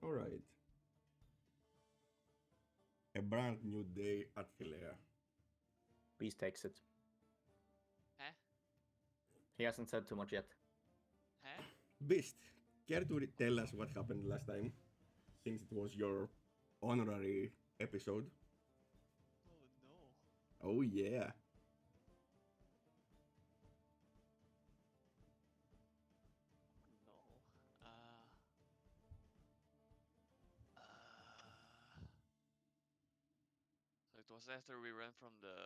Alright. A brand new day at Hilea. Beast takes it. Huh? He hasn't said too much yet. Huh? Beast, care to tell us what happened last time? Since it was your honorary episode. Oh no. Oh yeah. No. So it was after we ran from the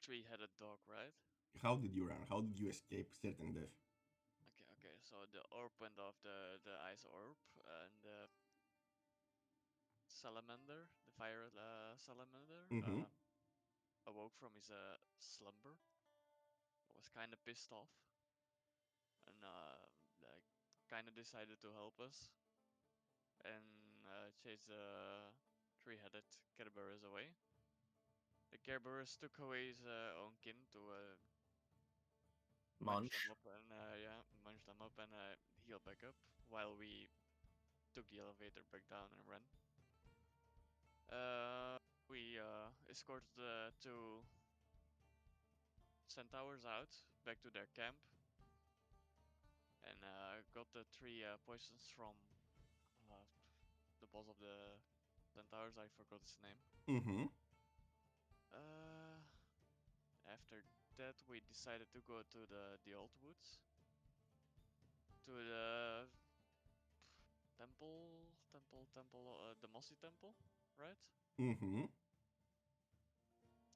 three-headed dog, right? How did you run? How did you escape certain death? Okay. So the orb went off, the ice orb, and the salamander, the fire salamander, Mm-hmm. awoke from his slumber. Was kind of pissed off, and like kind of decided to help us, and chase the three-headed Cerberus away. The Cerberus took away his own kin to munch Munch. them up and munch them up and heal back up while we took the elevator back down and ran. We escorted the two centaurs out back to their camp and got the three poisons from uh, the boss of the centaurs. I forgot his name. Mm-hmm. After that, we decided to go to the old woods, to the temple, the mossy temple, right? Mm-hmm.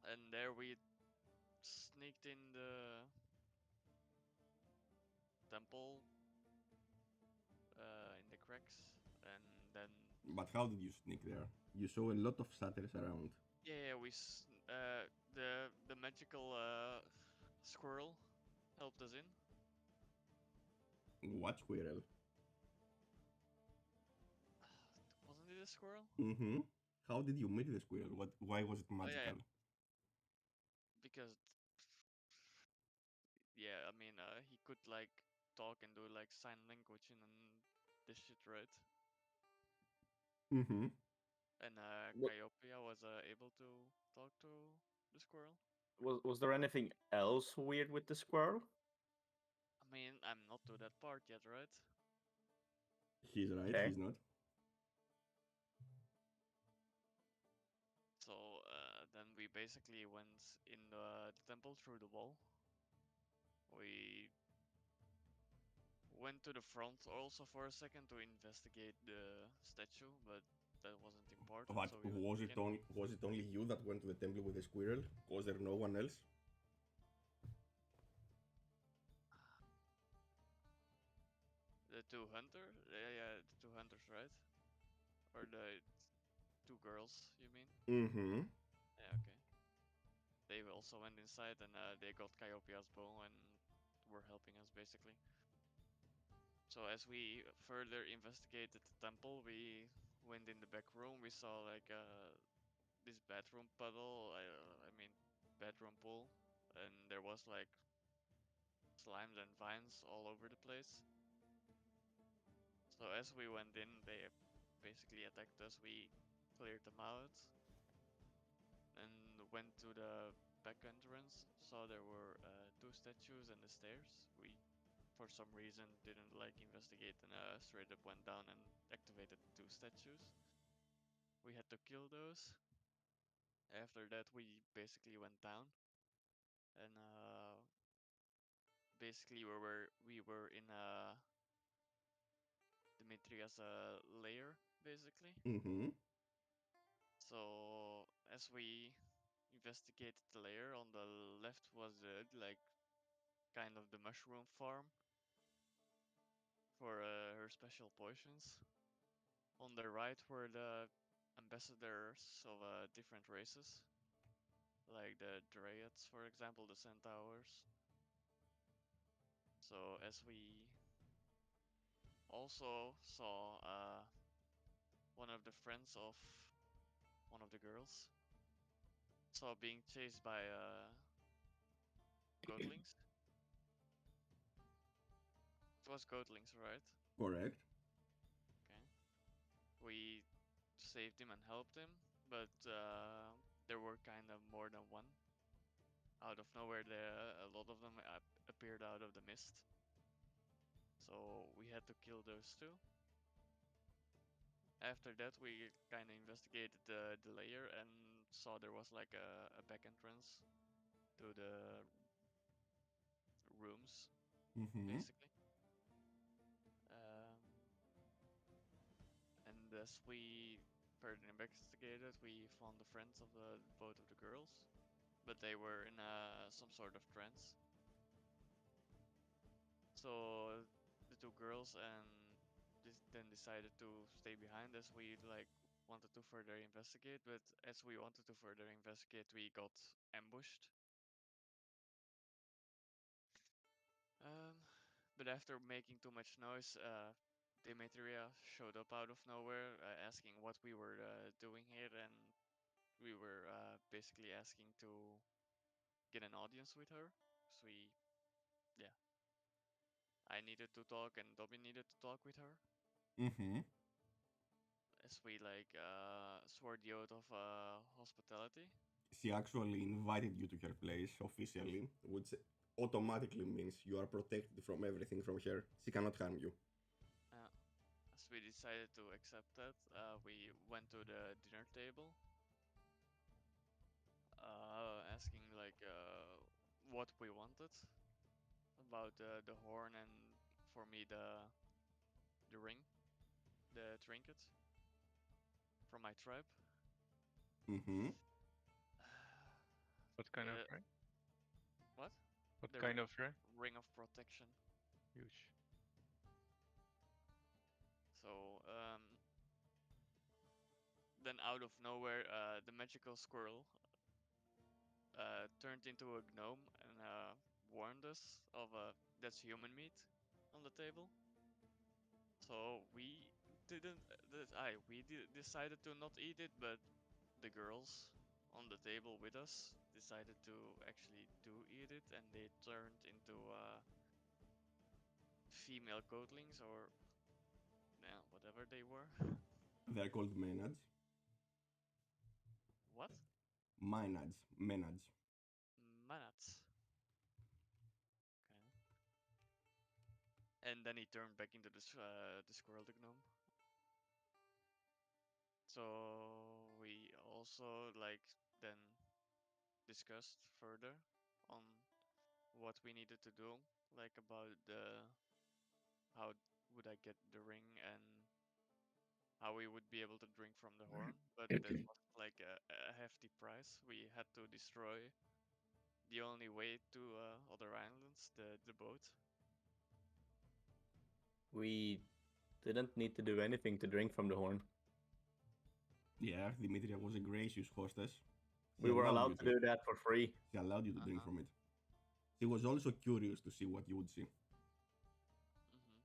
And there we sneaked in the temple, in the cracks, and then But how did you sneak there? You saw a lot of satyrs around. yeah, the magical squirrel helped us in. What squirrel? Wasn't it a squirrel? Mm-hmm. How did you meet the squirrel? What? Why was it Oh yeah, magical? because yeah, I mean, he could like talk and do like sign language and this shit, right? Mm-hmm. And Wa- Calliope was able to talk to the squirrel. Was there anything else weird with the squirrel? I mean, I'm not to that part yet, right? He's right. Okay. He's not. So then we basically went in the temple through the wall. We went to the front also for a second to investigate the statue, but that wasn't important. But So we went back in. was it only you that went to the temple with the squirrel? Was there no one else? The two hunters, yeah, the two hunters, right? Or the two girls, you mean? Mm-hmm. Yeah, okay. They also went inside and they got Calliope's bow and were helping us basically. So as we further investigated the temple, we went in the back room. We saw like this bedroom puddle. I mean, bedroom pool, and there was like slimes and vines all over the place. So as we went in, they basically attacked us. We cleared them out and went to the back entrance. Saw there were two statues and the stairs. We, for some reason, didn't like investigate and straight up went down and activated the two statues. We had to kill those. After that, we basically went down and basically we were in Dimitri's lair basically. Mm-hmm. So as we investigated the layer, on the left was like kind of the mushroom farm for her special potions. On the right were the ambassadors of different races, like the Dryads, for example, the Centaurs. So as we also saw one of the friends of one of the girls saw being chased by goatlings. It was goatlings, right? Correct. Okay. saved him and helped him, but there were kind of more than one. Out of nowhere, a lot of them appeared out of the mist. So we had to kill those two. After that, we kind of investigated the layer and saw there was like a back entrance to the rooms, Mm-hmm. basically. And as we further investigated, we found the friends of both of the girls, but they were in some sort of trance. So the two girls and then decided to stay behind as we like wanted to further investigate. But as we wanted to further investigate, we got ambushed. Um, but after making too much noise, Demetria showed up out of nowhere, asking what we were doing here, and we were basically asking to get an audience with her. So yeah, I needed to talk, and Dobby needed to talk with her. Mm-hmm. As we like swore the oath of hospitality. She actually invited you to her place officially, which automatically means you are protected from everything from her. She cannot harm you. As we decided to accept that, we went to the dinner table, asking like what we wanted about the horn and for me the ring, the trinket from my tribe. Mm-hmm. What kind of Uh, ring? what? What The kind of ring? ring of protection. Huge. So then out of nowhere, the magical squirrel turned into a gnome and warned us of that's human meat on the table. So we didn't. Decided to not eat it, but the girls on the table with us decided to actually do eat it, and they turned into female goatlings or yeah, whatever they were. They're called Maenads. What? Maenads. Maenads. Manats. Okay. And then he turned back into the squirrel the gnome. So we also like then discussed further on what we needed to do, like about the how would I get the ring and how we would be able to drink from the horn, but that was like a hefty price. We had to destroy the only way to other islands, the boat. We didn't need to do anything to drink from the horn. Yeah, Dimitria was a gracious hostess. We were allowed to do that for free. She allowed you to drink Uh-huh. from it. She was also curious to see what you would see. Mm-hmm.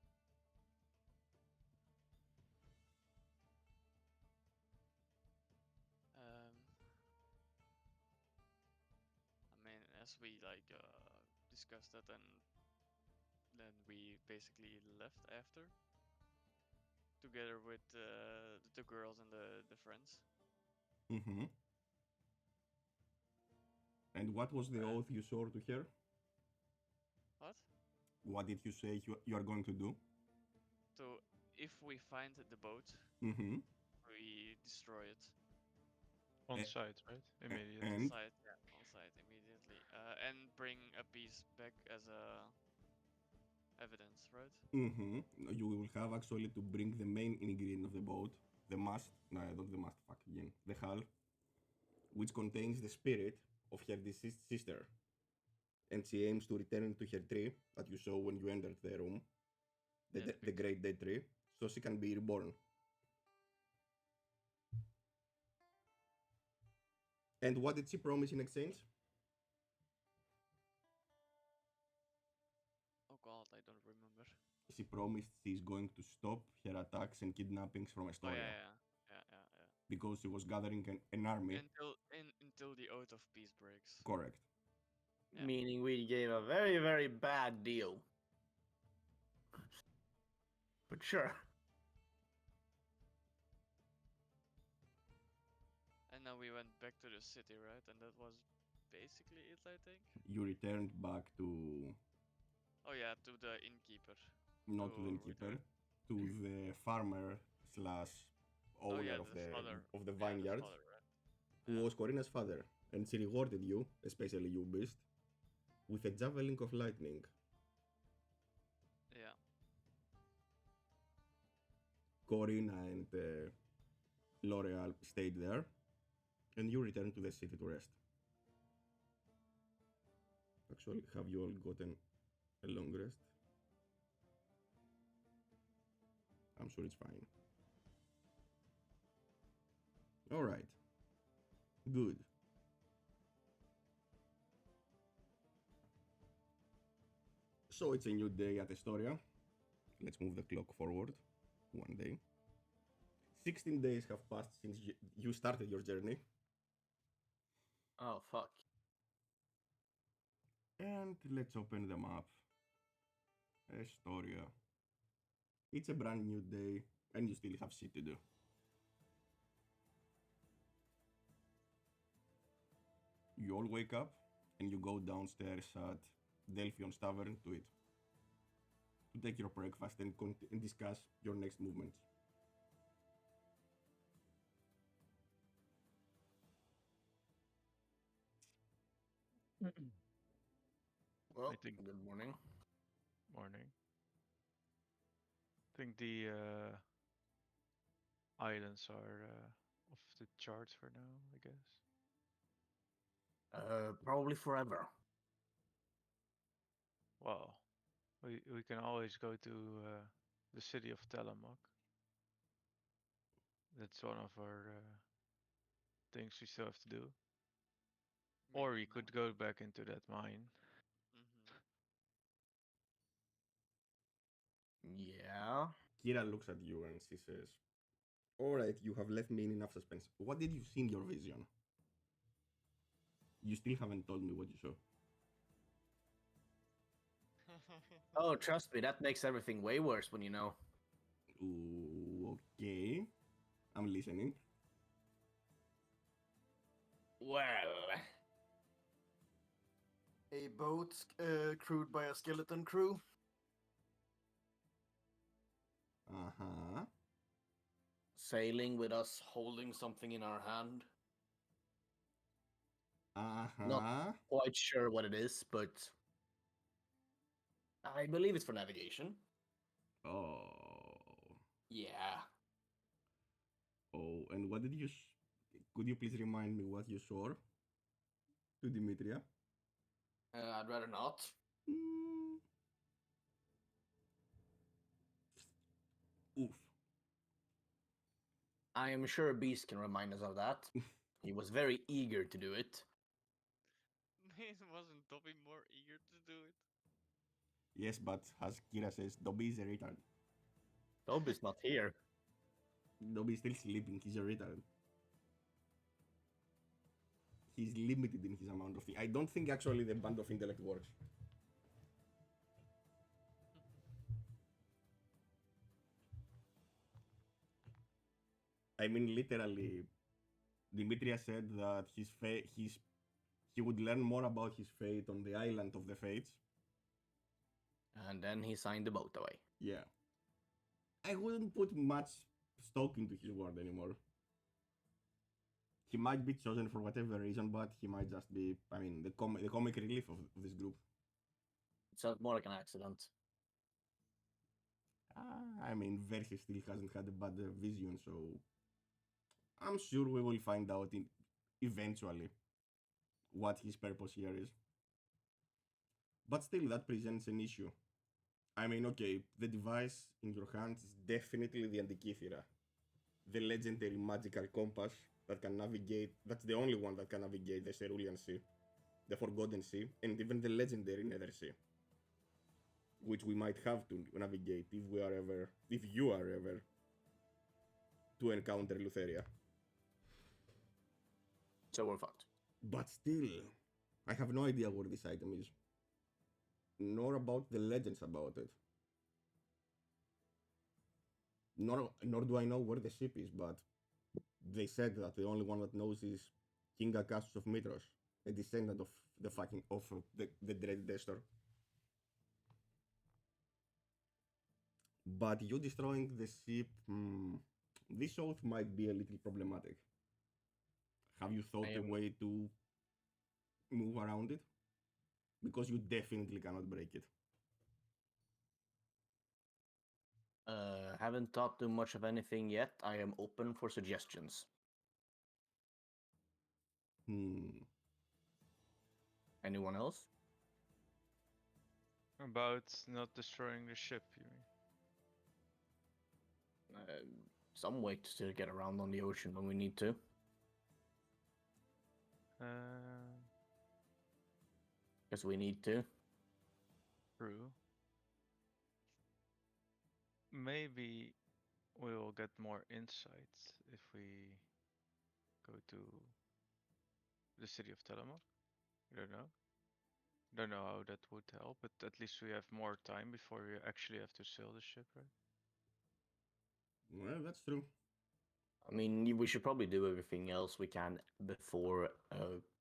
I mean, as we like discussed that, and then we basically left after, together with the two girls and the friends. Mm-hmm. And what was the oath you swore to her? What? What did you say you are going to do? So if we find the boat, Mm-hmm. we destroy it On Eh, site, right? Immediately. on And site. Yeah, on site immediately, and bring a piece back as a evidence, right? mm-hmm. You will have actually to bring the main ingredient of the boat, the mast, no, not the mast, fuck again, the hull, which contains the spirit of her deceased sister. And she aims to return to her tree that you saw when you entered the room, Yeah, the the big great dead tree, so she can be reborn. And what did she promise in exchange? Oh god, I don't remember. She promised she's going to stop her attacks and kidnappings from Oh yeah, Astoria yeah. because she was gathering an army. Until the oath of peace breaks. Correct. Yeah. Meaning we gave a very, very bad deal. But sure. we went back to the city, right? And that was basically it, I think. You returned back to, Oh yeah, to the innkeeper. not to the To innkeeper, return. to the farmer slash Oh owner yeah, of the father. of the Yeah, the vineyards, father, right? who Yeah. was Corina's father, and she rewarded you, especially you, Beast, with a javelin of lightning. Yeah. Corina and L'Oreal stayed there, and you returned to the city to rest. Actually, have you all gotten a long rest? I'm sure it's fine. Alright. Good. So it's a new day at Astoria. Let's move the clock forward one day. 16 days have passed since you started your journey. Oh, fuck. And let's open the map. Astoria. It's a brand new day, and you still have shit to do. You all wake up, and you go downstairs at Delphion's Tavern to eat. To take your breakfast and discuss your next movements. Well, I think- good morning. Morning. I think the islands are off the charts for now, I guess. Probably forever. Well, we can always go to the city of Tillamook. That's one of our things we still have to do. Or we could go back into that mine. Yeah. Kira looks at you and she says, Alright, you have left me in enough suspense. What did you see in your vision? You still haven't told me what you saw. Oh, trust me, that makes everything way worse when you know. Ooh, okay. I'm listening. Well, a boat crewed by a skeleton crew. Uh-huh. Sailing with us holding something in our hand. Uh-huh. Not quite sure what it is, but I believe it's for navigation. Oh. Yeah. Oh, and what did you... Could you please remind me what you saw to Dimitria? I'd rather not. Mm. Oof. I am sure Beast can remind us of that. He was very eager to do it. Man, wasn't Dobby more eager to do it? Yes, but as Kira says, Dobby is a retard. Dobby's not here. Dobby is still sleeping, he's a retard. He's limited in his amount of... I don't think actually the band of intellect works. I mean, literally, Dimitria said that he would learn more about his fate on the island of the Fates. And then he signed the boat away. Yeah. I wouldn't put much stock into his word anymore. He might be chosen for whatever reason, but he might just be, I mean, the comic relief of this group. It sounds more like an accident. I mean, Versi still hasn't had a bad vision, so I'm sure we will find out eventually what his purpose here is. But still, that presents an issue. I mean, okay, the device in your hands is definitely the Antikythera, the legendary magical compass that can navigate, that's the only one that can navigate the Cerulean Sea, the Forgotten Sea, and even the legendary Nether Sea, which we might have to navigate if you are ever to encounter Lutheria. So we're fucked. But still, I have no idea where this item is, nor about the legends about it. Nor do I know where the ship is, but they said that the only one that knows is King Acasus of Mitros, a descendant of the Dread Destor. But you destroying the ship, this oath might be a little problematic. Have you thought a way to move around it? Because you definitely cannot break it. Haven't thought too much of anything yet. I am open for suggestions. Anyone else? About not destroying the ship, you mean? Some way to still get around on the ocean when we need to. Because we need to. True. Maybe we will get more insights if we go to the city of Telemach. I don't know. Don't know how that would help, but at least we have more time before we actually have to sail the ship, right? Well, that's true. I mean, we should probably do everything else we can before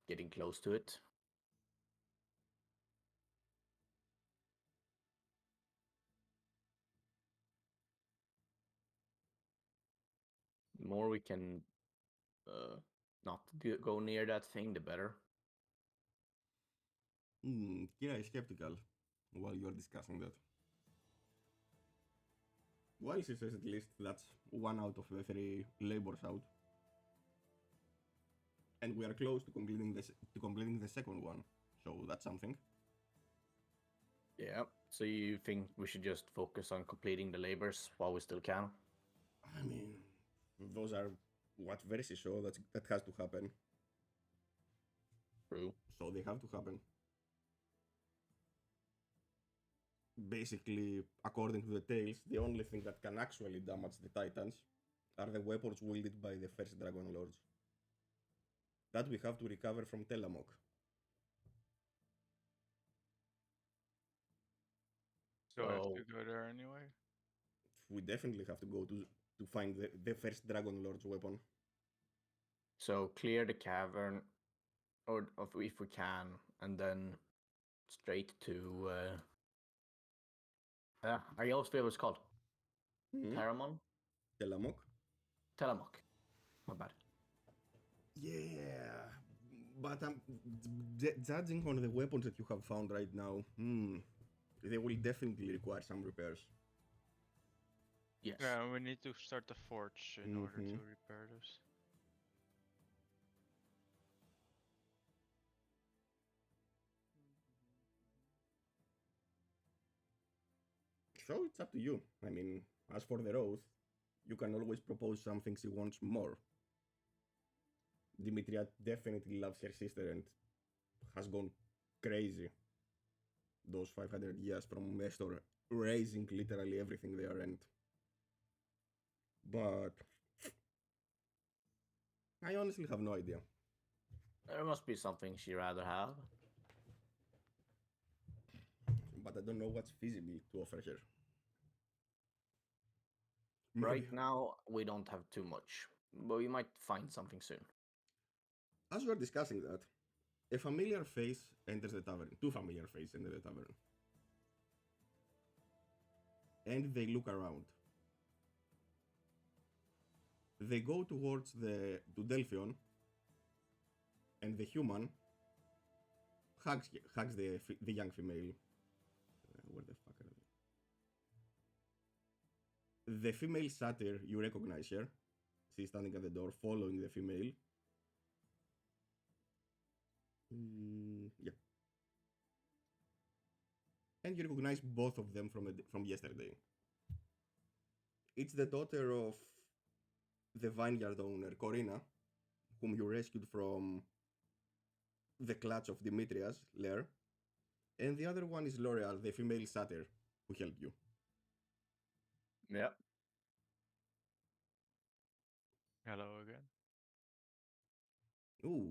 getting close to it. The more we can not go near that thing, the better. Kira is skeptical while you're discussing that. Well, she says at least that's 1 out of the 3 labors out. And we are close to completing the second one, so that's something. Yeah, so you think we should just focus on completing the labors while we still can? I mean, those are what Versi saw, that has to happen. True. So they have to happen. Basically, according to the tales, the only thing that can actually damage the Titans are the weapons wielded by the first Dragon Lords. That we have to recover from Telemach. So I have to go there anyway? We definitely have to go to find the first Dragon Lord's weapon. So clear the cavern, or if we can, and then straight to... I always forget what it's called. Taramon? Telemach? Telemach. My bad. Yeah, but judging on the weapons that you have found right now, they will definitely require some repairs. Yes. Yeah, we need to start the forge in order to repair this. So it's up to you. I mean, as for the oath, you can always propose something she wants more. Dimitria definitely loves her sister and has gone crazy those 500 years from Mestor, raising literally everything there. And but I honestly have no idea. There must be something she'd rather have. But I don't know what's feasible to offer her. Right now, we don't have too much, but we might find something soon. As you are discussing that, a familiar face enters the tavern. 2 familiar faces enter the tavern. And they look around. They go towards to Delphion, and the human hugs the young female. Where the fuck are they? The female satyr, you recognize her. She's standing at the door, following the female. Yeah. And you recognize both of them from yesterday. It's the daughter of the vineyard owner, Corina, whom you rescued from the clutch of Demetria's lair. And the other one is L'Oreal, the female satyr, who helped you. Yeah. Hello again. Ooh,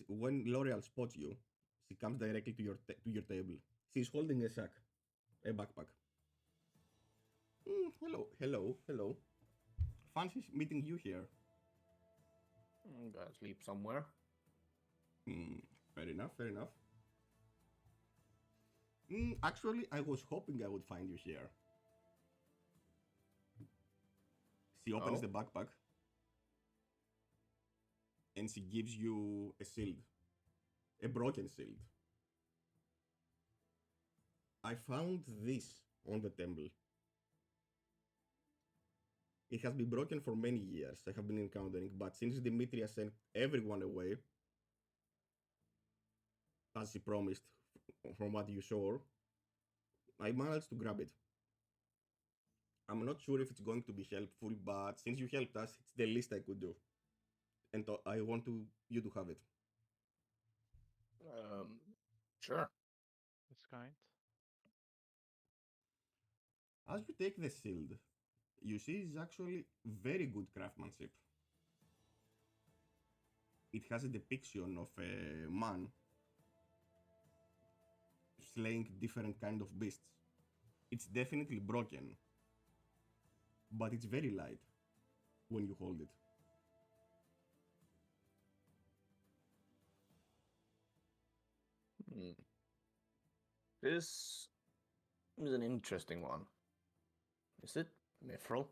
when L'Oreal spots you, she comes directly to your table. She's holding a sack, a backpack. Hello. Fancy meeting you here. Gotta sleep somewhere. Fair enough, fair enough. Actually, I was hoping I would find you here. She opens Oh. the backpack and she gives you a shield. A broken shield. I found this on the temple. It has been broken for many years, I have been encountering, but since Demetrius sent everyone away, as he promised from what you saw, I managed to grab it. I'm not sure if it's going to be helpful, but since you helped us, it's the least I could do. And I want you to have it. Sure. That's kind. As you take the shield, you see it's actually very good craftsmanship. It has a depiction of a man slaying different kind of beasts. It's definitely broken, but it's very light when you hold it. This is an interesting one. Is it mithril?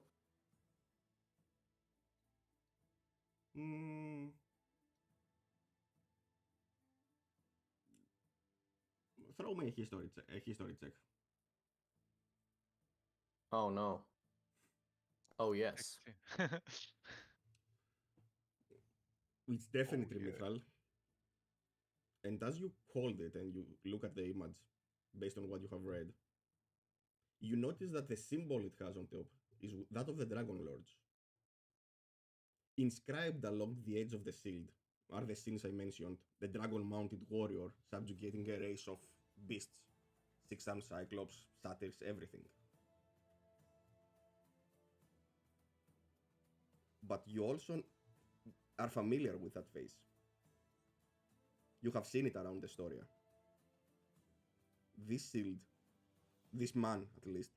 Mm. Throw me a history check. Oh no. Oh yes. 16. It's definitely yeah. mithril. And as you hold it and you look at the image, based on what you have read, you notice that the symbol it has on top is that of the Dragon Lords. Inscribed along the edge of the shield are the scenes I mentioned, the dragon-mounted warrior subjugating a race of beasts, six-armed cyclops, satyrs, everything. But you also are familiar with that face. You have seen it around the story. This shield, this man at least,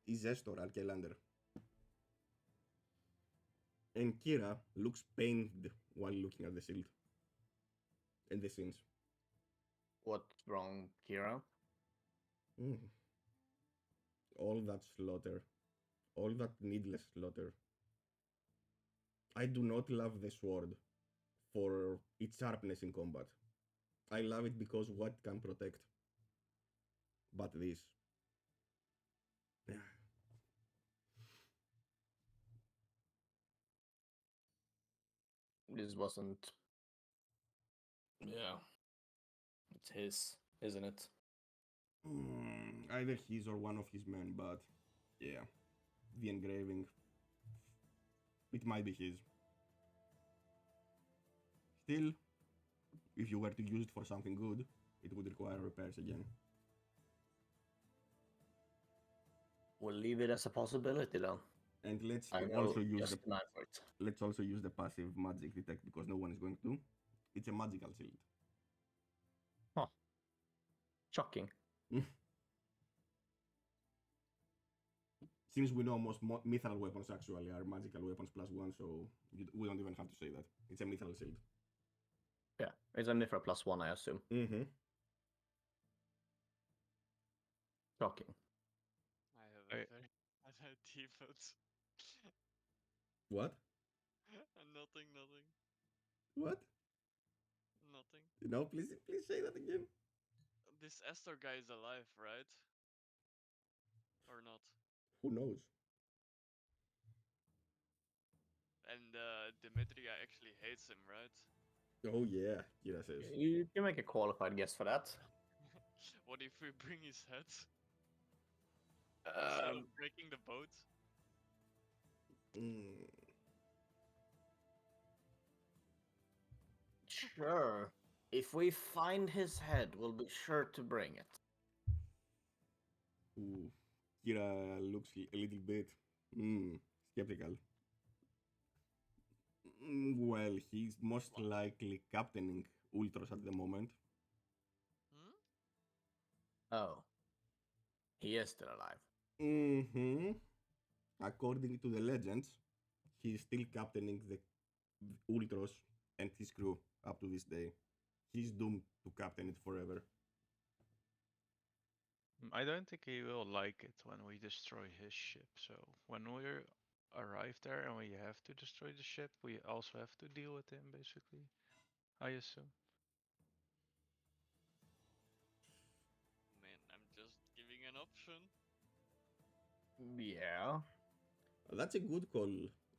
is Estor Arkelander. And Kira looks pained while looking at the shield and the scenes. What's wrong, Kira? All that slaughter, all that needless slaughter. I do not love the sword for its sharpness in combat. I love it because what it can protect. But this. This wasn't. Yeah. It's his, isn't it? Either his or one of his men, but yeah. The engraving. It might be his. Still, if you were to use it for something good, it would require repairs again. We'll leave it as a possibility then. And let's I also will use just deny for it. let's also use the passive magic detect because no one is going to. It's a magical shield. Huh. Shocking. Since we know most mithril weapons actually are magical weapons +1, so we don't even have to say that. It's a mithril shield. Yeah, it's only for a +1, I assume. Mm-hmm. Shocking. I have a very bad defense. What? Nothing. What? Nothing. No, please say that again. This Estor guy is alive, right? Or not? Who knows? And Dimitria actually hates him, right? Oh yeah, Kira says. You can make a qualified guess for that. What if we bring his head instead of breaking the boat? Sure. If we find his head, we'll be sure to bring it. Ooh, Kira looks a little bit skeptical. Well, he's most likely captaining Ultros at the moment. Oh. He is still alive. Mm-hmm. According to the legends, he's still captaining the Ultros and his crew up to this day. He's doomed to captain it forever. I don't think he will like it when we destroy his ship. So when we arrive there and we have to destroy the ship, we also have to deal with him, basically. I assume. Man, I'm just giving an option. Yeah. That's a good call,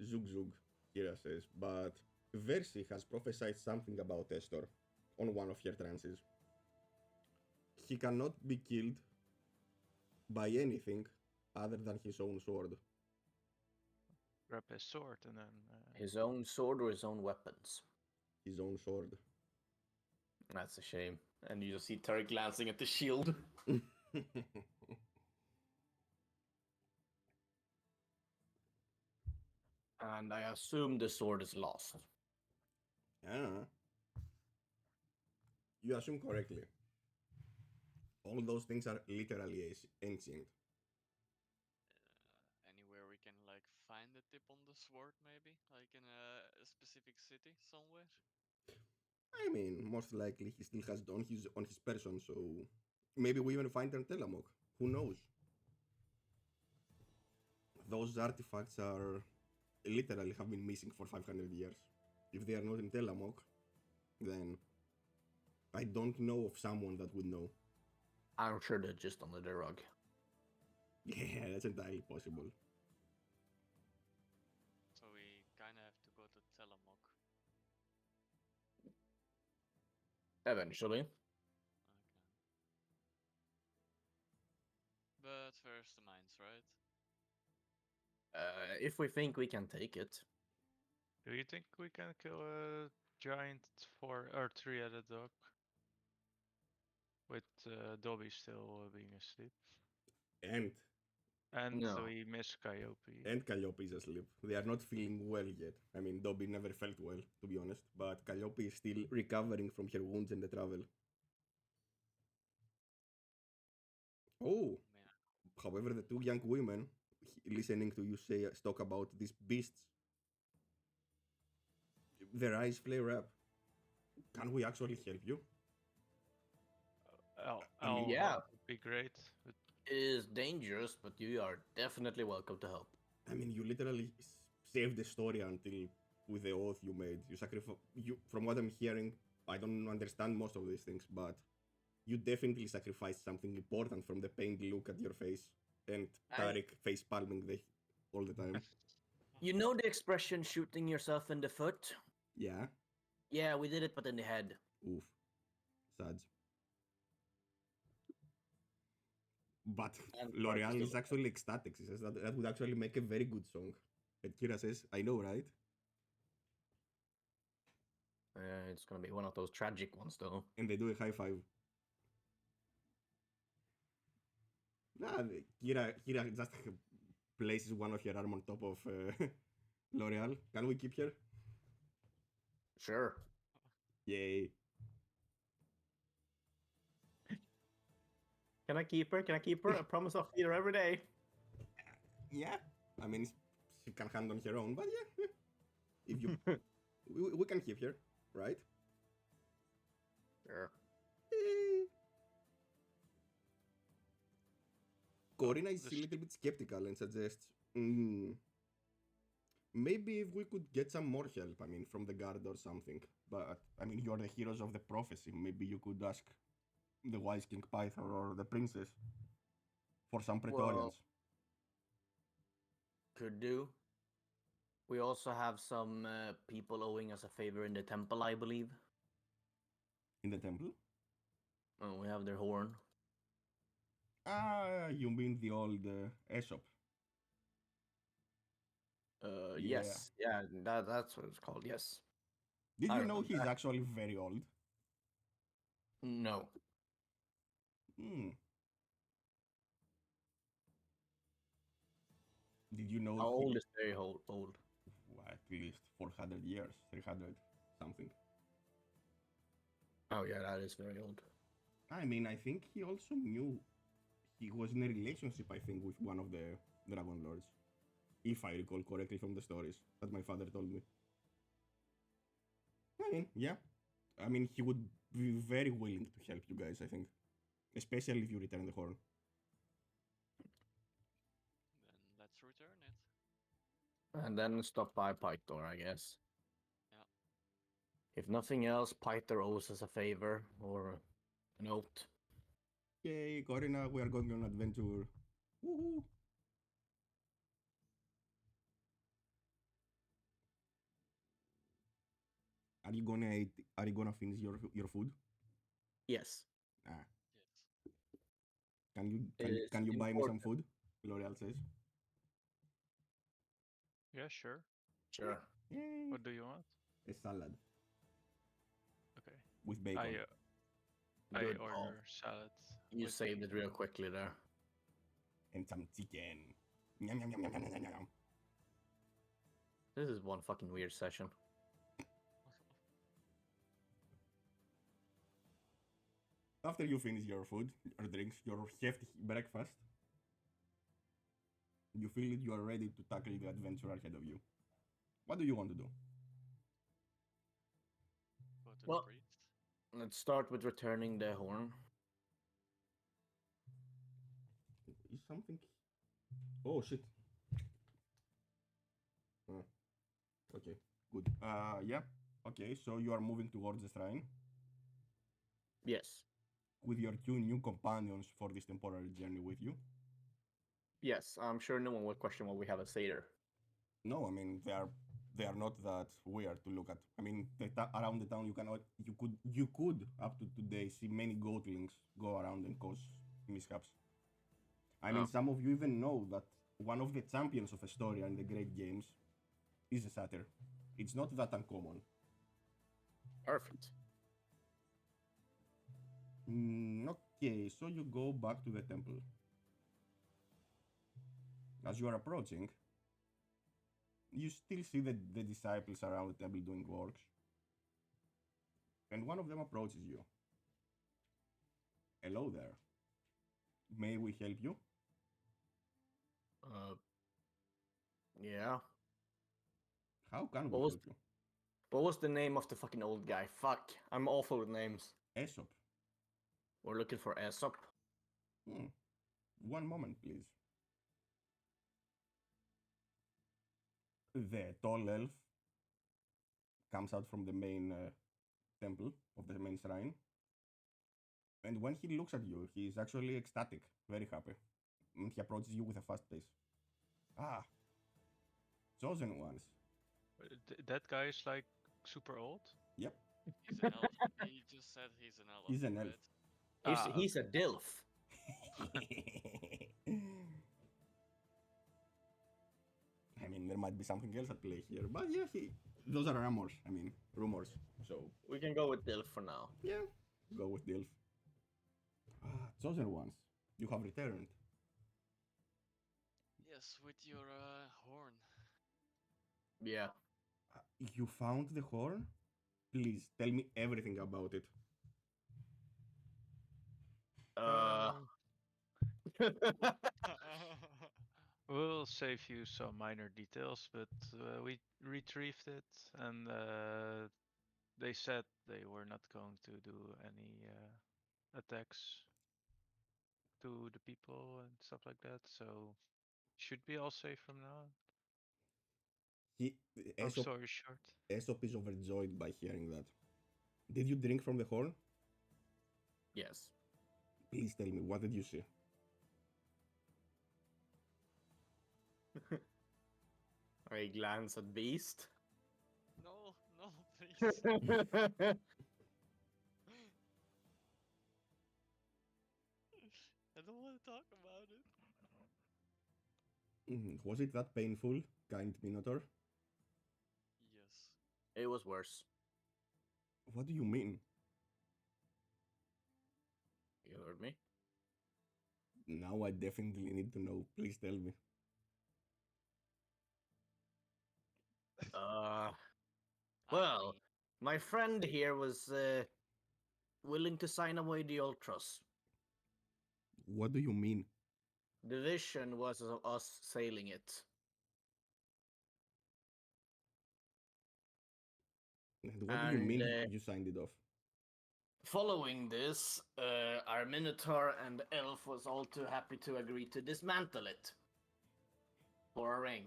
Zug Zug, Kira says, but Versi has prophesied something about Estor on one of her trances. He cannot be killed by anything other than his own sword. Grab his sword and then. His own sword or his own weapons? His own sword. That's a shame. And you just see Terry glancing at the shield. And I assume the sword is lost. Yeah. You assume correctly. All those things are literally ancient. Anywhere we can like find the tip on the sword, maybe, like in a specific city somewhere. I mean, most likely he still has on his person, so maybe we even find in Telamok. Who knows? Those artifacts are literally have been missing for 500 years. If they are not in Telamok, then I don't know of someone that would know. I'm sure they're just under the rug. Yeah, that's entirely possible. So we kind of have to go to Telamok. Eventually. Okay. But first the mines, right? If we think we can take it. Do you think we can kill a giant or three-headed dog? With Dobby still being asleep. And No. we miss Calliope. and Calliope is asleep. They are not feeling well yet. I mean, Dobby never felt well, to be honest, but Calliope is still recovering from her wounds and the travel. Oh, Man, however, the two young women listening to you say talk about these beasts, their eyes flare up. Can we actually help you? I mean, yeah. Would be great. But It is dangerous, but you are definitely welcome to help. I mean, you literally saved the story until with the oath you made. You sacrifice. You, from what I'm hearing, I don't understand most of these things, but you definitely sacrificed something important from the pained look at your face and Tarek face palming all the time. You know the expression shooting yourself in the foot? Yeah. Yeah, we did it, but in the head. Oof. Sad. But And L'Oreal Mark is is still actually ecstatic. She says that would actually make a very good song. And Kira says, I know, right? It's gonna be one of those tragic ones, though. And they do a high five. Nah, Kira just places one of her arm on top of L'Oreal. Can we keep her? Sure. Yay. Can I keep her? Can I keep her? I promise I'll feed her every day. Yeah. I mean, she can hand on her own, but yeah. If you, we can keep her, right? Sure. Corina is a little bit skeptical and suggests, maybe if we could get some more help, I mean, from the guard or something. But, I mean, you're the heroes of the prophecy. Maybe you could ask the wise King Pythor or the princess for some Praetorians. Well, could do. We also have some people owing us a favor in the temple, I believe. In the temple? Oh, we have their horn. Ah, you mean the old Aesop? Yes. Yeah, that's what it's called, yes. Did I you know remember he's that. actually very old? No. Did you know How old is very old? at least 400 years, 300 something? Oh, yeah, that is very old. I mean, I think he also knew he was in a relationship, I think, with one of the Dragon Lords. If I recall correctly from the stories that my father told me. I mean, yeah. I mean, he would be very willing to help you guys, I think. Especially if you return the horn. Then let's return it. And then stop by Pythor, I guess. Yeah. If nothing else, Pythor owes us a favor or a note. Yay, Corina, we are going on an adventure. Woohoo! Are you gonna finish your food? Yes. Ah. Yes. Can you buy me some food? L'Oreal says. Yeah, sure. Sure. Yay! What do you want? A salad Okay. with bacon. I Good. order salads. You with saved it real quickly there. And some chicken. Yum, yum, yum, yum, yum, yum, yum. This is one fucking weird session. After you finish your food, your drinks, your hefty breakfast, you feel that you are ready to tackle the adventure ahead of you. What do you want to do? Go to Well- the priest. Let's start with returning the horn. Is something? Oh shit. Okay, good. Yeah. Okay, so you are moving towards the shrine Yes. with your two new companions for this temporary journey with you. Yes, I'm sure no one will question what we have a satyr. No, I mean they are not that weird to look at. I mean, around the town you could up to today see many goatlings go around and cause mishaps. I mean, Oh. some of you even know that one of the champions of Astoria in the Great Games is a satyr. It's not that uncommon. Perfect. Okay, so you go back to the temple. As you are approaching, you still see the disciples around the temple doing works. And one of them approaches you. Hello there. May we help you? Yeah. How can we What was- help you? What was the name of the fucking old guy? Fuck. I'm awful with names. Aesop. We're looking for Aesop. One moment, please. The tall elf comes out from the main temple of the main shrine. And when he looks at you, he is actually ecstatic, very happy. And he approaches you with a fast pace. Ah, chosen ones. That guy is like super old. Yep, He's an elf. He just said he's an elf. He's an elf. right? He's a DILF. I mean, there might be something else at play here, but yeah, those are rumors. I mean, rumors. So We can go with DILF for now. yeah, go with Dilf. Chosen ones, you have returned. Yes, with your horn. Yeah. You found the horn? Please tell me everything about it. We'll save you some minor details, but we retrieved it, and they said they were not going to do any attacks to the people and stuff like that. So should be all safe from now on. Long Aesop, story short. Aesop is overjoyed by hearing that. Did you drink from the horn? Yes. Please tell me, what did you see? I glance at Beast. No, no, please. I don't want to talk about it. Was it that painful, kind Minotaur? Yes. It was worse. What do you mean? You heard me? Now I definitely need to know. Please tell me. Well, my friend here was willing to sign away the Ultras. What do you mean? The vision was of us sailing it. And what do you And, mean you signed it off? Following this, our Minotaur and Elf was all too happy to agree to dismantle it for a ring.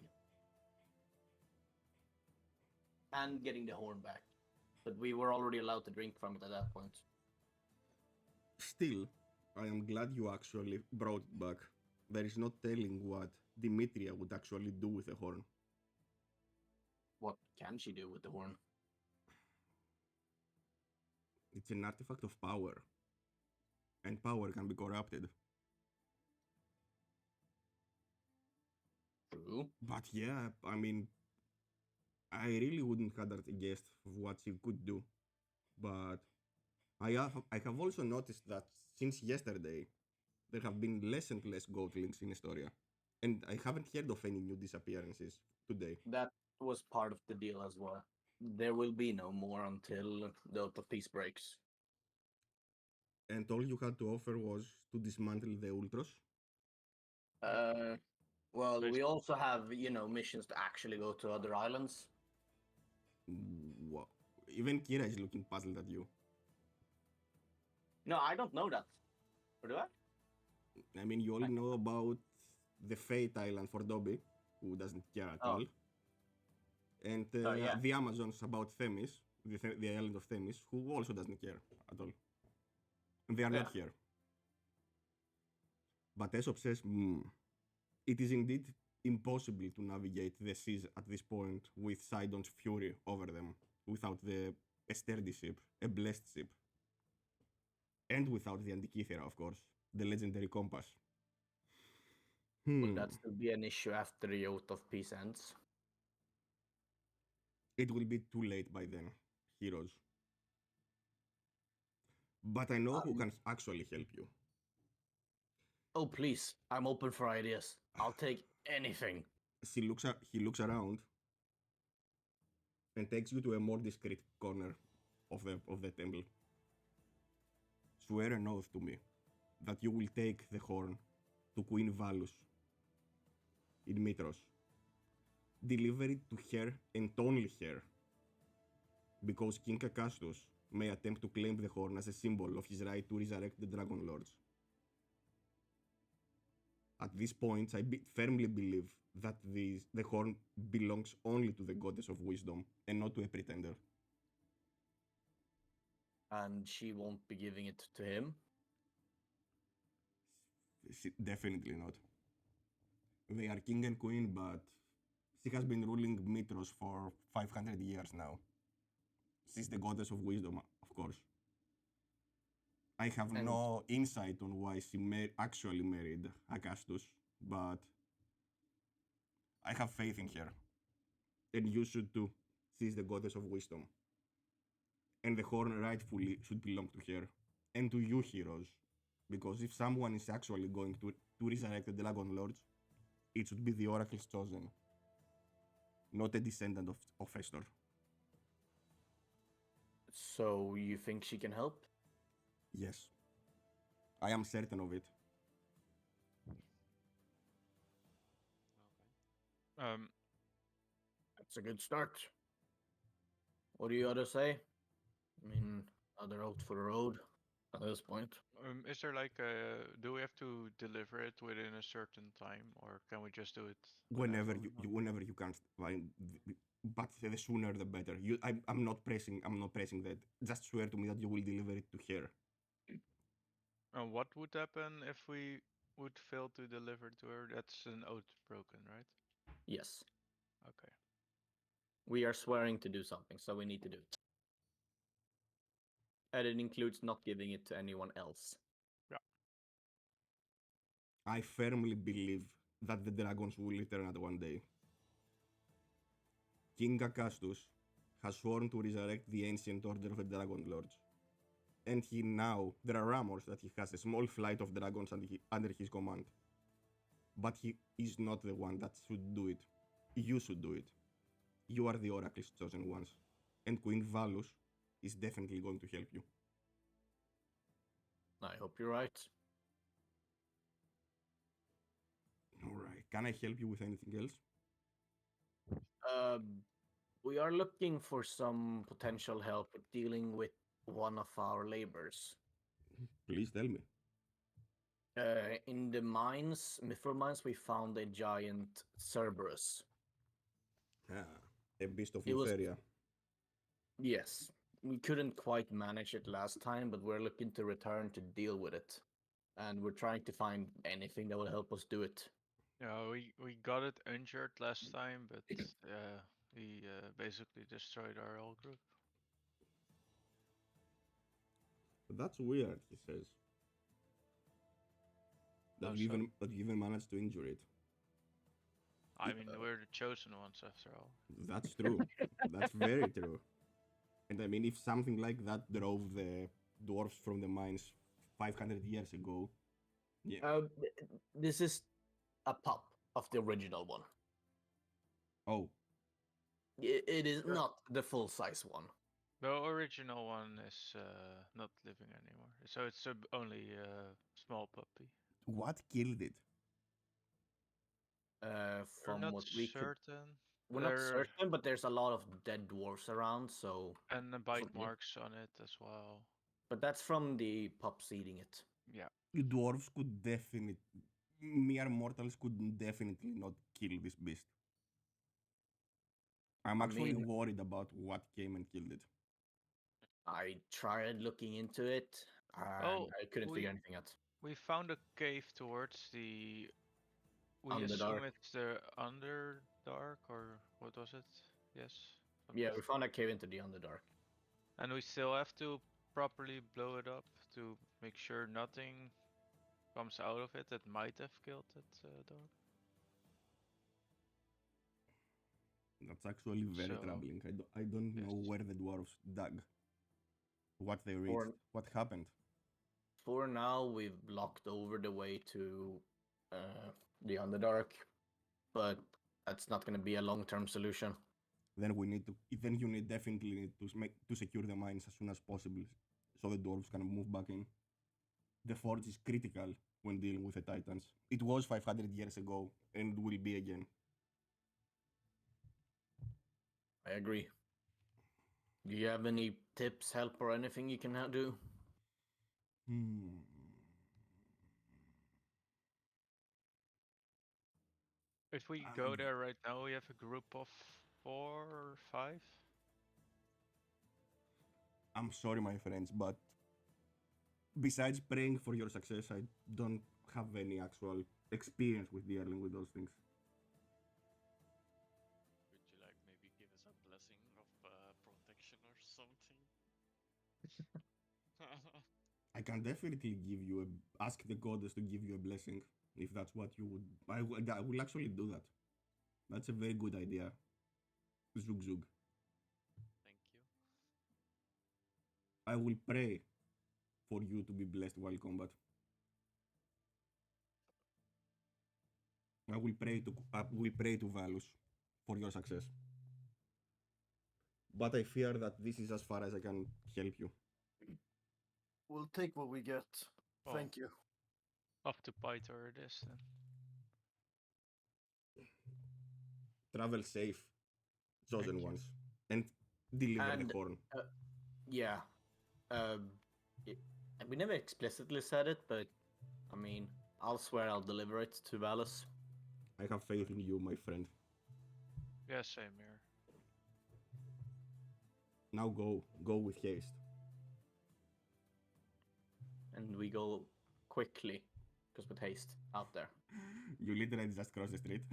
And getting the horn back. But we were already allowed to drink from it at that point. Still, I am glad you actually brought it back. There is no telling what Dimitria would actually do with the horn. What can she do with the horn? It's an artifact of power. And power can be corrupted. True. But yeah, I mean, I really wouldn't hazard a guess of what she could do. But I have also noticed that since yesterday, there have been less and less goatlings in Estoria. And I haven't heard of any new disappearances today. That was part of the deal as well. There will be no more until the Oath of Peace breaks. And all you had to offer was to dismantle the Ultros. Well, we Basically. also have, missions to actually go to other islands. Wow. Even Kira is looking puzzled at you. No, I don't know that. Or do I? I mean, you all know about the Fate Island for Dobby, who doesn't care at all. And yeah. the Amazons about Themis, the island of Themis, who also doesn't care at all. And they are not here. But Aesop says, it is indeed impossible to navigate the seas at this point with Sidon's fury over them, without a sturdy ship, a blessed ship. And without the Antikythera, of course, the legendary compass. Will that still be an issue after the Oath of Peace ends? It will be too late by then, heroes. But I know who can actually help you. Oh, please. I'm open for ideas. I'll take anything. He looks around and takes you to a more discreet corner of the temple. Swear an oath to me that you will take the horn to Queen Valus in Mitros. Deliver it to her and only her, because King Kakastos may attempt to claim the horn as a symbol of his right to resurrect the Dragon Lords. At this point, I firmly believe that the horn belongs only to the Goddess of Wisdom and not to a pretender. And she won't be giving it to him? Definitely not. They are king and queen, but she has been ruling Mitros for 500 years now. She's the Goddess of Wisdom, of course. I have no insight on why she actually married Akastus, but I have faith in her. And you should too. She is the Goddess of Wisdom. And the horn rightfully should belong to her. And to you, heroes. Because if someone is actually going to resurrect the Dragon Lords, it should be the Oracle's chosen, not a descendant of Estor. So you think she can help? Yes. I am certain of it. Okay. That's a good start. What do you others say? I mean, other out for the road at this point. Is there like do we have to deliver it within a certain time, or can we just do it Whenever we want? whenever you can. But the sooner the better. I'm not pressing that. Just swear to me that you will deliver it to her. And what would happen if we would fail to deliver to her? That's an oath broken, right? Yes. Okay. We are swearing to do something, so we need to do it. And it includes not giving it to anyone else. Yeah. I firmly believe that the dragons will return at one day. King Akastus has sworn to resurrect the ancient order of the Dragon Lords. And there are rumors that he has a small flight of dragons under his command. But he is not the one that should do it. You should do it. You are the Oracle's chosen ones. And Queen Valus is definitely going to help you. I hope you're right. Alright, can I help you with anything else? We are looking for some potential help with dealing with one of our labors. Please tell me. In the mines, mithril mines, we found a giant Cerberus. Ah, a beast of It was- Neferia. Yes, we couldn't quite manage it last time, but we're looking to return to deal with it. And we're trying to find anything that will help us do it. Yeah, we got it injured last time, but we basically destroyed our whole group. That's weird, he says. How so? That you even managed to injure it. I mean, we're the chosen ones after all. That's true. That's very true. And I mean, if something like that drove the dwarves from the mines 500 years ago, yeah. This is a pup of the original one. Oh, It is not the full size one. The original one is not living anymore, so it's only a small puppy. what killed it? We're From not what we could, certain. we're not certain, but there's a lot of dead dwarfs around. So, And the bite from- marks on it as well. but that's from the pups eating it. Yeah. Dwarves could definitely, mere mortals could definitely not kill this beast. I'm I actually mean- worried about what came and killed it. I tried looking into it, and Oh, I couldn't figure we- anything out. We found a cave towards the. We Underdark. assume it's the Underdark, or what was it? Yes. Yeah, something. we found a cave into the Underdark. And we still have to properly blow it up to make sure nothing comes out of it that might have killed that dog. That's actually very So, troubling. I don't know yes. where the dwarves dug. What they reached. Or- What happened. For now, we've blocked over the way to the Underdark, but that's not going to be a long-term solution. Then you definitely need to secure the mines as soon as possible, so the dwarves can move back in. The forge is critical when dealing with the titans. It was 500 years ago, and will be again. I agree. Do you have any tips, help, or anything you can do? If we go there right now, we have a group of 4 or 5. I'm sorry, my friends, but besides praying for your success, I don't have any actual experience with dealing with those things. Would you like maybe give us a blessing of protection or something? I can definitely ask the goddess to give you a blessing if that's what you would. I will actually do that. That's a very good idea. Zug zug. Thank you. I will pray for you to be blessed while combat. I will pray to Valus for your success. But I fear that this is as far as I can help you. We'll take what we get. Oh. Thank you. Up to Pythor it is then. Travel safe, chosen Thank you. ones, and deliver And- the horn. Yeah. We never explicitly said it, but I mean, I'll swear I'll deliver it to Valus. I have faith in you, my friend. Yeah, same here. Now go with haste. And we go quickly, because with haste, out there. You literally just cross the street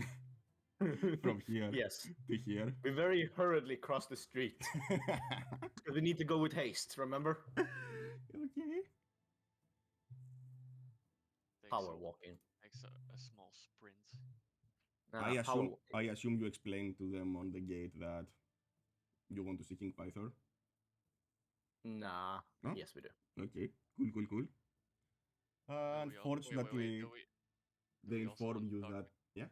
from here Yes. to here. We very hurriedly cross the street. Because we need to go with haste, remember? Okay. Power walking. Takes a small sprint. I assume you explained to them on the gate that you want to see King Pythor. Nah. Huh? Yes, we do. Okay, cool. Unfortunately, Wait. they we also inform want to you talk that. Yeah,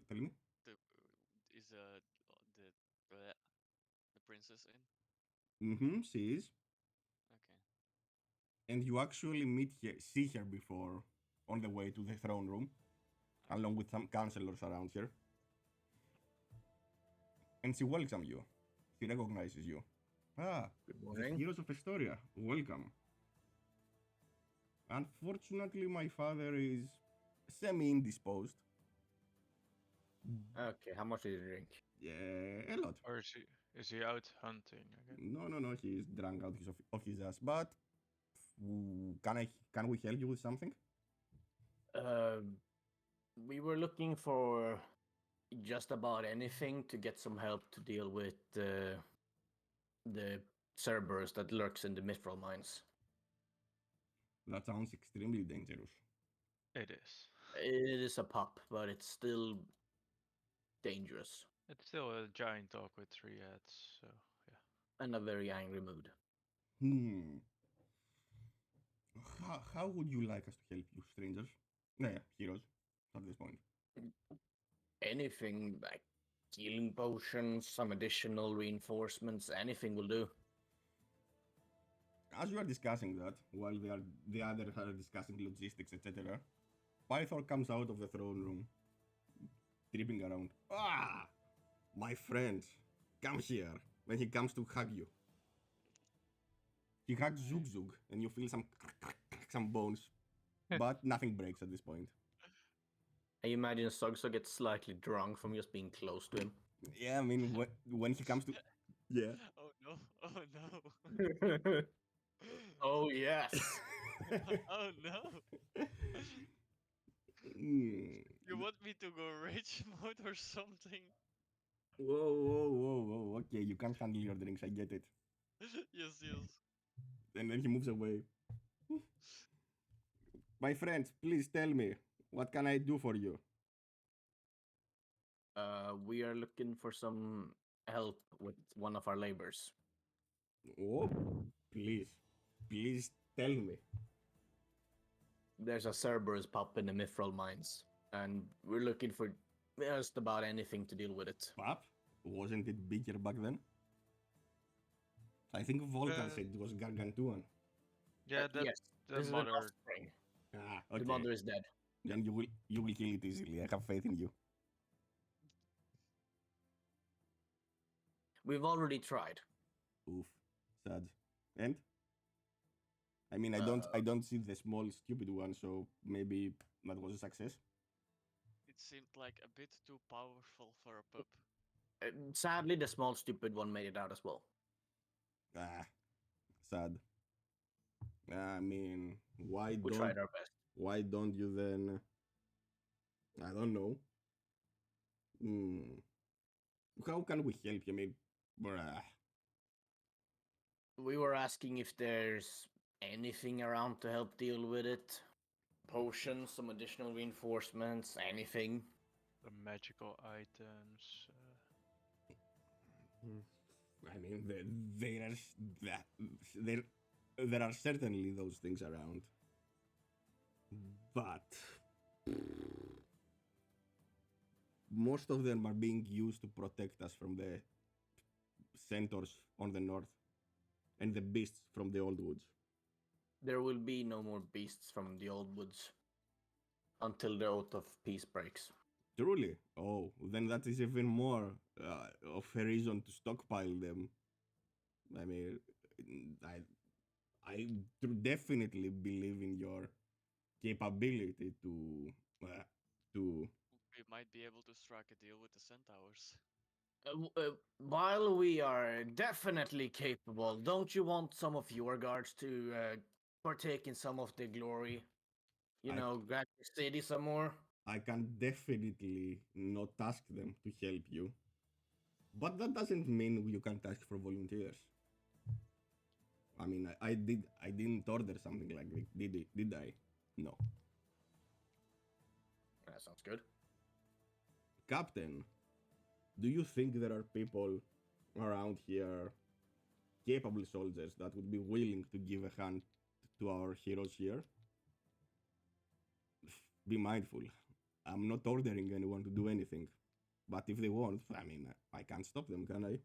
tell me. Is the princess in? Mm-hmm, she is. Okay. And you actually see her before on the way to the throne room, along with some counselors around here. And she welcomes you. he recognizes you. Ah, Good the morning. heroes of Estoria, welcome. Unfortunately, my father is semi-indisposed. Okay, how much did you drink? Yeah, a lot. Or is he out hunting again? No, he's drunk out of his ass. But can we help you with something? We were looking for just about anything to get some help to deal with the Cerberus that lurks in the mithril mines. That sounds extremely dangerous. It is. It is a pup, but it's still dangerous It's still a giant dog with 3 heads, so yeah. and a very angry mood. How would you like us to help you, strangers? Yeah, heroes, at this point. Anything like healing potions, some additional reinforcements, anything will do. As you are discussing that, while the others are discussing logistics, etc., Pythor comes out of the throne room, tripping around. Ah! My friend, come here. When he comes to hug you. He hugs Zug Zug, and you feel some bones, but nothing breaks at this point. I imagine Sugso gets slightly drunk from just being close to him. Yeah, I mean, when he comes to... Yeah. Oh no! Oh no! Oh yes. Oh no! You want me to go rage mode or something? Whoa. Okay, you can't handle your drinks, I get it. Yes. And then he moves away. My friends, please tell me, what can I do for you? We are looking for some help with one of our labors. Oh, please tell me. There's a Cerberus pup in the mithril mines, and we're looking for just about anything to deal with it. Pap, wasn't it bigger back then? I think Volkan said it was gargantuan. Yeah, that yes, the this is mother. an offspring. Ah, okay. The mother is dead. Then you will kill it easily. I have faith in you. We've already tried. Oof, sad. And I mean, I don't see the small stupid one, so maybe that was a success. It seemed like a bit too powerful for a pup. Sadly, the small stupid one made it out as well. Ah, sad. I mean, We tried our best. why don't you then? I don't know. How can we help you? I mean, bruh. We were asking if there's anything around to help deal with it. Potions, some additional reinforcements, anything. The magical items. I mean, there are certainly those things around, but most of them are being used to protect us from the centaurs on the north and the beasts from the old woods. There will be no more beasts from the old woods until the oath of peace breaks. Truly? Oh, then that is even more of a reason to stockpile them. I mean, I definitely believe in your capability to We might be able to strike a deal with the centaurs. While we are definitely capable, don't you want some of your guards to partake in some of the glory? Grab your city some more? I can definitely not ask them to help you. But that doesn't mean you can't ask for volunteers. I mean, I didn't order something like this, did I? No. That sounds good. Captain, do you think there are people around here, capable soldiers, that would be willing to give a hand to our heroes here? Be mindful. I'm not ordering anyone to do anything. But if they want, I mean, I can't stop them, can I?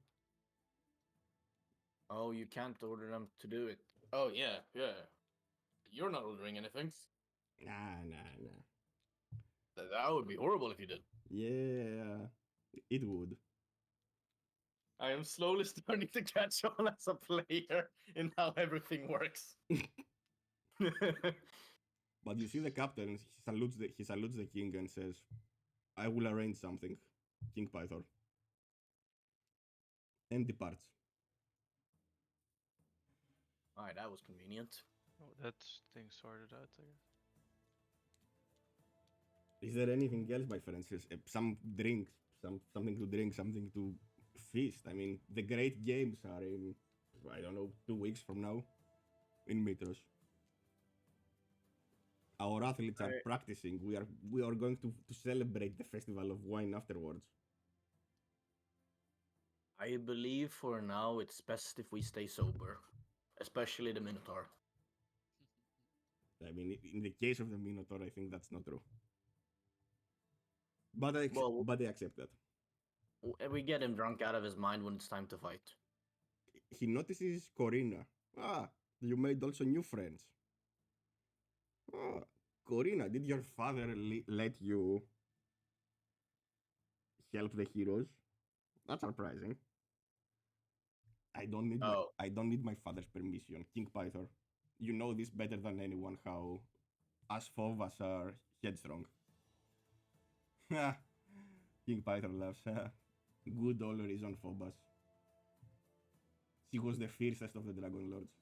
Oh, you can't order them to do it. Oh, yeah. You're not ordering anything. Nah. That would be horrible if you did. Yeah, it would. I am slowly starting to catch on as a player in how everything works. But you see the captain, he salutes the king and says, I will arrange something, King Pythor. And departs. Alright, that was convenient. Oh, that's thing sorted out, I guess. Is there anything else, my friends? Some drinks, something to drink, something to feast. I mean, the great games are in, I don't know, 2 weeks from now in Mitros. Our athletes are practicing. We are going to celebrate the festival of wine afterwards. I believe for now it's best if we stay sober, especially the Minotaur. I mean, in the case of the Minotaur, I think that's not true. But I accept that. We get him drunk out of his mind when it's time to fight. He notices Corina. Ah, you made also new friends. Ah, Corina, did your father let you help the heroes? That's surprising. I don't need my father's permission, King Pythor. You know this better than anyone how us Phobos are headstrong. King Pythor laughs. Good old reason Phobos. She was the fiercest of the Dragon Lords.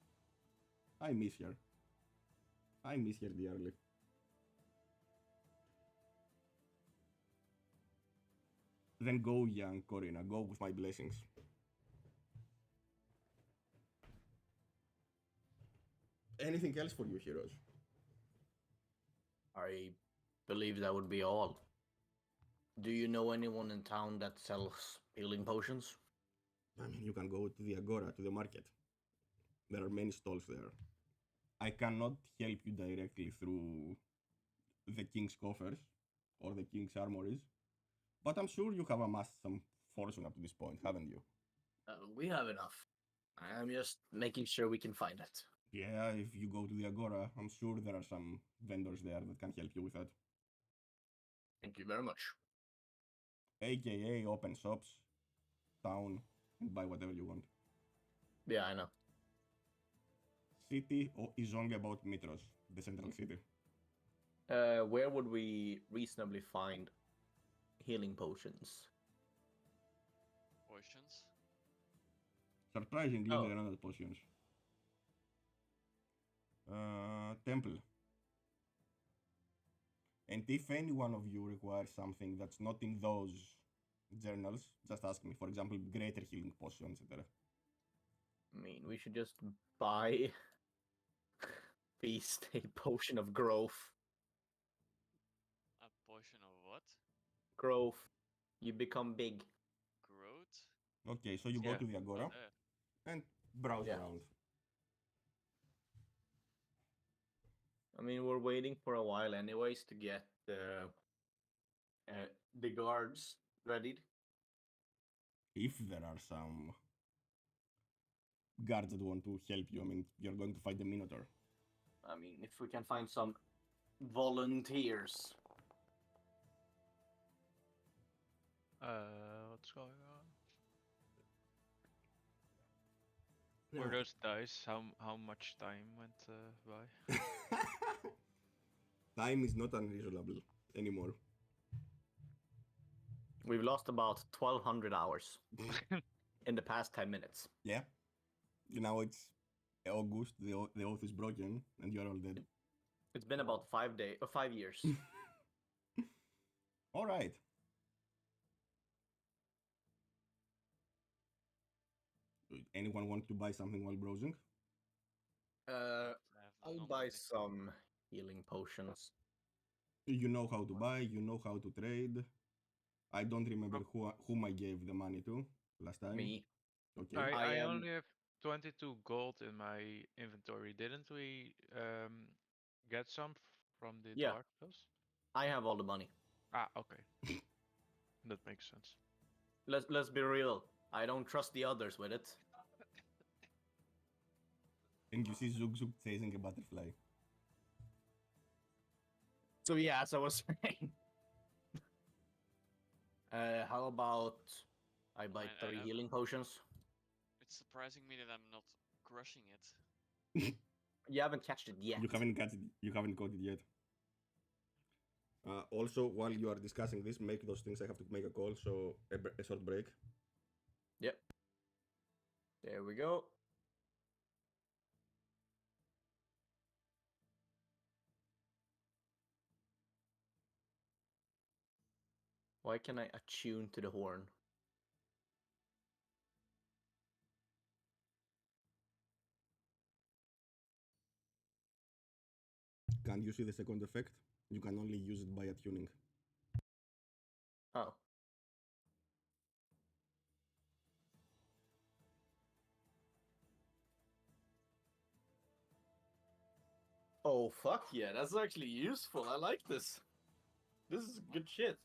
I miss her. I miss her dearly. Then go, young Corina. Go with my blessings. Anything else for you, heroes? I believe that would be all. Do you know anyone in town that sells healing potions? I mean, you can go to the Agora, to the market. There are many stalls there. I cannot help you directly through the king's coffers or the king's armories, but I'm sure you have amassed some fortune up to this point, haven't you? We have enough. I'm just making sure we can find it. Yeah, if you go to the Agora, I'm sure there are some vendors there that can help you with that. Thank you very much. AKA open shops, town, and buy whatever you want. Yeah, I know. City is only about Mitros, the central city. Where would we reasonably find healing potions? Potions? Surprisingly, there are not potions. Temple. And if any one of you requires something that's not in those journals, just ask me. For example, greater healing potion, etc. I mean, we should just buy feast a potion of growth. A potion of what? Growth. You become big. Growth? Okay, so you go to the Agora and browse around. I mean, we're waiting for a while anyways to get the guards readied. If there are some guards that want to help you, I mean, you're going to fight the Minotaur. I mean, if we can find some volunteers. What's going on? Were those dice? How much time went by? Time is not unreasonable anymore. We've lost about 1,200 hours in the past 10 minutes. Yeah. Now it's August, the oath is broken, and you're all dead. It's been about 5 years. All right. Anyone want to buy something while browsing? I'll buy some healing potions. You know how to buy, you know how to trade. I don't remember whom I gave the money to last time. Me. Okay. I only have 22 gold in my inventory. Didn't we get some from the Dark Hills? I have all the money. Ah, okay. That makes sense. Let's be real. I don't trust the others with it. And you see Zug Zug chasing a butterfly. So yeah, as I was saying. How about I buy I- 3 I- healing potions. It's surprising me that I'm not crushing it. You haven't catched it yet. You haven't got it. You haven't got it yet. Also, while you are discussing this, make those things. I have to make a call, so a short break. Yep. There we go. Why can I attune to the horn? Can you see the second effect? You can only use it by attuning. Oh. Oh, fuck yeah, that's actually useful. I like this. This is good shit.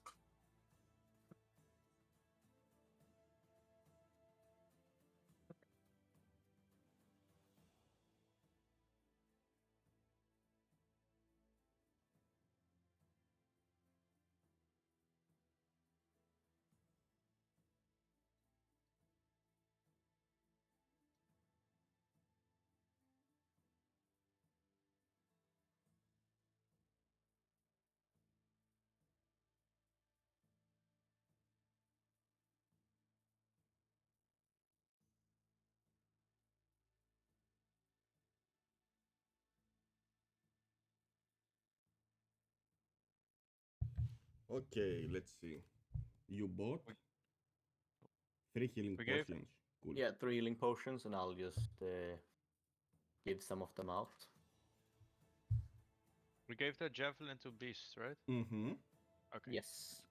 Okay, let's see. You bought We- 3 healing we gave- potions. Cool. Yeah, 3 healing potions, and I'll just give some of them out. We gave that javelin to Beast, right? Mm-hmm. Okay. Yes.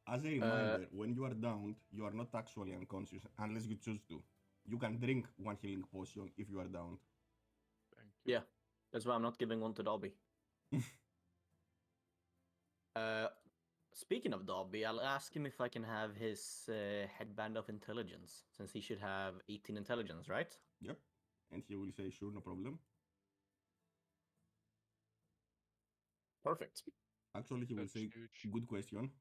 As a reminder, when you are downed, you are not actually unconscious unless you choose to. You can drink 1 healing potion if you are downed. Thank you. Yeah, that's why I'm not giving one to Dobby. Speaking of Dobby, I'll ask him if I can have his headband of intelligence, since he should have 18 intelligence, right? Yep. And he will say, sure, no problem. Perfect. Actually, he will That's say, huge. good question.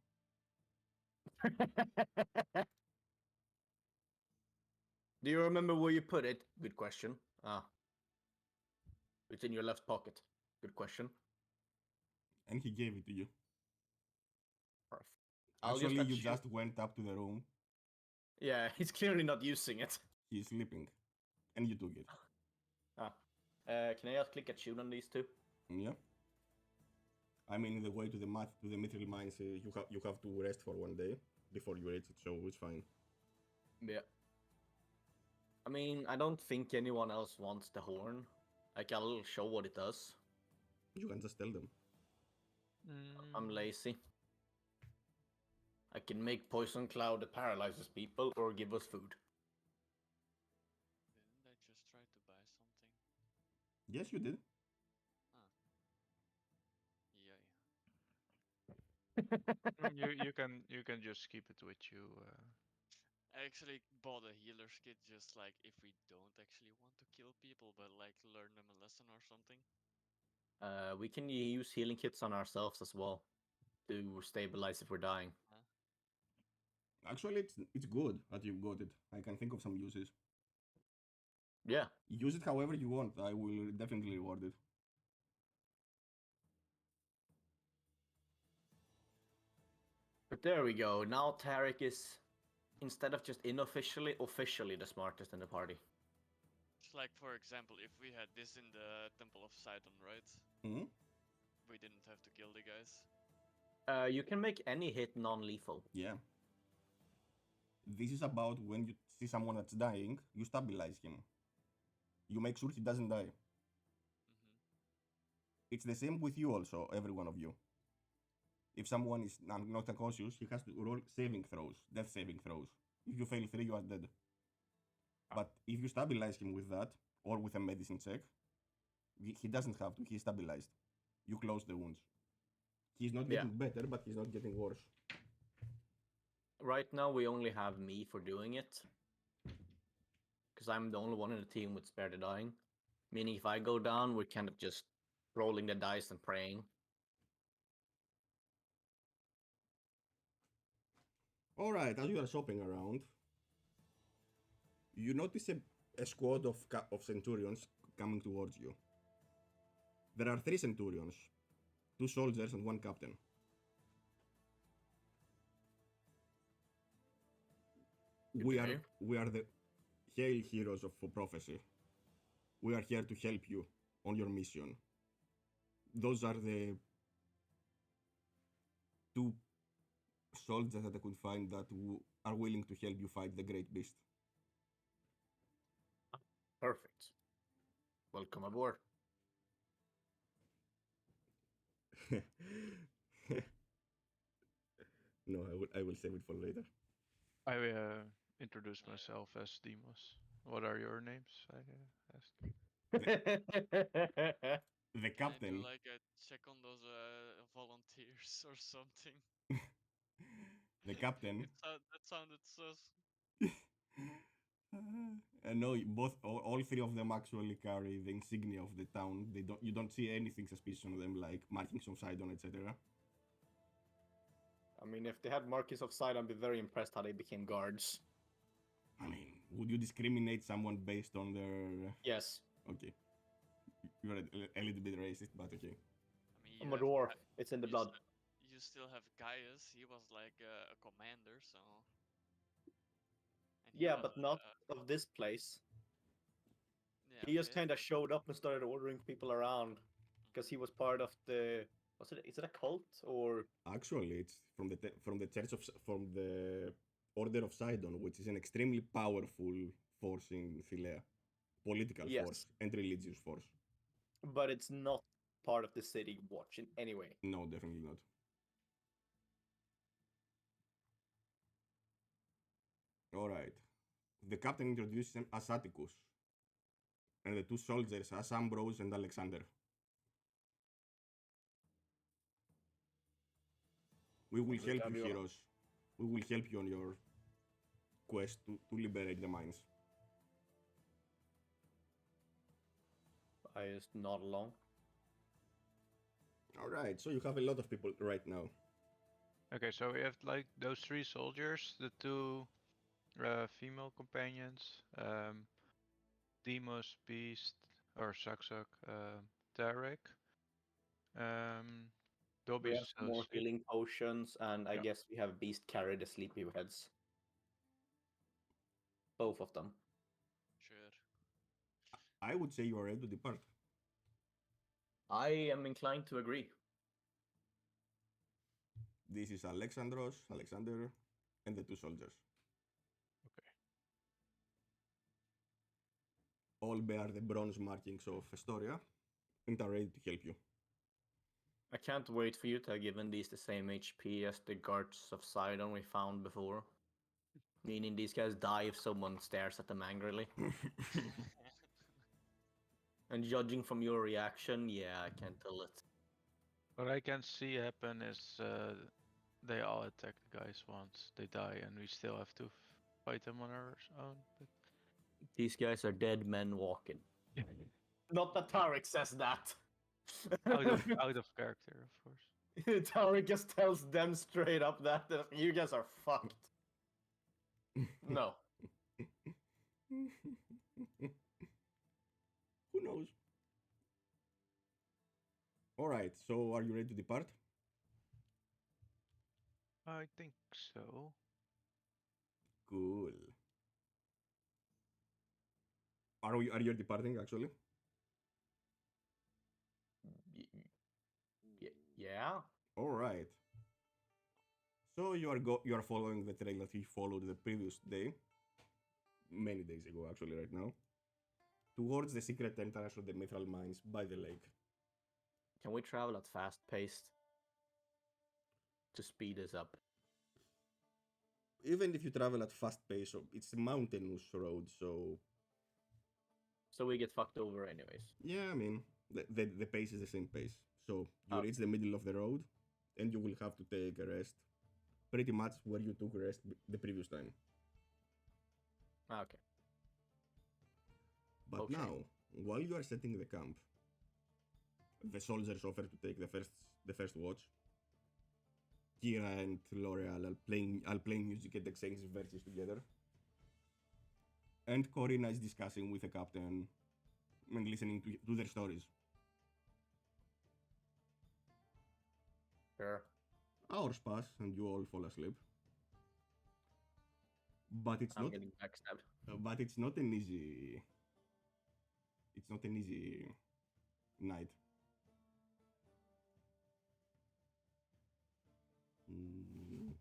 Do you remember where you put it? Good question. Ah. It's in your left pocket. Good question. And he gave it to you. Perfect. Actually, you attune- just went up to the room. Yeah, he's clearly not using it. He's sleeping. And you took it. Ah. Can I just click attune on these two? Yeah. I mean, the way to the mithril mines, you have to rest for 1 day before you reach it, so it's fine. Yeah. I mean, I don't think anyone else wants the horn. Like, I'll show what it does. You can just tell them. I'm lazy. I can make poison cloud that paralyzes people or give us food. Didn't I just try to buy something? Yes, you did. Yeah. You can just keep it with you. I actually bought a healer's kit just like if we don't actually want to kill people, but like learn them a lesson or something. We can use healing kits on ourselves as well to stabilize if we're dying. Actually, it's good that you got it. I can think of some uses. Yeah. Use it however you want. I will definitely reward it. But there we go. Now Tarek is, instead of just unofficially, officially the smartest in the party. It's like, for example, if we had this in the Temple of Sidon, right? Hmm? We didn't have to kill the guys. You can make any hit non-lethal. Yeah. This is about when you see someone that's dying, you stabilize him. You make sure he doesn't die. It's the same with you also, every one of you. If someone is not unconscious, he has to roll saving throws, death saving throws. If you fail 3, you are dead. But if you stabilize him with that, or with a medicine check, he doesn't have to, he's stabilized. You close the wounds. He's not getting better, but he's not getting worse. Right now we only have me for doing it. Because I'm the only one in the team with spare the dying. Meaning if I go down, we're kind of just rolling the dice and praying. Alright, as you are shopping around, you notice a squad of centurions coming towards you. There are 3 centurions, 2 soldiers and 1 captain. We Okay. are the Hail heroes of prophecy. We are here to help you on your mission. Those are the 2 soldiers that I could find that are willing to help you fight the great beast. Perfect. Welcome aboard. No, I will save it for later. I introduce myself as Demos. What are your names? I asked. The Can I do captain, like a check on those volunteers or something? the captain. That sounded sus. No, all 3 of them actually carry the insignia of the town. You don't see anything suspicious on them, like markings of Sidon, etc. I mean, if they had markings of sight, I'd be very impressed how they became guards. I mean, would you discriminate someone based on their? Yes. Okay, you're a little bit racist, but okay. I mean, I'm you a have dwarf. Ga- It's in the you blood. You still have Gaius. He was like a commander, so. And Yeah, was, but not of this place. Yeah, He just okay, kind of but- showed up and started ordering people around because he was part of the. Is it a cult or? Actually, it's from the from the Order of Sidon, which is an extremely powerful force in Philea, political Yes. force and religious force. But it's not part of the city watch in any way. No, definitely not. All right. The captain introduces him as Atticus, and the 2 soldiers as Ambrose and Alexander. We will help you, heroes. We will help you on your quest to liberate the mines. I just nod along. Alright, so you have a lot of people right now. Okay, so we have like those 3 soldiers, the 2 female companions, Demos, Beast, or Saksak, Tarek. We have Dobby's more sleep. healing potions, and I Yeah. guess we have Beast carry the sleepy heads. Both of them. Sure. I would say you are ready to depart. I am inclined to agree. This is Alexander, and the 2 soldiers. Okay. All bear the bronze markings of Astoria and are ready to help you. I can't wait for you to have given these the same HP as the guards of Sidon we found before. Meaning these guys die if someone stares at them angrily. And judging from your reaction, yeah, I can't tell it. What I can see happen is they all attack the guys once, they die, and we still have to fight them on our own. But... These guys are dead men walking. Not that Tarek says that. out of character, of course. Tarek just tells them straight up that you guys are fucked. No. Who knows? Alright, so are you ready to depart? I think so. Cool. Are you departing actually? Yeah. Alright. So you are following the trail that he followed the previous day. Many days ago actually right now. Towards the secret entrance of the Mithril mines by the lake. Can we travel at fast pace to speed us up? Even if you travel at fast pace, it's a mountainous road, so... So we get fucked over anyways. Yeah, I mean, the pace is the same pace. So you reach the middle of the road, and you will have to take a rest. Pretty much where you took a rest the previous time. Okay. But now, while you are setting the camp, the soldiers offer to take the first watch. Kira and L'Oreal are playing music and exchanging verses together. And Corina is discussing with the captain and listening to their stories. Sure. Hours pass and you all fall asleep. But it's I'm not. getting backstabbed. But it's not an easy. It's not an easy night.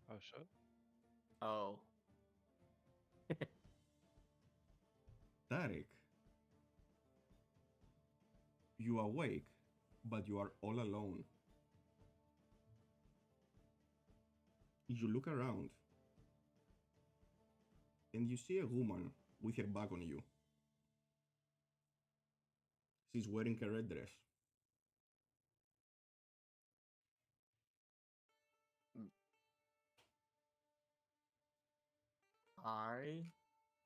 Oh, so? Oh. Tarek, you awake, but you are all alone. You look around, and you see a woman with her back on you. She's wearing a red dress.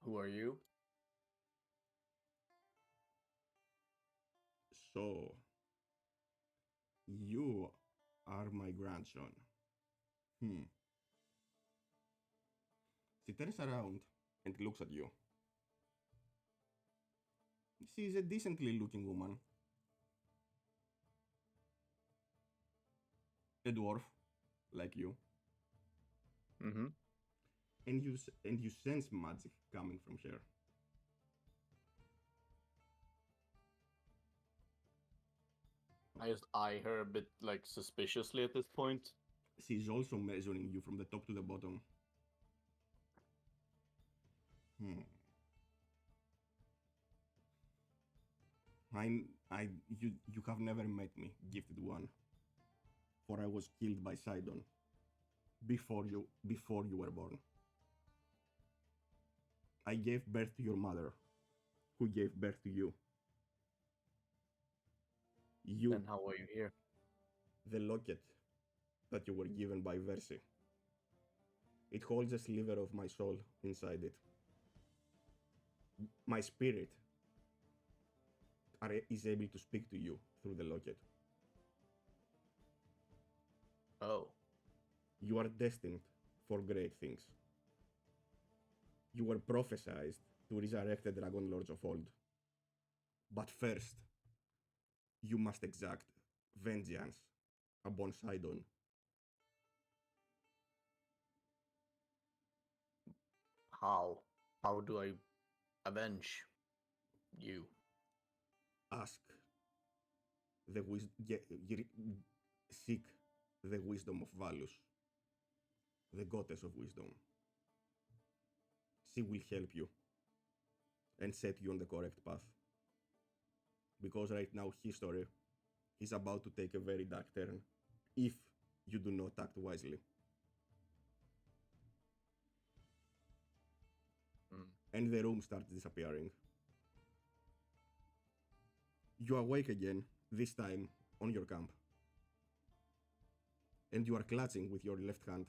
Who are you? So, you are my grandson. She turns around and looks at you. She is a decently looking woman. A dwarf, like you. Mm-hmm. And you sense magic coming from her. I just eye her a bit like suspiciously at this point. She's also measuring you from the top to the bottom. You have never met me, gifted one. For I was killed by Sidon before you were born. I gave birth to your mother, who gave birth to you. You, Then how are you here? the locket that you were given by Versi. It holds a sliver of my soul inside it. My spirit is able to speak to you through the locket. Oh. You are destined for great things. You were prophesied to resurrect the Dragon Lords of old. But first, you must exact vengeance upon Sidon. How? How do I avenge you? Ask seek the wisdom of Valus, the goddess of wisdom. She will help you and set you on the correct path. Because right now history is about to take a very dark turn if you do not act wisely. And the room starts disappearing. You awake again, this time on your camp. And you are clutching with your left hand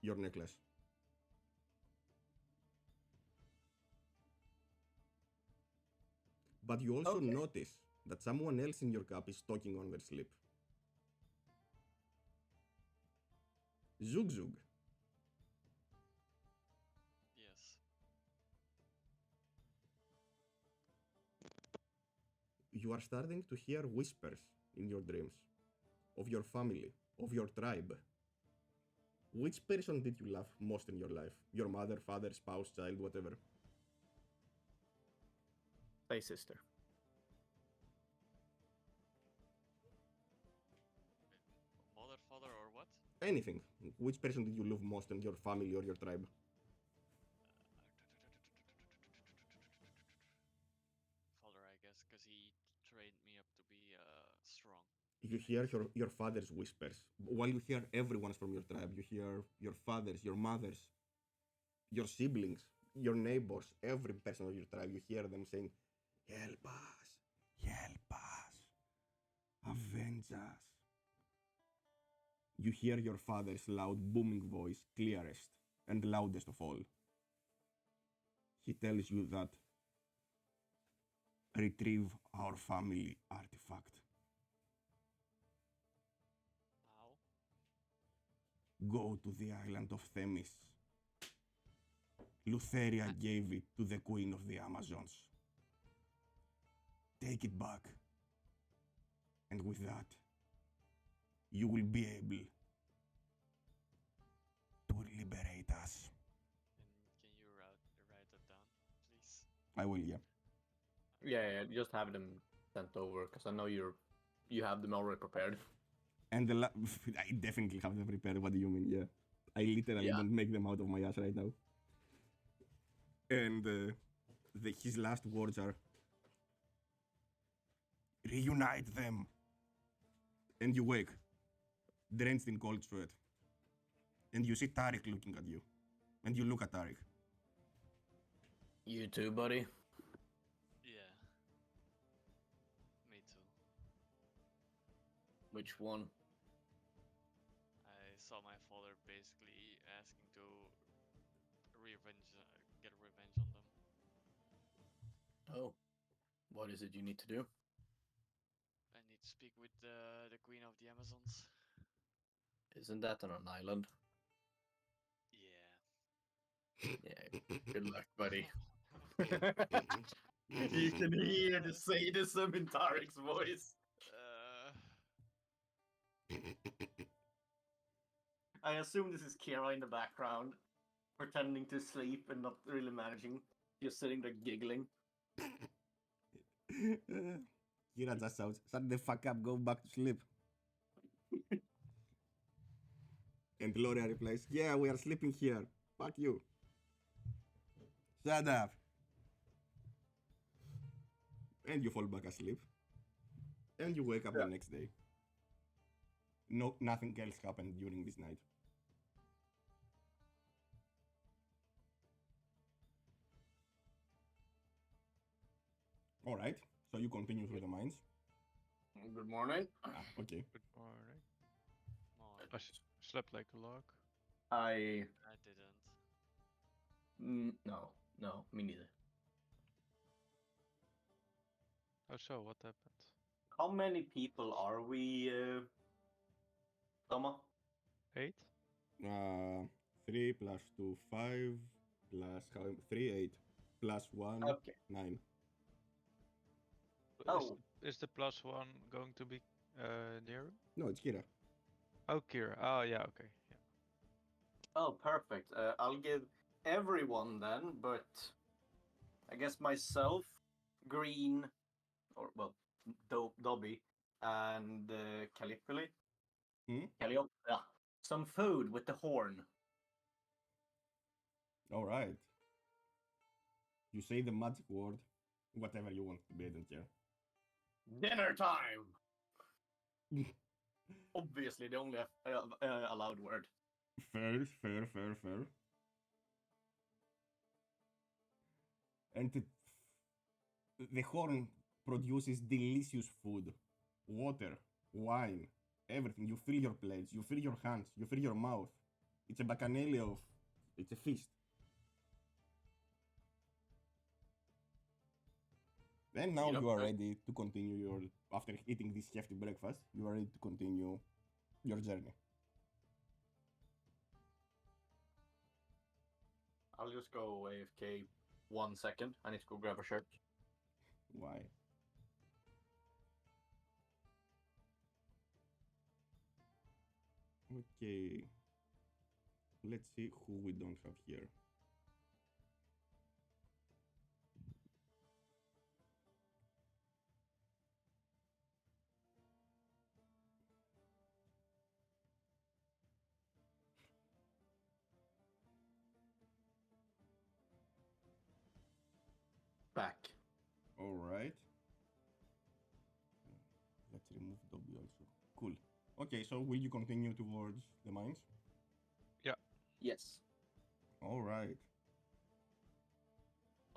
your necklace. But you also notice that someone else in your camp is talking on their sleep. Zug Zug. Yes. You are starting to hear whispers in your dreams of your family, of your tribe. Which person did you love most in your life? Your mother, father, spouse, child, whatever. Say sister. Mother, father, or what? Anything. Which person did you love most in your family or your tribe? Father, I guess, because he trained me up to be strong. You hear your father's whispers. While you hear everyone's from your tribe, you hear your fathers, your mothers, your siblings, your neighbors, every person of your tribe, you hear them saying, help us, avenge us. You hear your father's loud booming voice, clearest and loudest of all. He tells you that retrieve our family artifact. How? Go to the island of Themis. Lutheria gave it to the queen of the Amazons. Take it back. And with that, you will be able to liberate us. Can you write that down, please? I will, yeah. Yeah, just have them sent over because I know you have them already prepared. And I definitely have them prepared. What do you mean? Yeah. I literally don't make them out of my ass right now. And his last words are, reunite them. And you wake, drenched in cold sweat. And you see Tariq looking at you. And you look at Tariq. You too, buddy. Yeah. Me too. Which one? I saw my father basically asking to get revenge on them. Oh, what is it you need to do? I need to speak with the queen of the Amazons. Isn't that on an island? Yeah. Yeah, good luck, buddy. You can hear the sadism in Tariq's voice. I assume this is Kira in the background, pretending to sleep and not really managing, just sitting there giggling. Kira just shouts, shut the fuck up, go back to sleep. And Gloria replies, yeah, we are sleeping here. Fuck you. Shut up. And you fall back asleep. And you wake up the next day. No, nothing else happened during this night. Alright, so you continue through the mines. Good morning. Okay. Good morning. Morning. I slept like a log. I didn't. no, me neither. Oh, so what happened? How many people are we, Toma? 8? 3 plus 2, 5 plus 3, 8 plus 1, Okay. 9. Oh. Is the +1 going to be Nero? No, it's Kira. Oh, Kira. Oh, yeah, okay. Yeah. Oh, perfect. I'll give everyone then, but I guess myself, Green, or well, Dobby, and Calipoli. Some food with the horn. Alright. You say the magic word, whatever you want to be, I don't care. Dinner time! Obviously, the only allowed word. Fair. And the horn produces delicious food, water, wine, everything. You fill your plates, you fill your hands, you fill your mouth. It's a bacchanal it's a feast. And now you are ready to continue after eating this hefty breakfast, you are ready to continue your journey. I'll just go AFK 1 second. I need to go grab a shirt. Why? Okay. Let's see who we don't have here. Back. Alright. Let's remove Dobby also. Cool. Okay, so will you continue towards the mines? Yeah. Yes. Alright.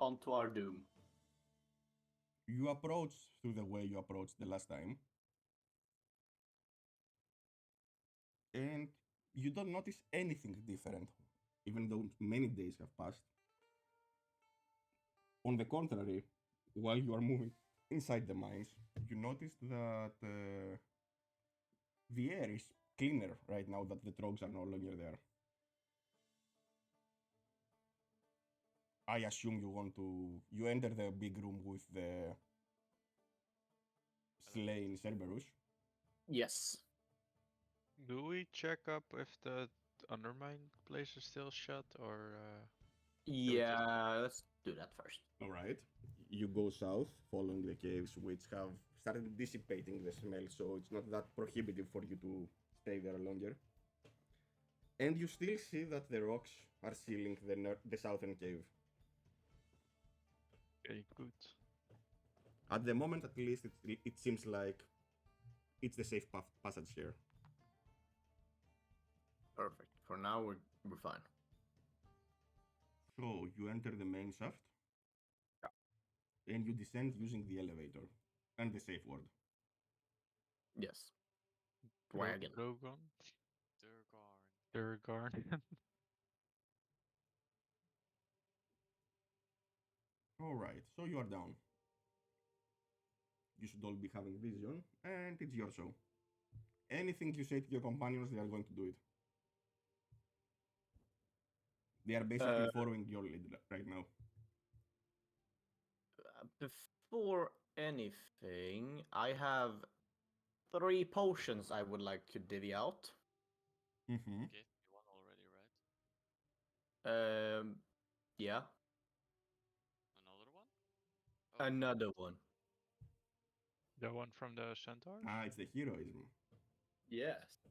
On to our doom. You approach through the way you approached the last time. And you don't notice anything different, even though many days have passed. On the contrary, while you are moving inside the mines, you notice that the air is cleaner right now that the trogs are no longer there. I assume you want to. You enter the big room with the slain Cerberus. Yes. Do we check up if the undermine place is still shut or Yeah, let's do that first. All right. You go south, following the caves, which have started dissipating the smell, so it's not that prohibitive for you to stay there longer. And you still see that the rocks are sealing the southern cave. okay, good. At the moment, at least, it seems like it's the safe passage here. Perfect. For now, we're fine. So you enter the main shaft, and you descend using the elevator and the safe word. Yes. Dro- Wagon. Drogon? Durgarn. Durgarn. All right, so you are down. You should all be having vision, and it's your show. Anything you say to your companions, they are going to do it. They are basically following your lead right now. Before anything, I have 3 potions I would like to divvy out. Mm-hmm. Okay, you won already, right? Yeah, Another one? Oh, another one. The one from the centaurs? Ah, it's the heroism. Yes.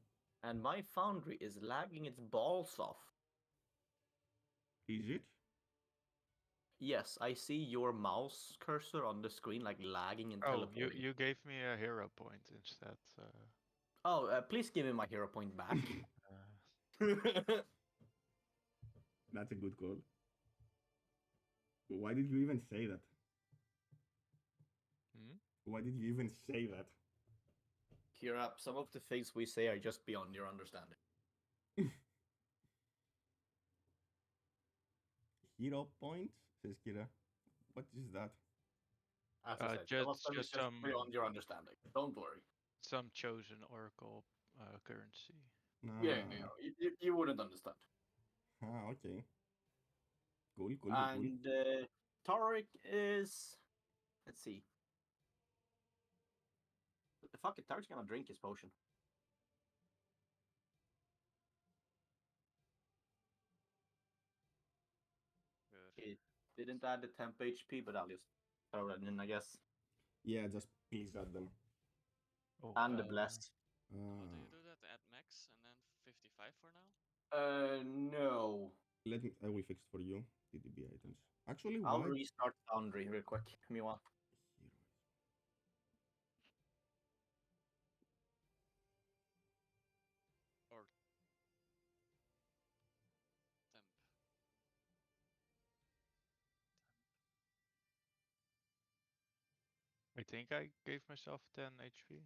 And my foundry is lagging its balls off. Is it? Yes, I see your mouse cursor on the screen like lagging and Oh, teleporting. you gave me a hero point instead. Oh, please give me my hero point back. That's a good call. Why did you even say that? Hmm? Why did you even say that? Kira, some of the things we say are just beyond your understanding. Hero point? Says Kira. What is that? As I said, some of them is just just beyond your understanding. Don't worry. some chosen oracle currency. Yeah, Ah, you wouldn't understand. Okay. Cool, cool, cool. And Tarek is. Let's see. Fuck it, Tarek's gonna drink his potion. good. It didn't add the temp HP, but I'll just throw that in, I guess. Yeah, just please add them. Oh, And the bless. Oh, do Ah, you do that at max and then 55 for now? No. let me. I will fix it for you. TDB items. Actually, I'll why? restart Foundry real quick. Give me one. Or temp? I think I gave myself 10 HP.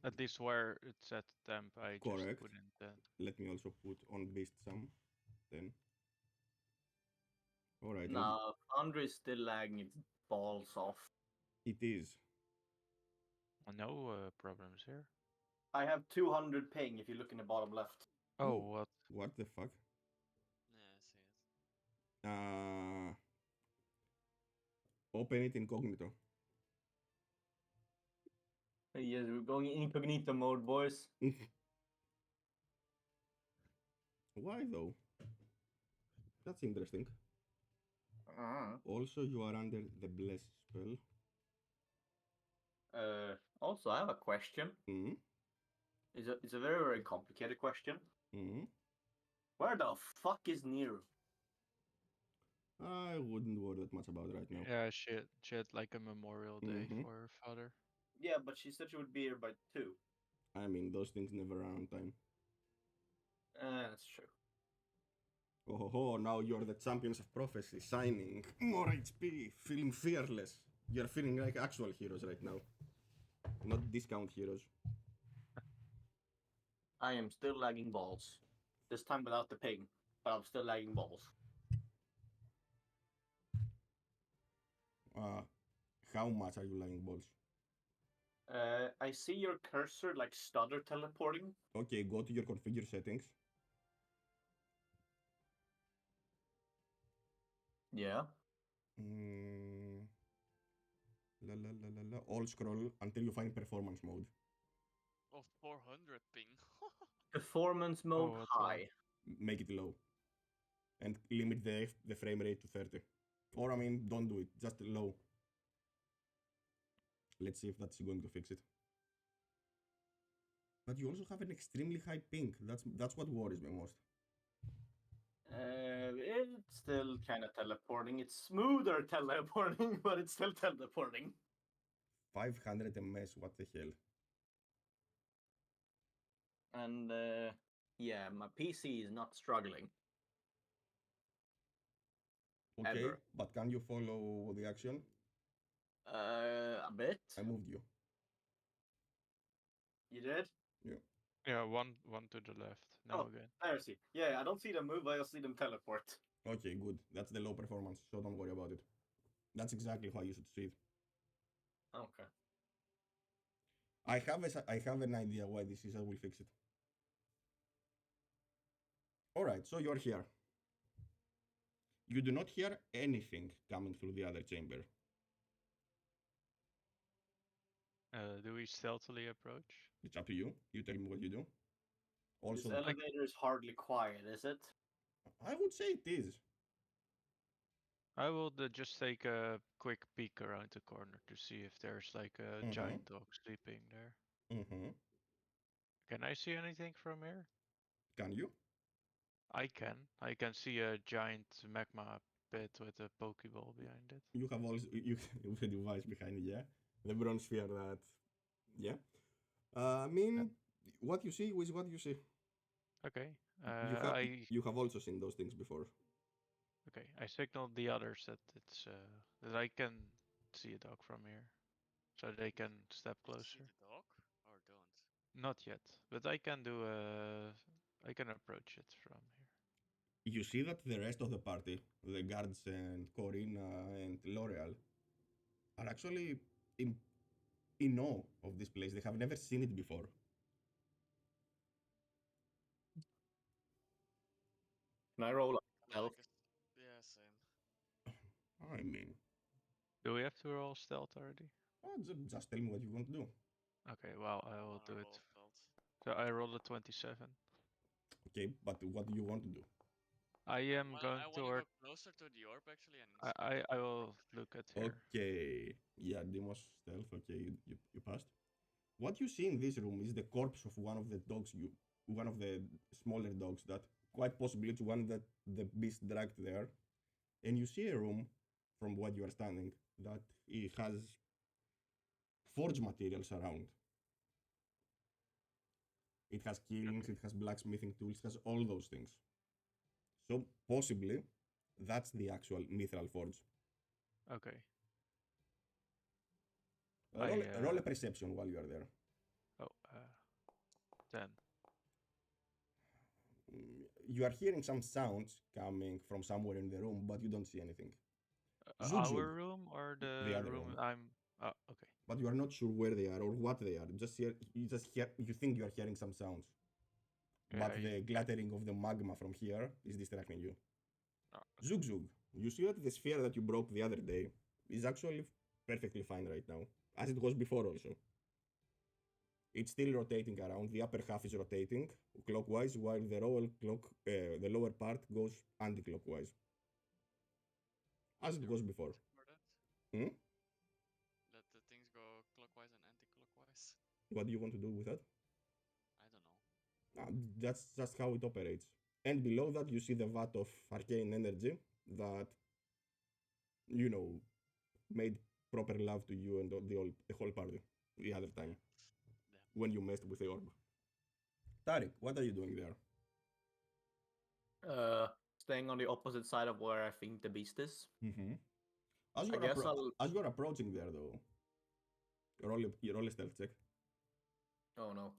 At least where it's at temp, I just Correct. put in 10. Let me also put on beast some. Then. All right. and Nah, Foundry is still lagging its balls off. It is. No problems here. I have 200 ping if you look in the bottom left. Oh, Oh. what? What the fuck? Yeah, I see it. Open it incognito. Yes, we're going incognito mode, boys. Why though? That's interesting. Also, you are under the bless spell. Also, I have a question. Hmm. It's a very, very complicated question. Hmm. Where the fuck is Nero? I wouldn't worry that much about it right now. Yeah, she had like a memorial day Mhm. for her father. Yeah, but she said she would be here by 2. I mean, those things never run on time. That's true. Oh, now you're the champions of prophecy, signing more HP, feeling fearless. You're feeling like actual heroes right now, not discount heroes. I am still lagging balls. This time without the ping, but I'm still lagging balls. How much are you lying balls? I see your cursor like stutter teleporting. Okay, go to your configure settings. Yeah. All scroll until you find performance mode. Oh, 400 ping. Performance mode what's high. Make it low. And limit the frame rate to 30. Or, I mean, don't do it. Just low. Let's see if that's going to fix it. But you also have an extremely high ping. That's what worries me most. It's still kind of teleporting. It's smoother teleporting, but it's still teleporting. 500 ms, what the hell? And yeah, my PC is not struggling. Okay, Ever. but can you follow the action? A bit. I moved you. You did? Yeah, one to the left. Now Oh. again. There, see. Yeah, I don't see them move. I just see them teleport. Okay, good. That's the low performance, so don't worry about it. That's exactly how you should see it. Okay. I have an idea why this is. I will fix it. Alright, so you're here. You do not hear anything coming through the other chamber. Do we stealthily approach? It's up to you. You tell me what you do. Also, This elevator is hardly quiet, is it? I would say it is. I will just take a quick peek around the corner to see if there's like a giant dog sleeping there. Mm-hmm. Can I see anything from here? Can you? I can. I can see a giant magma pit with a pokeball behind it. You have also with the device behind it, yeah. The bronze sphere that, yeah. I mean, what you see is what you see. Okay. You have also seen those things before. Okay. I signaled the others that it's that I can see a dog from here, so they can step See closer. the dog or don't? Not yet, but I can do I can approach it from here. You see that the rest of the party, the guards and Corina and L'Oreal, are actually in awe of this place. They have never seen it before. Can I roll Kinda stealth? like yeah, same. I mean, Do we have to roll stealth already? just tell me what you want to do. Okay, well I will Wanna do it. roll stealth. So I rolled a 27. Okay, but what do you want to do? I am going I wanna toward. go closer to the orb actually and I will look at here. Okay, yeah, Demos stealth. Okay, you passed. What you see in this room is the corpse of one of the dogs. One of the smaller dogs that quite possibly it's one that the beast dragged there. And you see a room, from what you are standing, that it has forge materials around. It has killings, it has blacksmithing tools, it has all those things. So possibly that's the actual mithril forge. Okay. Roll a perception while you are there. Oh, 10. You are hearing some sounds coming from somewhere in the room, but you don't see anything. Our room or the other room room. I'm. Oh, okay. But you are not sure where they are or what they are. You think you are hearing some sounds. Okay, But the glattering of the magma from here is distracting you. okay. Zug Zug, you see that the sphere that you broke the other day is actually perfectly fine right now, as it was before also. It's still rotating around. The upper half is rotating clockwise, while the lower part goes anti-clockwise, as it was before. for that? Hmm? Let the things go clockwise and anti-clockwise. What do you want to do with that? I don't know. That's just how it operates. And below that, you see the vat of arcane energy that, made proper love to you and the whole party the other time when you messed with the orb. Tarek, what are you doing there? Staying on the opposite side of where I think the beast is. Mm-hmm. As you're approaching there, though, roll a stealth check. Oh no.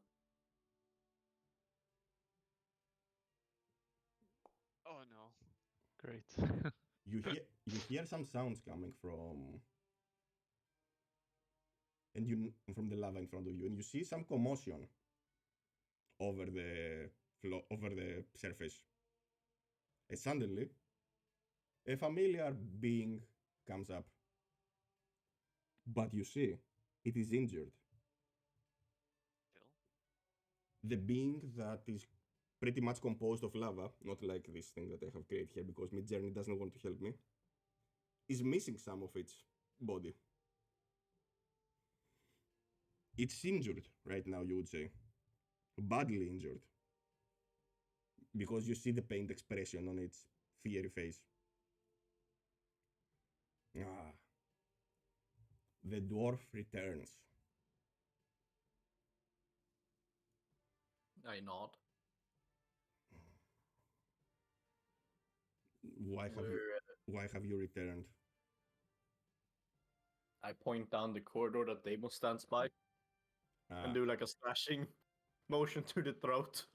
Oh no. Great. You hear some sounds coming from and from the lava in front of you, and you see some commotion over the over the surface. And suddenly, a familiar being comes up. But you see, it is injured. Still. The being that is pretty much composed of lava, not like this thing that I have created here because Midjourney doesn't want to help me, is missing some of its body. It's injured right now, you would say. Badly injured. Because you see the pained expression on its fiery face. Ah. The dwarf returns. I nod. Why have you returned? I point down the corridor that Damon stands by and do like a slashing motion to the throat.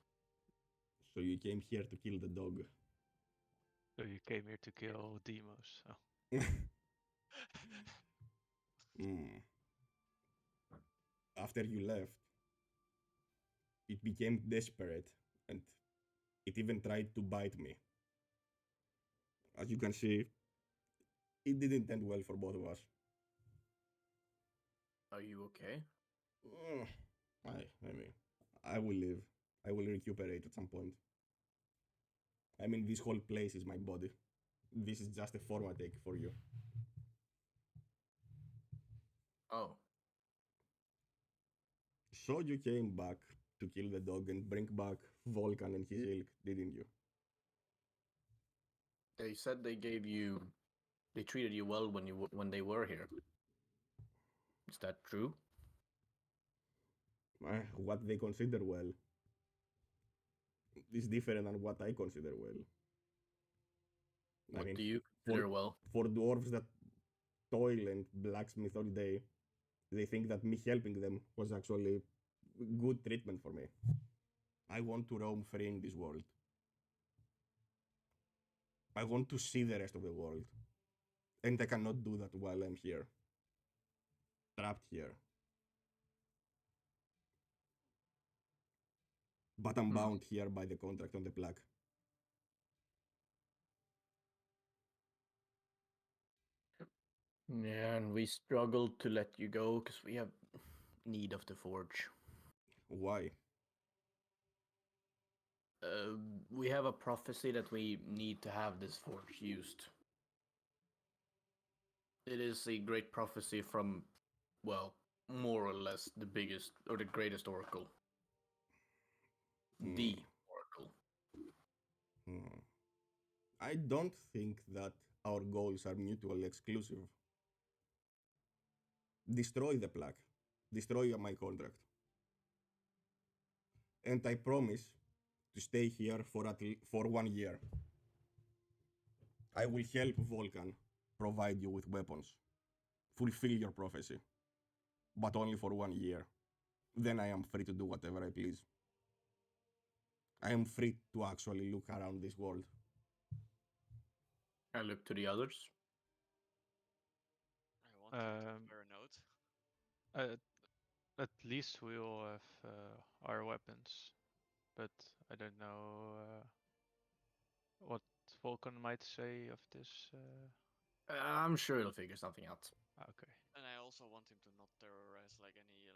So you came here to kill the dog. So you came here to kill Demos. Oh. After you left, it became desperate and it even tried to bite me. As you can see, it didn't end well for both of us. Are you okay? I mean, I will live. I will recuperate at some point. I mean, this whole place is my body. This is just a format take for you. Oh. So you came back to kill the dog and bring back Volkan and his ilk, didn't you? They said they treated you well when they were here. Is that true? What they consider well is different than what I consider well. What do you consider well? For dwarves that toil and blacksmith all day, they think that me helping them was actually good treatment for me. I want to roam free in this world. I want to see the rest of the world. And I cannot do that while I'm here. Trapped here. But I'm bound here by the contract on the plaque. Yeah, and we struggled to let you go because we have need of the forge. Why? We have a prophecy that we need to have this forge used. It is a great prophecy from, well, more or less the biggest or the greatest oracle. The oracle. I don't think that our goals are mutually exclusive. Destroy the plaque. Destroy my contract. And I promise to stay here for 1 year. I will help Volkan provide you with weapons. Fulfill your prophecy. But only for 1 year. Then I am free to do whatever I please. I am free to actually look around this world. I look to the others. I want to compare a note. At least we all have our weapons, but I don't know what Vulcan might say of this. I'm sure he'll figure something out. Okay. And I also want him to not terrorize like any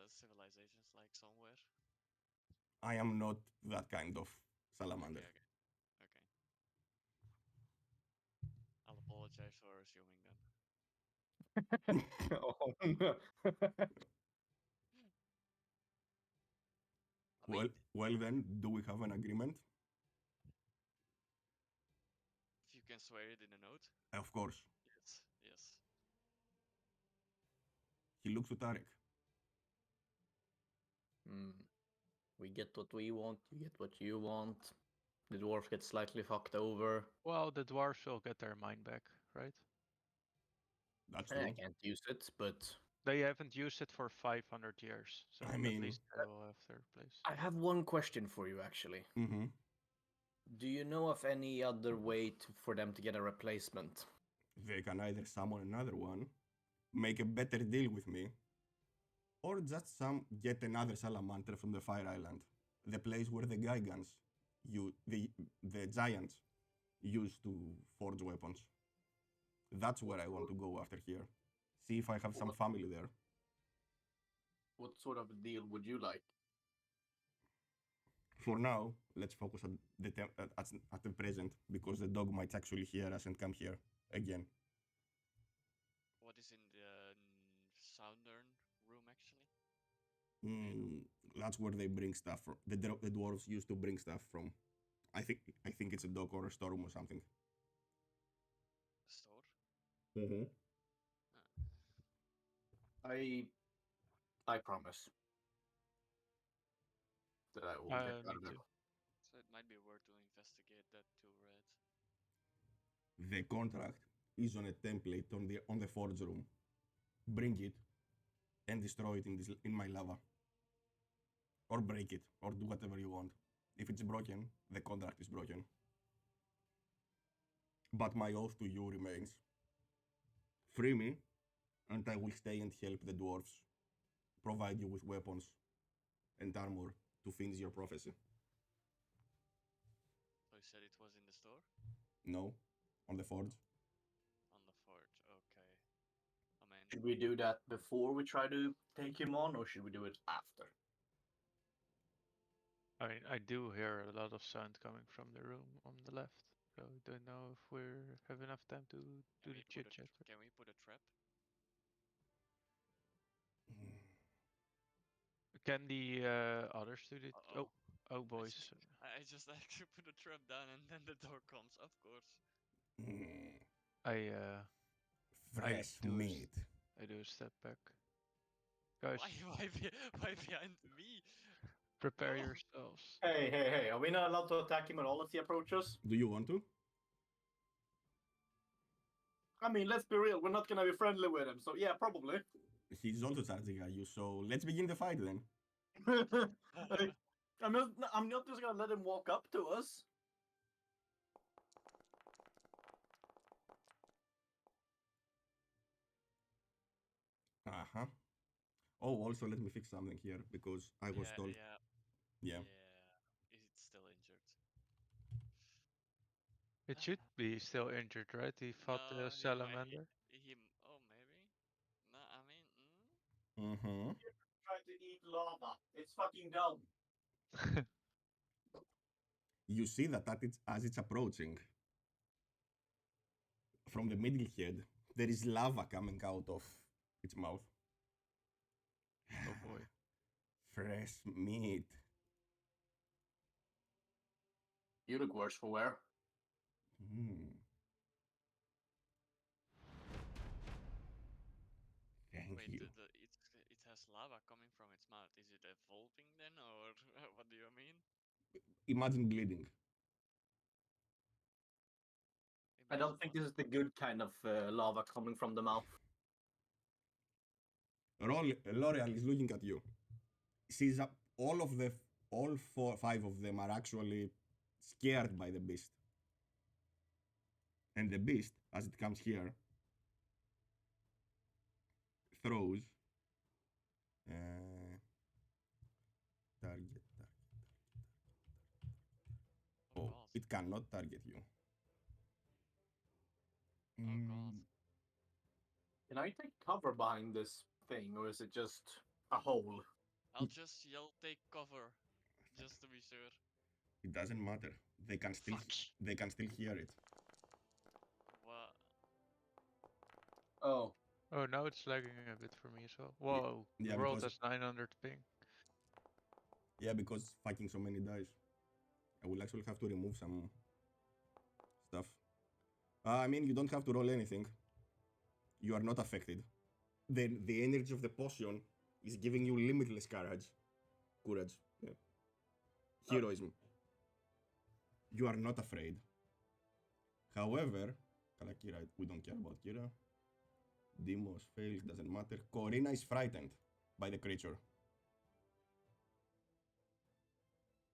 civilizations like somewhere. I am not that kind of salamander. Okay. I'll apologize for assuming then. Oh, no. Well then, do we have an agreement? If you can swear it in a note. Of course. Yes. He looks to Tarek. We get what we want, you get what you want. The dwarf gets slightly fucked over. Well, the dwarves will get their mine back, right? That's true. I can't use it, but They haven't used it for 500 years, so I mean, at least they will have their place. I have one question for you, actually. Mm-hmm. Do you know of any other way for them to get a replacement? They can either summon another one, make a better deal with me, Or just get another salamander from the Fire Island, the place where the Gigants, the giants, used to forge weapons. That's where I want to go after here. See if I have some family there. What sort of a deal would you like? For now, let's focus at the present, because the dog might actually hear us and come here again. What is in the southern room actually? That's where they bring stuff from. The dwarves used to bring stuff from. I think it's a dock or a storeroom or something. A store? Mm-hmm. I promise that I will get Me out of too. it. So it might be worth to investigate that too, Red. The contract is on a template on the forge room. Bring it and destroy it in my lava. Or break it, or do whatever you want. If it's broken, the contract is broken. But my oath to you remains. Free me, and I will stay and help the dwarves. Provide you with weapons and armor to finish your prophecy. So you said it was in the store? No, on the forge. On the forge, okay. I mean, Should we do that before we try to take him on, or should we do it after? I mean, I do hear a lot of sound coming from the room on the left, so I don't know if we have enough time to do the chit chat. can we put a trap? Can the others do it? Oh, boys. I just actually put a trap down and then the door comes, of course. Fresh meat. I do a step back. Guys, Why behind me? prepare Oh. yourselves. Hey, are we not allowed to attack him at all if he approaches? Do you want to? I mean, let's be real, we're not gonna be friendly with him, so yeah, probably. He's also charging at you, so let's begin the fight then. I'm not just gonna let him walk up to us. Uh-huh. Oh, also let me fix something here, because I was told... Yeah. It's still injured. It should be still injured, right? He fought the salamander. Oh, maybe? No, I mean... Mm-hmm. Try to eat lava. It's fucking dumb. You see that as it's approaching, from the middle head, there is lava coming out of its mouth. Oh boy. Fresh meat. You look worse for wear. Thank Wait, you. it has lava coming from its mouth. Is it evolving then, or what do you mean? Imagine bleeding. I don't think this is the good kind of lava coming from the mouth. L'Oreal is looking at you. She's all 5 of them are actually scared by the beast. And the beast, as it comes here, throws target. Oh, it cannot target you. Oh god. Can I take cover behind this thing, or is it just a hole? I'll just yell take cover, just to be sure. It doesn't matter. They can still hear it. What? Oh. Oh, now it's lagging a bit for me as well. Whoa, Yeah, the world because- has 900 ping. Yeah, because fucking so many dice. I will actually have to remove some stuff. I mean, you don't have to roll anything. You are not affected. The energy of the potion is giving you limitless courage. Yeah. Heroism. You are not afraid. However, Kira, we don't care about Kira. Demos fails, doesn't matter. Corina is frightened by the creature.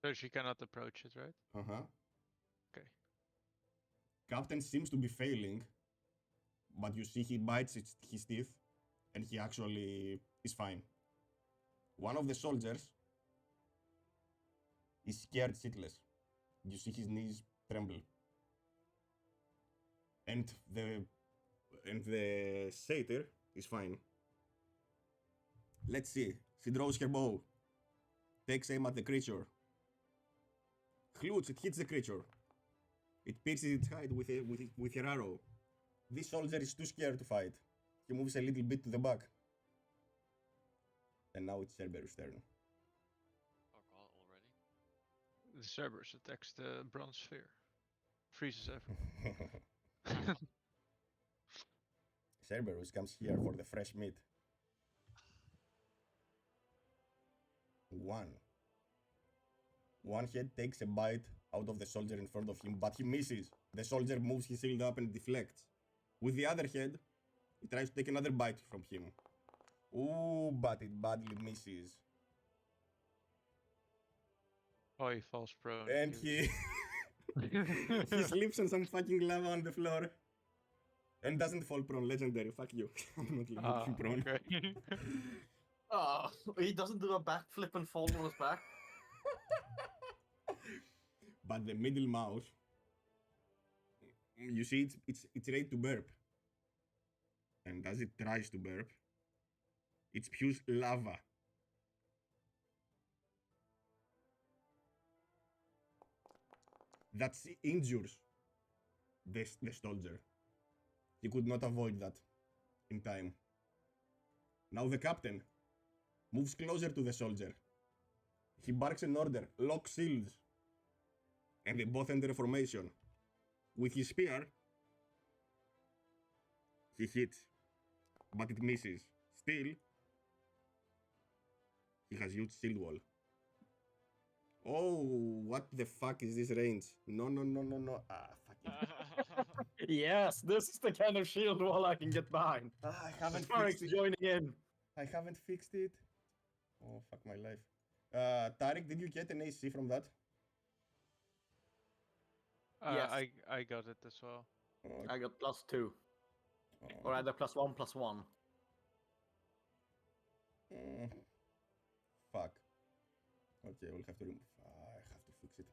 So she cannot approach it, right? Uh-huh. Okay. Captain seems to be failing, but you see he bites his teeth, and he actually is fine. One of the soldiers is scared shitless. You see his knees tremble. And the satyr is fine. Let's see. She draws her bow. Takes aim at the creature. Klutz, it hits the creature. It pierces its hide with her arrow. This soldier is too scared to fight. He moves a little bit to the back. And now it's Cerberus' turn. Oh god, already? The Cerberus attacks the bronze sphere. Freezes everyone. Cerberus comes here for the fresh meat. 1. One head takes a bite out of the soldier in front of him, but he misses. The soldier moves his shield up and deflects. With the other head, he tries to take another bite from him. Ooh, but it badly misses. Oh, he falls prone. And he he slips on some fucking lava on the floor. And doesn't fall prone. Legendary. Fuck you. I'm not leaving him prone. Okay. Oh, he doesn't do a backflip and fall on his back. But the middle mouse, you see, it's ready to burp. And as it tries to burp, it spews lava. That injures the soldier. He could not avoid that in time. Now the captain moves closer to the soldier. He barks an order, lock shields. And they both enter a formation. With his spear, he hits, but it misses. Still, he has used shield wall. Oh, what the fuck is this range? No. Ah, fuck it. Yes, this is the kind of shield wall I can get behind. I haven't Tarek's fixed it. joining in. I haven't fixed it. Oh, fuck my life. Tarek, did you get an AC from that? Yes. I got it as well. Oh, I got +2. oh. Or either +1/+1. Fuck. Okay, we'll have to remove. I have to fix it.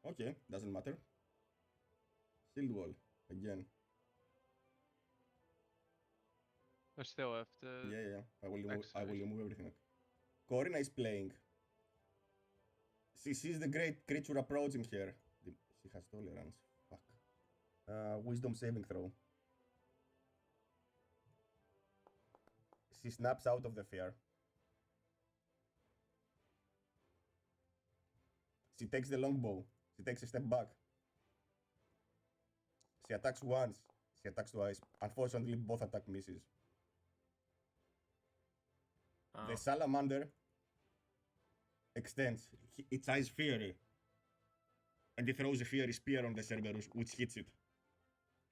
Okay, doesn't matter. Shield wall again. I still have the. Yeah. I will remove Excellent. everything. Corina is playing. She sees the great creature approaching her. She has tolerance. Fuck. Wisdom saving throw. She snaps out of the fear. She takes the longbow. She takes a step back. She attacks once. She attacks twice. Unfortunately, both attack misses. Oh. The salamander extends its eyes fiery. And it throws a fiery spear on the Cerberus, which hits it.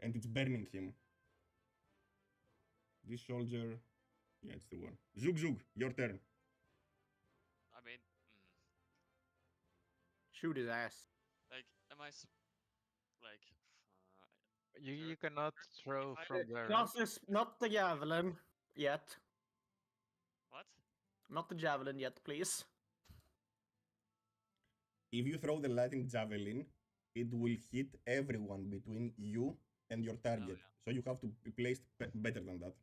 And it's burning him. This soldier... Yeah, it's the one. Zug, your turn. I mean, Shoot his ass. like, am I like? You cannot throw I- from there. Not the javelin yet. What? Not the javelin yet, please. If you throw the lightning javelin, it will hit everyone between you and your target. yeah. So you have to be placed better than that.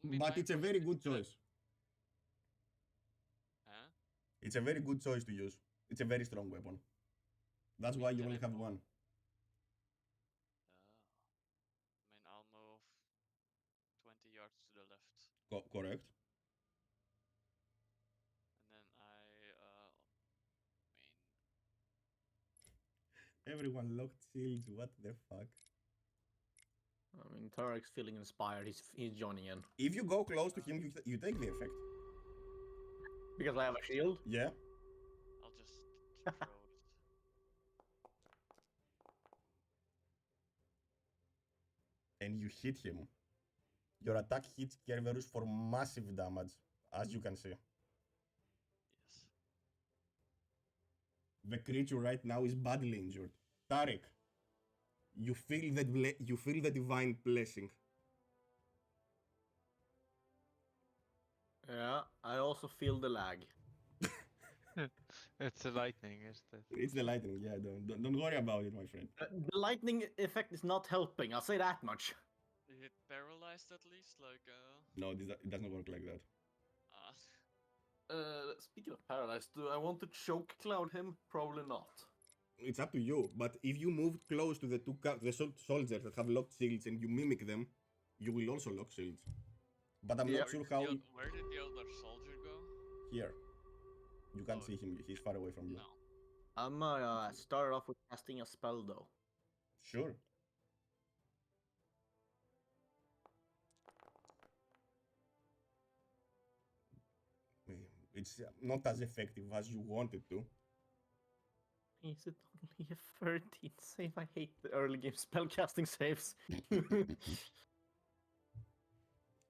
Me But trying it's a to very fix good the- choice. Huh? It's a very good choice to use. It's a very strong weapon. That's why you Can only I have move? one. I mean, I'll move 20 yards to the left, Correct. and then Everyone locked shields. What the fuck? I mean, Tarek's feeling inspired. He's joining in. If you go close to him, you take the effect. Because I have a shield. Yeah. I'll just throw it. And you hit him. Your attack hits Cerberus for massive damage, as you can see. Yes. The creature right now is badly injured. Tarek, you feel the divine blessing. Yeah, I also feel the lag. It's the lightning, isn't it? It's the lightning, yeah, don't worry about it, my friend. The lightning effect is not helping, I'll say that much. Is it paralyzed at least? Like, No, it doesn't work like that. Speaking of paralyzed, do I want to choke cloud him? Probably not. It's up to you, but if you move close to the soldiers that have locked shields and you mimic them, you will also lock shields. But I'm not sure how... Where did the other soldier go? Here. You can't see him, he's far away from you. No. I'm start off with casting a spell though. Sure. It's not as effective as you wanted to. Is it only a 13 save? I hate the early game spellcasting saves.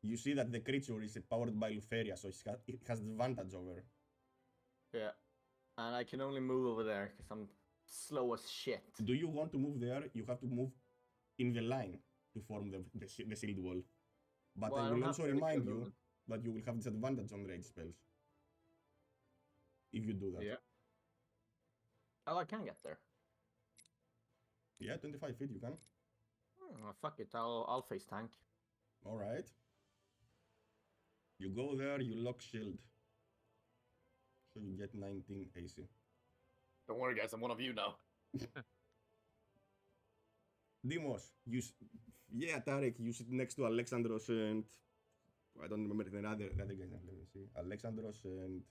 You see that the creature is powered by Luferia, so it has advantage over. Yeah. And I can only move over there because I'm slow as shit. Do you want to move there? You have to move in the line to form the shield wall. But Well, I don't will have also to make remind a you movement. that you will have disadvantage on rage spells. If you do that. Yeah. Oh, I can get there. Yeah, 25 feet you can. Fuck it, I'll face tank. Alright. You go there, you lock shield. So you get 19 AC. Don't worry, guys, I'm one of you now. Demos, yeah, Tarek, you sit next to Alexandros and I don't remember the other guys. Let me see. Alexandros and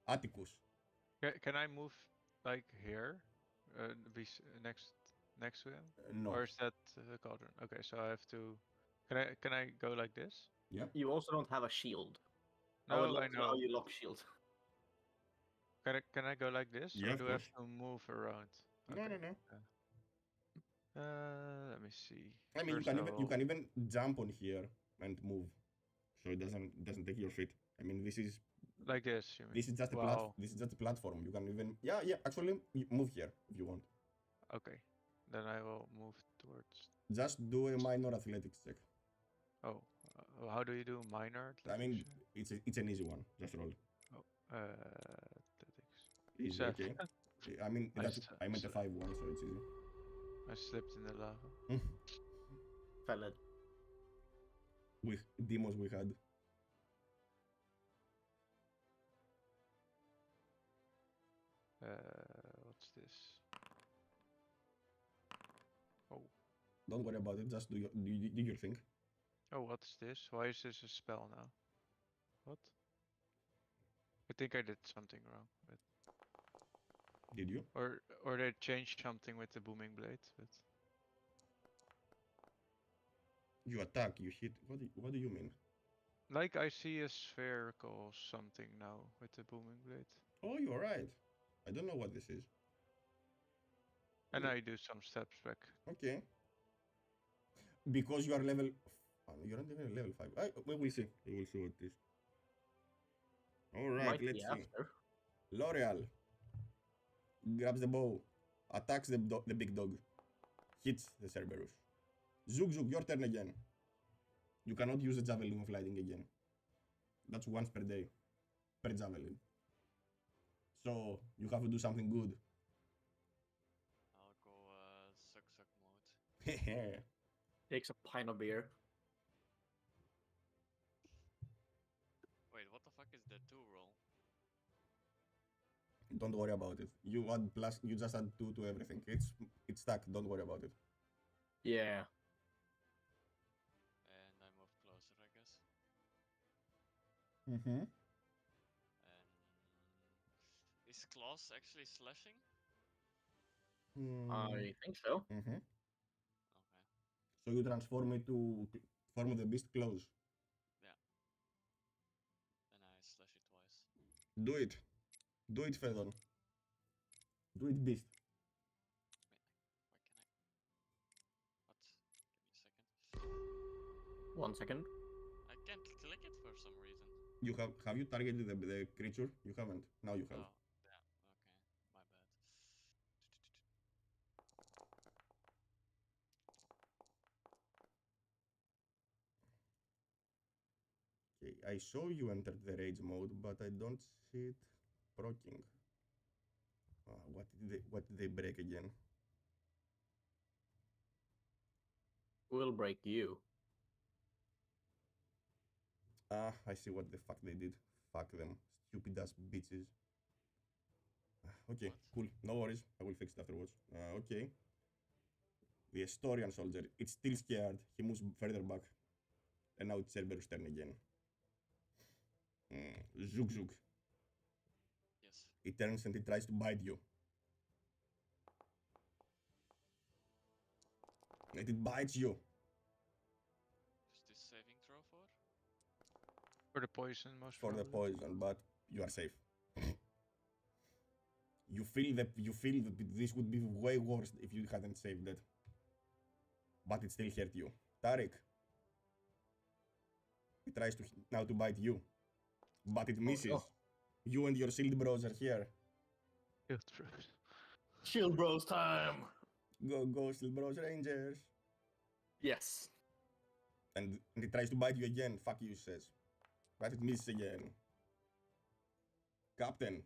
Atticus. Can I move like here, next to him? No. Or is that the cauldron? Okay, so I have to. Can I go like this? Yeah. You also don't have a shield. I No, would love I to know how know. you lock shield. Can I go like this, Yeah, or of do I have course. to move around? No. Let me see. I mean, First you can even jump on here and move, so it doesn't take your feet. I mean, this is like this. You mean? this is just a this is just a platform. You can even actually move here if you want. Okay, then I will move towards. Just do a minor athletics check. Oh, how do you do minor athletics? I mean, it's an easy one. Just roll. Oh, athletics. Easy, Seven. okay. I mean, I meant a 5-1, so it's easy. I slipped in the lava. Fell it. With demos we had. What's this? Oh. Don't worry about it. Just do your thing. Oh, what's this? Why is this a spell now? What? I think I did something wrong. But... Did you? Or they changed something with the booming blade. But... You attack. You hit. What do you mean? Like I see a spherical something now with the booming blade. Oh, you're right. I don't know what this is. And I do some steps back. Okay. Because you are level... you're not even level 5. We will see. We will see what it is. Alright, let's see. After. L'Oreal grabs the bow, attacks the big dog, hits the Cerberus. Zug, your turn again. You cannot use the Javelin of Lightning again. That's once per day. Per Javelin. So, you have to do something good. I'll go suck mode. Takes a pint of beer. Wait, what the fuck is the 2 roll? Don't worry about it. You just add 2 to everything. It's stuck. Don't worry about it. Yeah. And I move closer, I guess. Mm-hmm. And is claws actually slashing? I think so. Mm-hmm. Okay. So you transform it to form the beast claws. Yeah. And I slash it twice. Do it. Do it, Fedon. Do it, beast. Wait, why can I? What? Give me a second. 1 second. I can't click it for some reason. You have you targeted the creature? You haven't. Now you have. Oh, yeah. Okay. My bad. Okay, I saw you entered the rage mode, but I don't see it proccing. What did they break again? We'll break you. I see what the fuck they did. Fuck them. Stupid ass bitches. Okay, What? cool. No worries. I will fix it afterwards. Okay. The Estorian soldier, it's still scared. He moves further back. And now it's Cerberus' turn again. Zook Zook. Yes. It turns and it tries to bite you. And it bites you. Is this saving throw for? For the poison, most For the probably. poison, but you are safe. You feel that this would be way worse if you hadn't saved it. But it still hurt you. Tarek. It tries to now to bite you. But it misses. no. You and your shield bros are here. Shield bros. Shield bros time. Go shield bros rangers. Yes. And it tries to bite you again. Fuck you, says. But it misses again. Captain.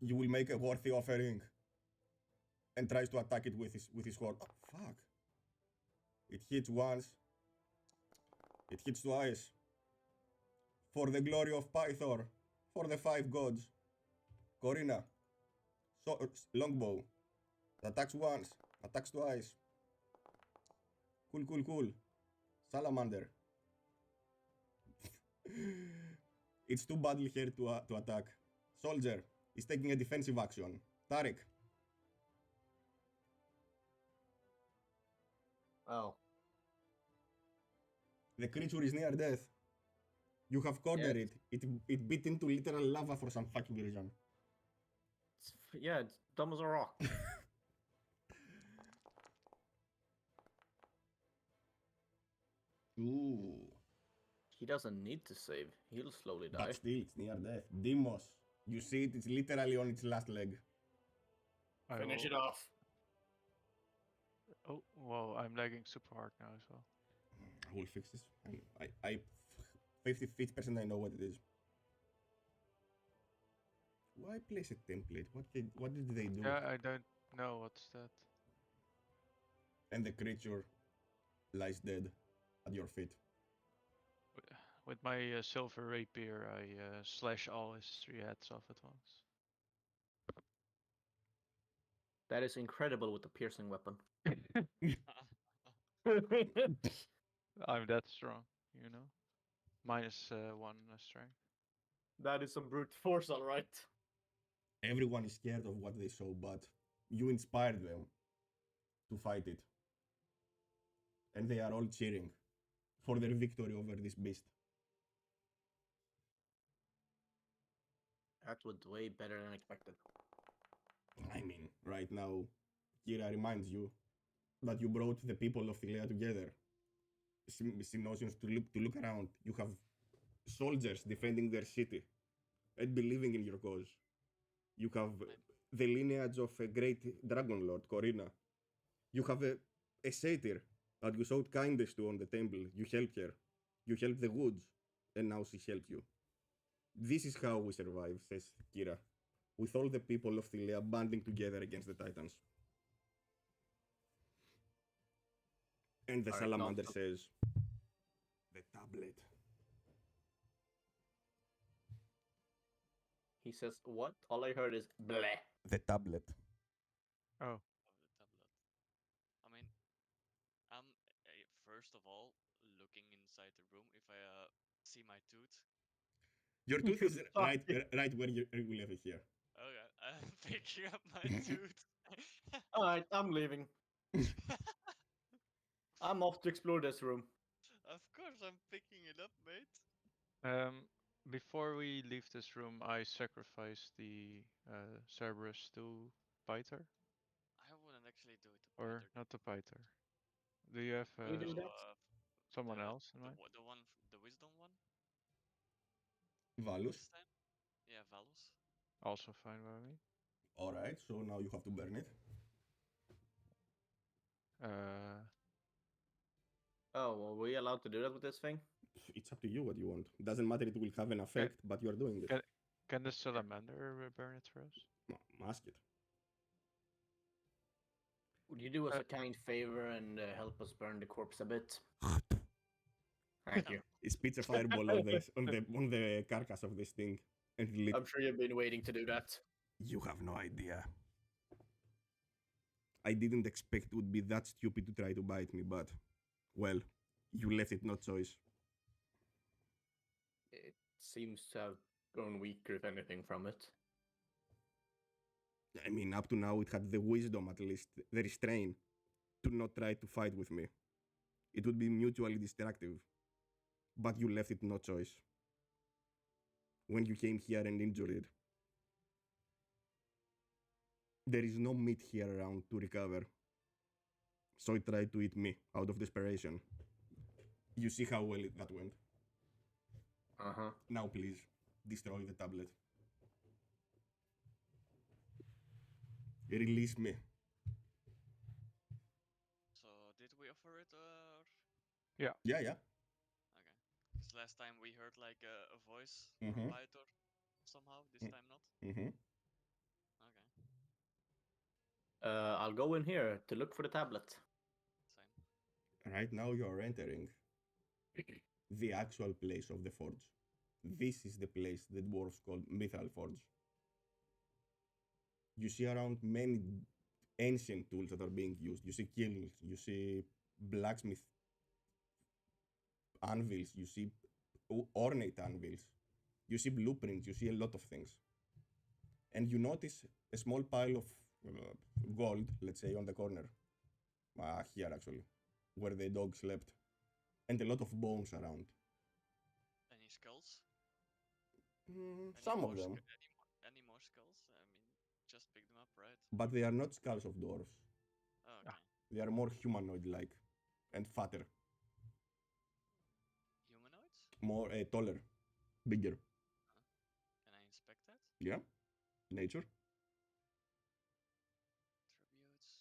You will make a worthy offering. And tries to attack it with his sword. Oh, fuck. It hits once. It hits twice. For the glory of Pythor. For the 5 gods. Corina. Longbow. Attacks once. Attacks twice. Cool. Salamander. It's too badly hurt to attack. Soldier is taking a defensive action. Tarek. Oh. The creature is near death. You have cornered it. It bit into literal lava for some fucking reason. It's dumb as a rock. Ooh. He doesn't need to save. He'll slowly die. But still, it's near death. Demos. You see it, it's literally on its last leg. Finish it off. Oh, whoa, I'm lagging super hard now as well. I will fix this. I 50% I know what it is. Why place a template? What did they do? Yeah, I don't know what's that. And the creature lies dead at your feet. With my silver rapier, I slash all his 3 heads off at once. That is incredible with the piercing weapon. I'm that strong, you know? Minus 1 strength. That is some brute force, alright. Everyone is scared of what they saw, but you inspired them to fight it. And they are all cheering for their victory over this beast. That was way better than expected. I mean, right now, Kira reminds you that you brought the people of Thilea together. Synosians to look around. You have soldiers defending their city and believing in your cause. You have the lineage of a great dragon lord, Corina. You have a satyr that you showed kindness to on the temple. You helped her. You helped the woods, and now she helped you. This is how we survive, says Kira, with all the people of Thilea banding together against the Titans. And the salamander says, the tablet. He says, what? All I heard is bleh. The tablet. Oh. Of the tablet. I mean, I'm first of all looking inside the room if I see my tooth. Your tooth is right where you left it here. Okay, I'm picking up my tooth. Alright, I'm leaving. I'm off to explore this room. Of course, I'm picking it up, mate. Before we leave this room, I sacrificed the Cerberus to Pythor, I wouldn't actually do it to or Pythor. not to Pythor. Do you have You do that? someone the, else in mind? the wisdom one? Valus. This time? Yeah, Valus. Also fine by me. Alright, so now you have to burn it. Uh, Oh, were we allowed to do that with this thing? It's up to you what you want. Doesn't matter, it will have an effect, but you are doing it. Can the salamander burn it for us? Ask it. Would you do us a kind favor and help us burn the corpse a bit? Thank you. It spits a fireball on the carcass of this thing, and I'm sure you've been waiting to do that. You have no idea. I didn't expect it would be that stupid to try to bite me, but well, you left it no choice. It seems to have grown weaker, if anything, from it. I mean, up to now it had the wisdom, at least, the restraint, to not try to fight with me. It would be mutually destructive. But you left it no choice. When you came here and injured it. There is no meat here around to recover. So it tried to eat me, out of desperation. You see how well that went. Uh-huh. Now please, destroy the tablet. Release me. So did we offer it or? Yeah. Okay. Because last time we heard like a voice Mhm. from Vitor somehow. This time not. Mm-hmm. Okay. I'll go in here to look for the tablet. Same. Right now you are entering the actual place of the forge. This is the place the dwarves call Mythal Forge. You see around many ancient tools that are being used. You see kilns, you see blacksmith anvils, you see ornate anvils, you see blueprints, you see a lot of things. And you notice a small pile of gold, let's say, on the corner. Here, actually, where the dog slept. And a lot of bones around. Any skulls? Some of them. Any more skulls? I mean, just pick them up, right? But they are not skulls of dwarves. Oh, okay. They are more humanoid-like and fatter. Humanoids? More taller, bigger. Can I inspect that? Yeah? Nature? Tributes.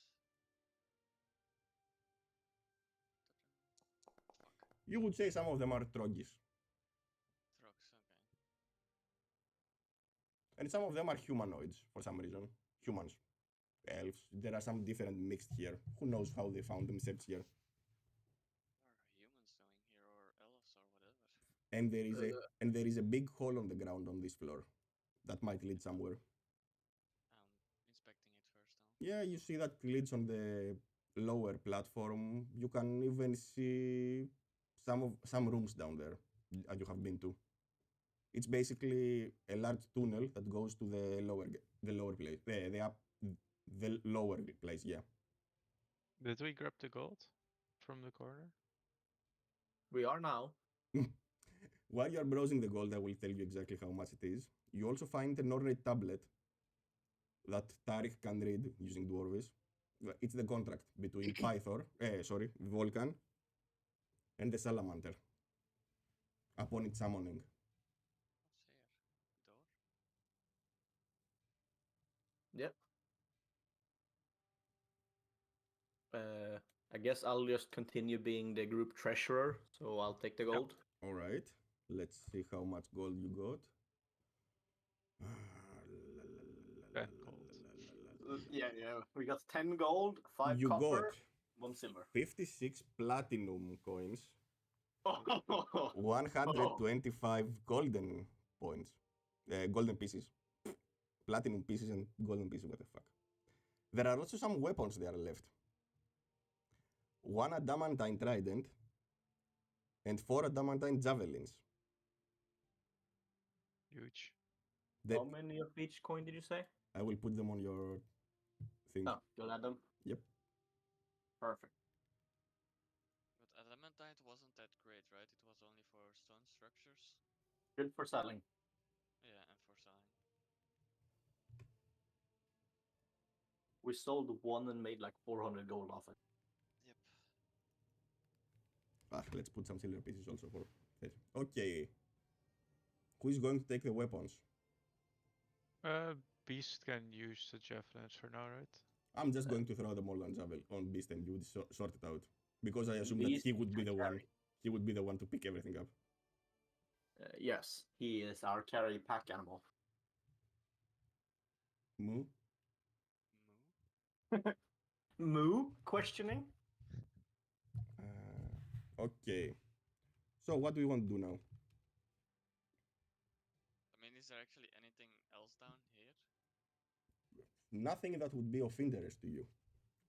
Fuck. You would say some of them are troggies. Trucks, okay. And some of them are humanoids for some reason. Humans. Elves. There are some different mixed here. Who knows how they found themselves here. What are humans doing here, or elves, or whatever? And there is a big hole on the ground on this floor that might lead somewhere. I'm inspecting it first now. Yeah, you see that leads on the lower platform. You can even see some rooms down there that you have been to. It's basically a large tunnel that goes to the lower place, the lower place. Yeah. Did we grab the gold from the corner? We are now. While you are browsing the gold, I will tell you exactly how much it is. You also find an ornate tablet that Tariq can read using Dwarvish. It's the contract between Vulcan, and the Salamander upon its summoning. What's here? Door? Yep. I guess I'll just continue being the group treasurer, so I'll take the gold. All right. Let's see how much gold you got. 10 gold. Yeah. We got 10 gold, 5 You copper, got 1 silver. 56 platinum coins, Oh, 125 golden points, golden pieces, platinum pieces and golden pieces. What the fuck? There are also some weapons there left. 1 adamantine trident and 4 adamantine javelins. Huge. how many of each coin did you say? I will put them on your thing. Oh, you'll add them? Yep. Perfect. But adamantite wasn't that great, right? It was only for stone structures. Good for selling. Yeah, and for selling. We sold 1 and made like 400 gold off it. Yep. Let's put some silver pieces also for it. Okay. Who is going to take the weapons? Beast can use the javelins for now, right? I'm just going to throw them all on Beast and you would sort it out. Because I assume that Beast he would be the one. carry. He would be the one to pick everything up. Yes, he is our carry pack animal. Moo? Moo? Moo? Questioning? Okay. So what do you want to do now? I mean, is there actually anything else down here? Nothing that would be of interest to you.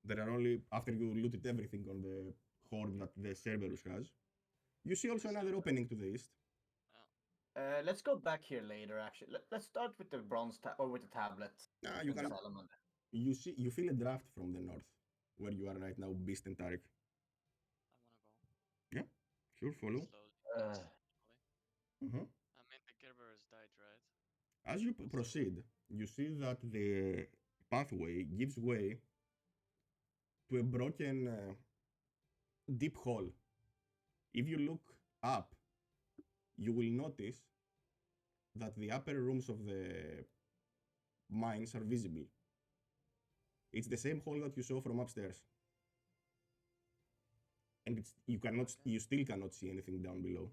There are only, after you looted everything on the hoard that the Cerberus has, you see also another opening to the east. Let's go back here later. Actually, let's start with the bronze or with the tablet. You and can. Salamander. You feel a draft from the north, where you are right now, Beast and Tarek. I wanna go. Yeah, sure, follow. Slowly. Mm-hmm. I mean, the Cerberus died, right? As you proceed, you see that the pathway gives way to a broken, deep hall. If you look up, you will notice that the upper rooms of the mines are visible. It's the same hall that you saw from upstairs. And you still cannot see anything down below.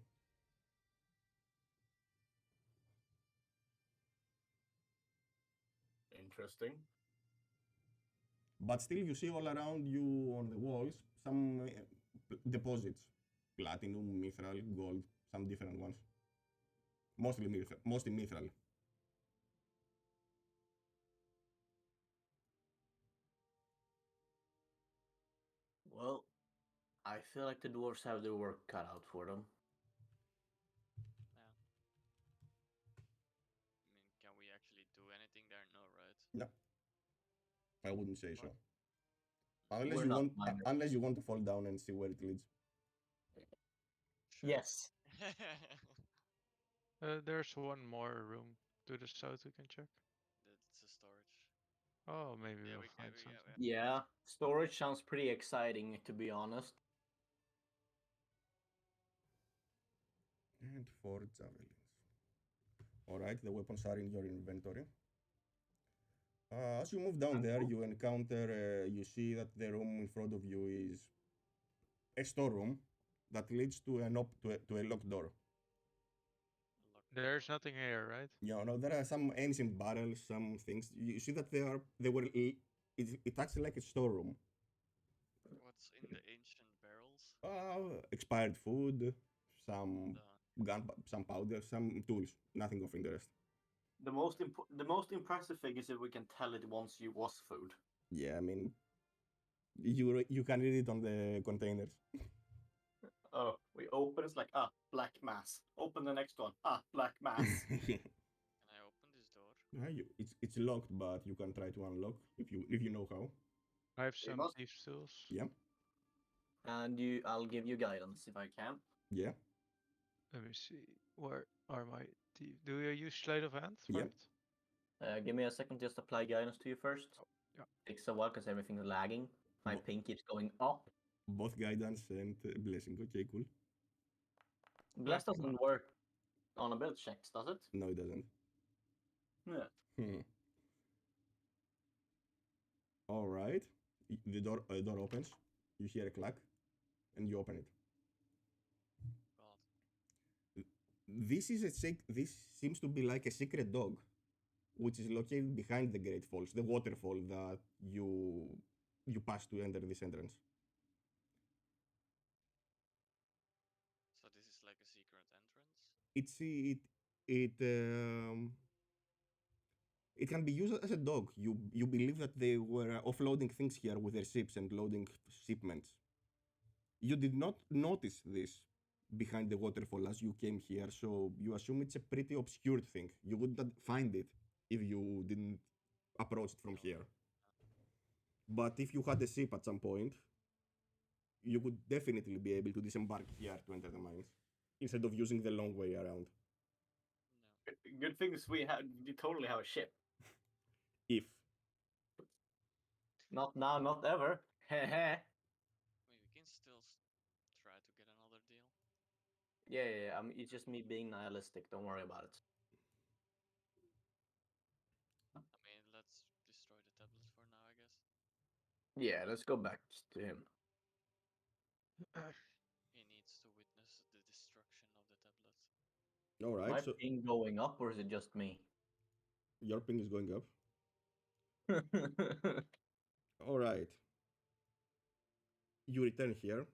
Interesting. But still, you see all around you on the walls some deposits: platinum, mithril, gold, some different ones. Mostly mithril. Well, I feel like the dwarves have their work cut out for them. Yeah. I mean, can we actually do anything there? No, right? No, I wouldn't say so. We're not miners. Unless you want to fall down and see where it leads. Sure. Yes. There's one more room to the south we can check. That's a storage. Oh, maybe Yeah, we'll find something. Yeah, storage sounds pretty exciting, to be honest. And 4 javelins. Alright, the weapons are in your inventory. As you move down there, you encounter, you see that the room in front of you is a storeroom that leads to a locked door. There's nothing here, right? Yeah, no, there are some ancient barrels, some things. You see that it acts like a storeroom. What's in the ancient barrels? Expired food, some Done. some powder, some tools. Nothing of interest. The most impressive thing is that we can tell it once you was food. Yeah, I mean, you can read it on the containers. Oh, we open, it's like, black mass. Open the next one. Black mass. Can I open this door? It's locked, but you can try to unlock if you know how. I have some must- thieves tools. Yeah, And I'll give you guidance if I can. yeah, Let me see. Where are my thieves? Do you use sleight of hand for Yeah. it? Give me a second, just apply guidance to you first. Oh, yeah. Takes a while because everything's lagging. My Bo- ping keeps going up. both guidance and blessing. Okay, cool. Bless come on. doesn't work on ability checks, does it? No, it doesn't. Yeah. All right. The door opens. You hear a clack, and you open it. God. This seems to be like a secret dog, which is located behind the Great Falls, the waterfall that you pass to enter this entrance. So this is like a secret entrance? It can be used as a dog. You believe that they were offloading things here with their ships and loading shipments. You did not notice this behind the waterfall as you came here, so you assume it's a pretty obscure thing. You would not find it if you didn't approach it from here. But if you had a ship at some point, you would definitely be able to disembark here to enter the mines instead of using the long way around. No. Good thing is we totally have a ship. If Not now, not ever. Heh. Wait, we can still try to get another deal. Yeah. It's just me being nihilistic. Don't worry about it. I mean, let's destroy the tablet for now, I guess. Yeah, let's go back to him. He needs to witness the destruction of the tablet. All right, My so ping going up, or is it just me? your ping is going up. All right. You return here.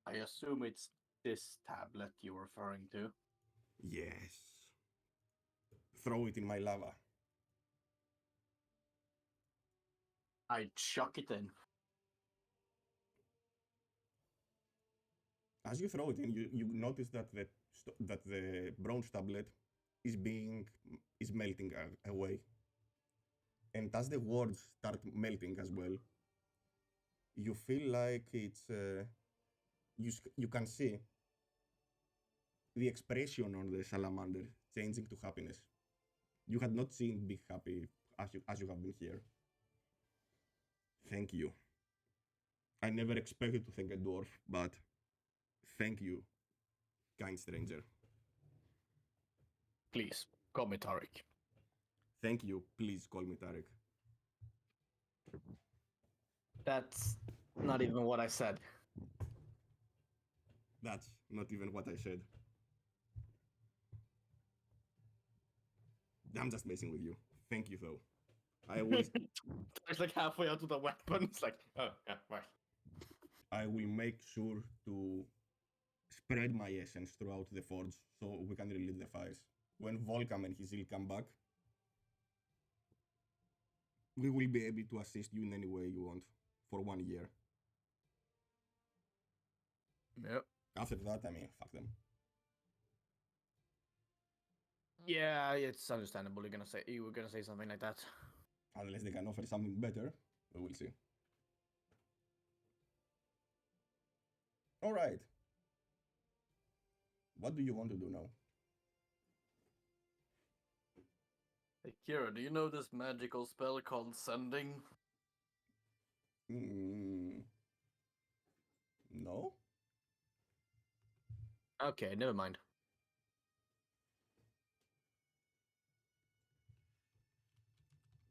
I assume it's this tablet you're referring to. Yes. Throw it in my lava. I chuck it in. As you throw it in, you notice that the bronze tablet is melting away. And as the words start melting as well, you feel like it's you can see the expression on the salamander changing to happiness. You had not seen be happy as you have been here. Thank you. I never expected to thank a dwarf, but thank you, kind stranger. Please, call me Tariq. Thank you. Please call me Tarek. That's not even what I said. That's not even what I said. I'm just messing with you. Thank you, though. I will. It's like halfway out of the weapon. It's like, oh, yeah, right. I will make sure to spread my essence throughout the forge so we can relieve the fires. When Volcam and his will come back, we will be able to assist you in any way you want for 1 year. Yep. After that, I mean, fuck them. Yeah, it's understandable. You were gonna say something like that. Unless they can offer something better, we will see. All right. What do you want to do now? Hey, Kira, do you know this magical spell called Sending? No? Okay, never mind.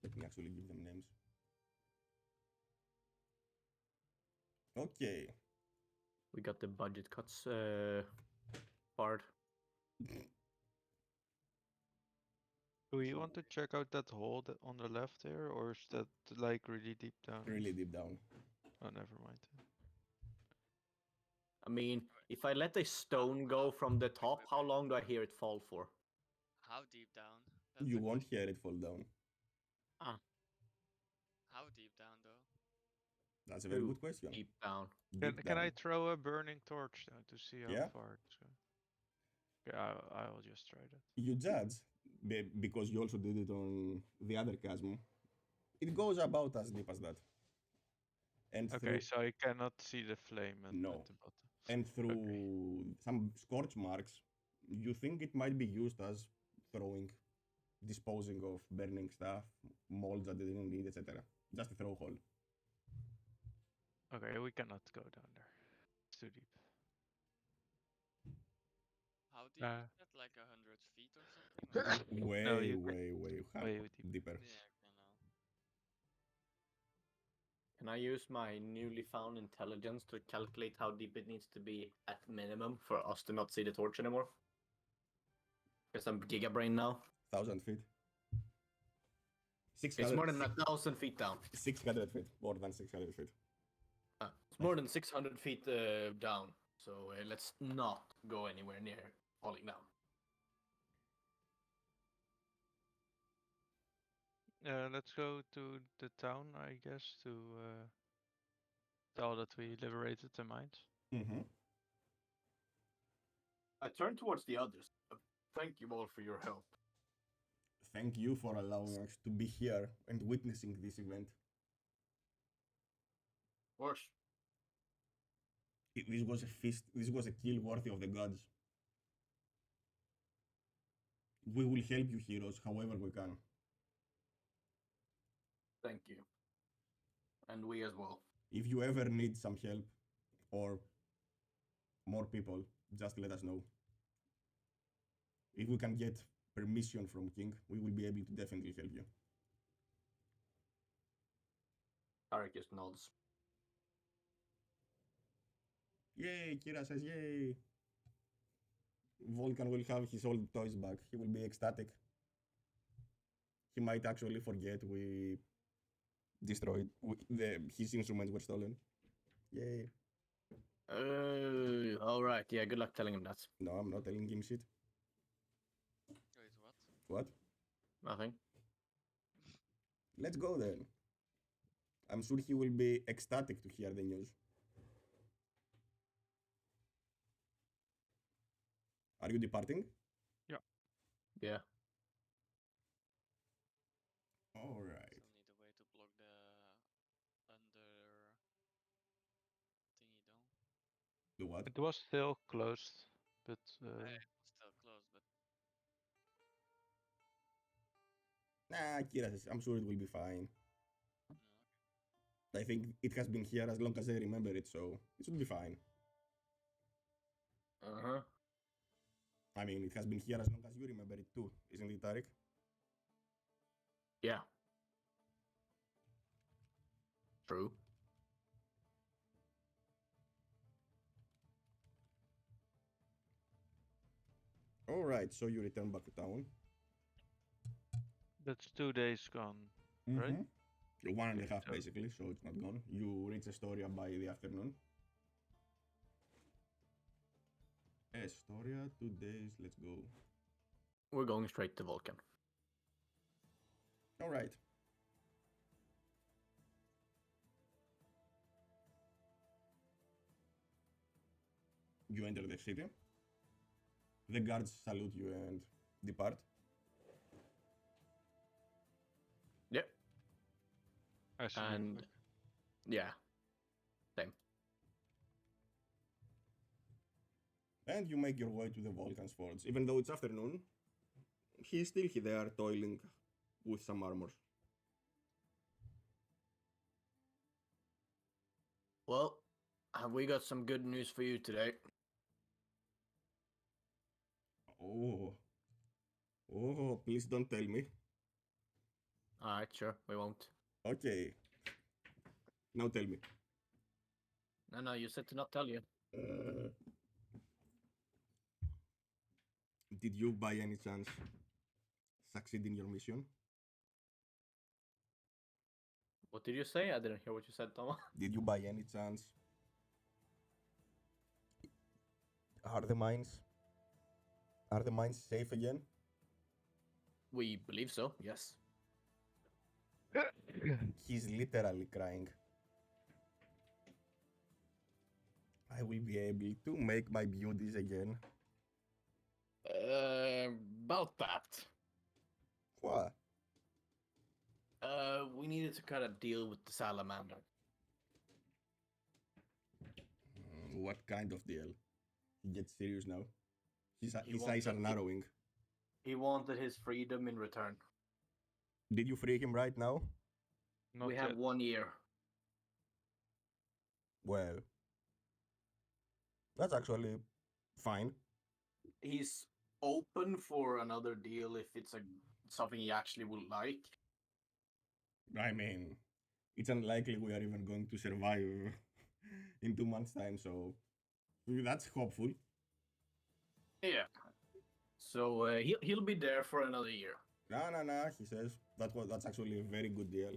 Let me actually give them names. Okay. We got the budget cuts part. Do we want to check out that hole on the left there, or is that like really deep down? Really deep down. Oh, never mind. I mean, if I let a stone go from the top, how long do I hear it fall for? How deep down? That's You the won't question. hear it fall down. Ah, How deep down though? That's a very good question. deep down. Deep Can I down. throw a burning torch down to see how Yeah. far it's going? Okay, I'll just try that. You judge, because you also did it on the other chasm. It goes about as deep as that. And Okay, so I cannot see the flame at No. the bottom. And through some scorch marks, you think it might be used as throwing, disposing of burning stuff, molds that they didn't need, etc. Just a throw hole. Okay, we cannot go down there. It's too deep. How deep is that? Like 100 feet or something? Way, No, you way deeper. Yeah, I know. Can I use my newly found intelligence to calculate how deep it needs to be at minimum for us to not see the torch anymore? Because I'm gigabrain now. 1,000 feet. It's more than 1,000 feet down. 600 feet. More than 600 feet. It's more than 600 feet down. So let's not go anywhere near falling down. Let's go to the town, I guess, to tell that we liberated the mines. Mm-hmm. I turn towards the others. Thank you all for your help. Thank you for allowing us to be here and witnessing this event. Of course. This was a feast. This was a kill worthy of the gods. We will help you, heroes, however we can. Thank you. And we as well. If you ever need some help or more people, just let us know. If we can get permission from King, we will be able to definitely help you. Tarek just nods. Yay, Kira says yay. Vulcan will have his old toys back. He will be ecstatic. He might actually forget we destroyed his instruments were stolen. Yay. All right. Yeah. Good luck telling him that. No, I'm not telling him shit. Wait, what? What? Nothing. Let's go then. I'm sure he will be ecstatic to hear the news. Are you departing? Yeah. Alright. Still need a way to block the under thingy though. The what? It was still closed, but It was still closed, but Nah, Kira says, I'm sure it will be fine. okay. I think it has been here as long as I remember it, so it should be fine. Uh-huh. I mean, it has been here as long as you remember it too, isn't it, Tarek? Yeah. True. Alright, so you return back to town. that's 2 days gone. Right? 1.5 So- basically, so it's not gone. You reach Astoria by the afternoon. Astoria, 2 days, let's go. We're going straight to Vulcan. Alright. You enter the city. The guards salute you and depart. Yep. I see. And yeah. Same. And you make your way to the Vulcan's Forge. Even though it's afternoon, he's still there toiling with some armor. Well, have we got some good news for you today? Oh, please don't tell me. Alright, sure, we won't. Okay. Now tell me. No, you said to not tell you. Did you by any chance succeed in your mission? What did you say? I didn't hear what you said, Thomas. Did you by any chance? Are the mines safe again? We believe so, yes. He's literally crying. I will be able to make my beauties again. About that. What? We needed to cut a deal with the salamander. What kind of deal? He gets serious now. His eyes wants are it- narrowing. He wanted his freedom in return. Did you free him right now? Not We have yet. 1 year. Well, that's actually fine. He's open for another deal if it's something he actually would like. I mean, it's unlikely we are even going to survive in 2 months' time, so that's hopeful. Yeah. So he'll be there for another year. No, he says. That's actually a very good deal.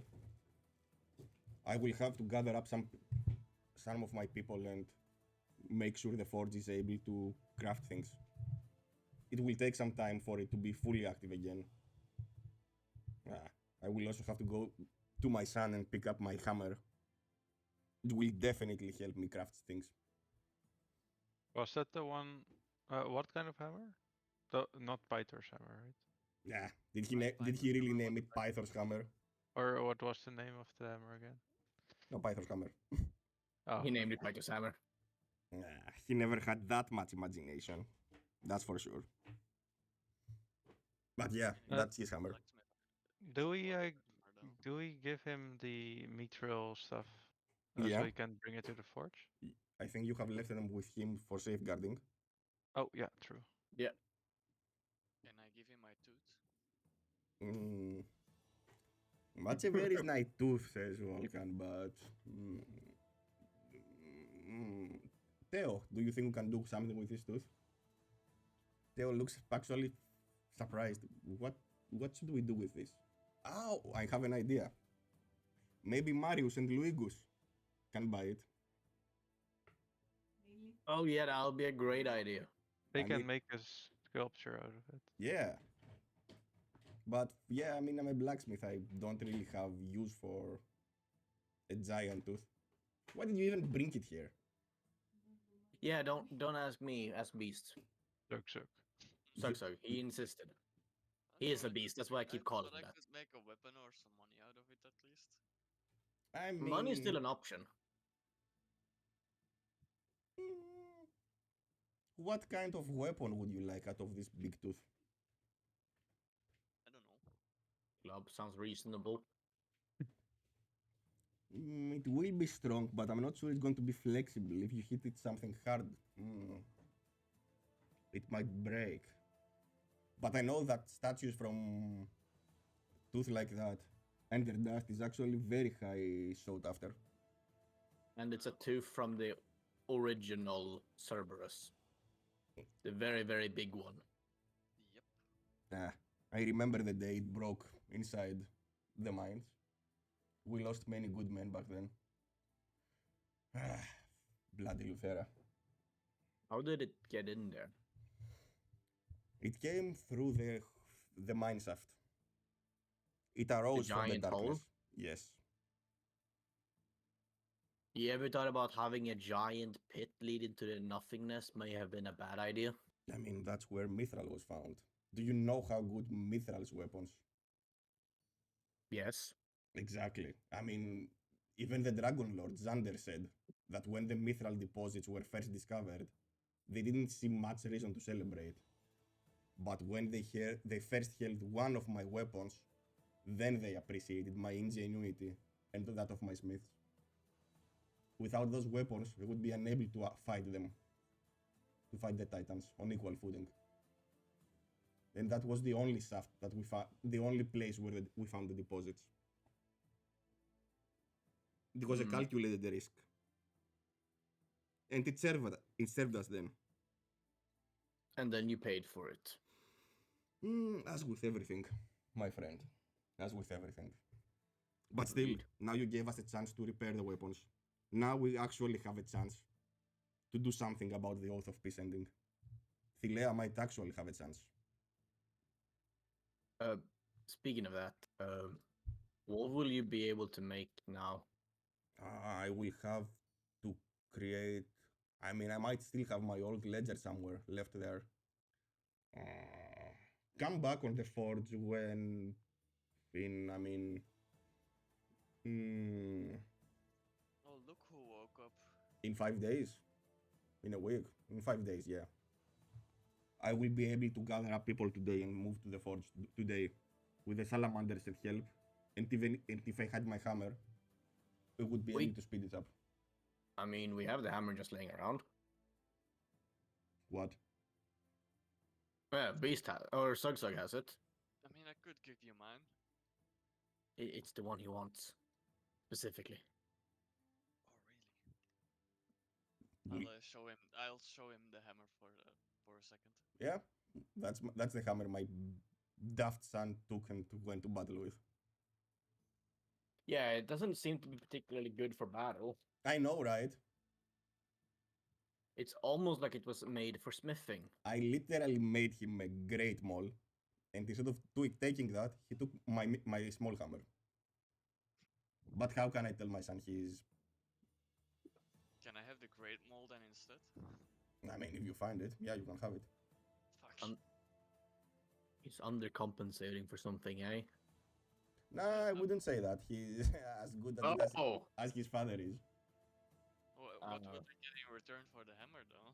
I will have to gather up some of my people and make sure the forge is able to craft things. It will take some time for it to be fully active again. I will also have to go to my son and pick up my hammer. It will definitely help me craft things. Was that the one? What kind of hammer? Not Pythor's hammer, right? Yeah. Did he really name it Pythor's hammer? Or what was the name of the hammer again? No, Pythor's hammer. Oh, He named it Pythor's hammer. He never had that much imagination. That's for sure. But yeah, that's his hammer. Blacksmith. do we Hammer though. do we give him the mithril stuff Yeah. so he can bring it to the forge? I think you have left them with him for safeguarding. Oh yeah, true. Yeah. Can I give him my tooth? That's a very nice tooth, says Vulcan, but Theo, do you think we can do something with this tooth? Theo looks actually surprised. What should we do with this? Oh, I have an idea. Maybe Marius and Luigus can buy it. Oh yeah, that'll be a great idea. They I can mean- make a sculpture out of it. Yeah. But yeah, I mean, I'm a blacksmith. I don't really have use for a giant tooth. Why did you even bring it here? Yeah, don't ask me, ask Beast. Suck. Suck. He insisted. He is a beast, that's why I keep calling I that. could make a weapon or some money out of it at least. I mean, Money is still an option. mm, what kind of weapon would you like out of this big tooth? I don't know. Club sounds reasonable. It will be strong, but I'm not sure it's going to be flexible. If you hit it something hard, it might break. But I know that statues from tooth like that, Ender Dust, is actually very high sought after. And it's a tooth from the original Cerberus. The very, very big one. Yep. I remember the day it broke inside the mines. We lost many good men back then. Bloody Luthera. How did it get in there? It came through the mine shaft. It arose from the giant hole? darkness. Yes. You ever thought about having a giant pit leading to the nothingness may have been a bad idea? I mean, that's where Mithril was found. Do you know how good Mithril's weapons? Yes. Exactly. I mean, even the Dragon Lord Xander said that when the Mithril deposits were first discovered, they didn't see much reason to celebrate. But when they first held one of my weapons, then they appreciated my ingenuity and that of my smiths. Without those weapons, they would be unable to fight them, to fight the Titans on equal footing. And that was the only shaft that we found, the only place where we found the deposits. It was a calculated risk. And it served us then. And then you paid for it. As with everything, my friend. As with everything. But still, Agreed. now you gave us a chance to repair the weapons. Now we actually have a chance to do something about the Oath of Peace ending. Thilea might actually have a chance. Speaking of that, what will you be able to make now? I will have to create. I mean, I might still have my old ledger somewhere left there. Come back on the forge when. Oh, look who woke up. In 5 days. In a week. In 5 days, yeah. I will be able to gather up people today and move to the forge today with the salamanders and help. And if I had my hammer, I would be able to speed it up. I mean, we have the hammer just laying around. What? Beast has, or Sug has it. I mean, I could give you mine. It's the one he wants, specifically. Oh, really? We- I'll show him the hammer for a second. Yeah, that's the hammer my daft son took and went to battle with. Yeah, it doesn't seem to be particularly good for battle. I know, right? It's almost like it was made for smithing. I literally made him a great maul, and instead of taking that, he took my small hammer. But how can I tell my son he's? Can I have the great mold then instead? I mean, if you find it, yeah, you can have it. Fuck. He's undercompensating for something, eh? Nah, I wouldn't say that. He's as good at it Oh, as his father is. What would I get in return for the hammer though?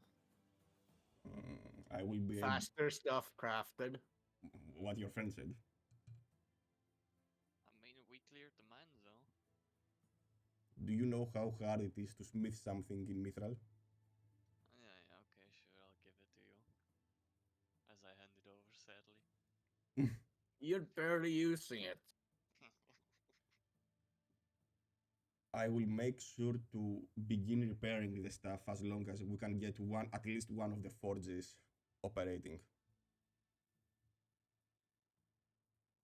I will be able- faster stuff crafted. what your friend said. I mean, we cleared the mine though. Do you know how hard it is to smith something in Mithril? Yeah, okay, sure, I'll give it to you. As I hand it over, sadly. You're barely using it. I will make sure to begin repairing the stuff as long as we can get at least one of the forges operating.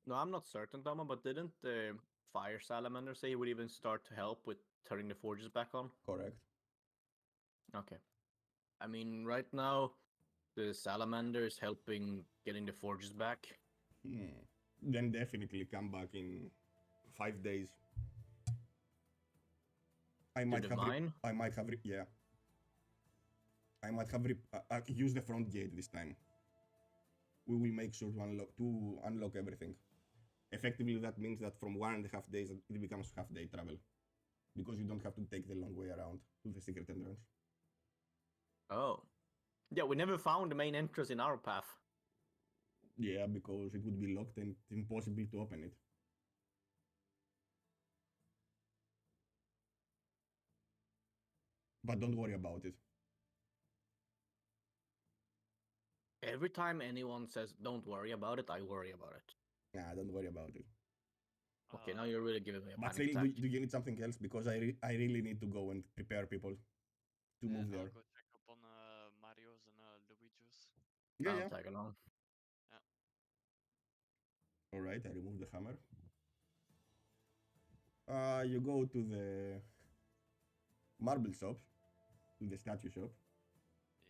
No, I'm not certain, Tama, but didn't the fire salamander say he would even start to help with turning the forges back on? Correct. Okay. I mean, right now, the salamander is helping getting the forges back. Then definitely come back in 5 days. I might the have mine? yeah. I might have use the front gate this time. We will make sure to unlock everything. Effectively, that means that from 1.5 days it becomes half-day travel, because you don't have to take the long way around to the secret entrance. Oh. Yeah, we never found the main entrance in our path. Yeah, because it would be locked and impossible to open it. But don't worry about it. Every time anyone says, don't worry about it, I worry about it. Nah, don't worry about it. Okay, now you're really giving me a But panic really, attack. do you need something else? Because I really need to go and prepare people to move there. I'll go check up on Mario's and Luigi's. Yeah, I'll yeah. tag along. Alright, I remove the hammer. You go to the marble shop, to the statue shop.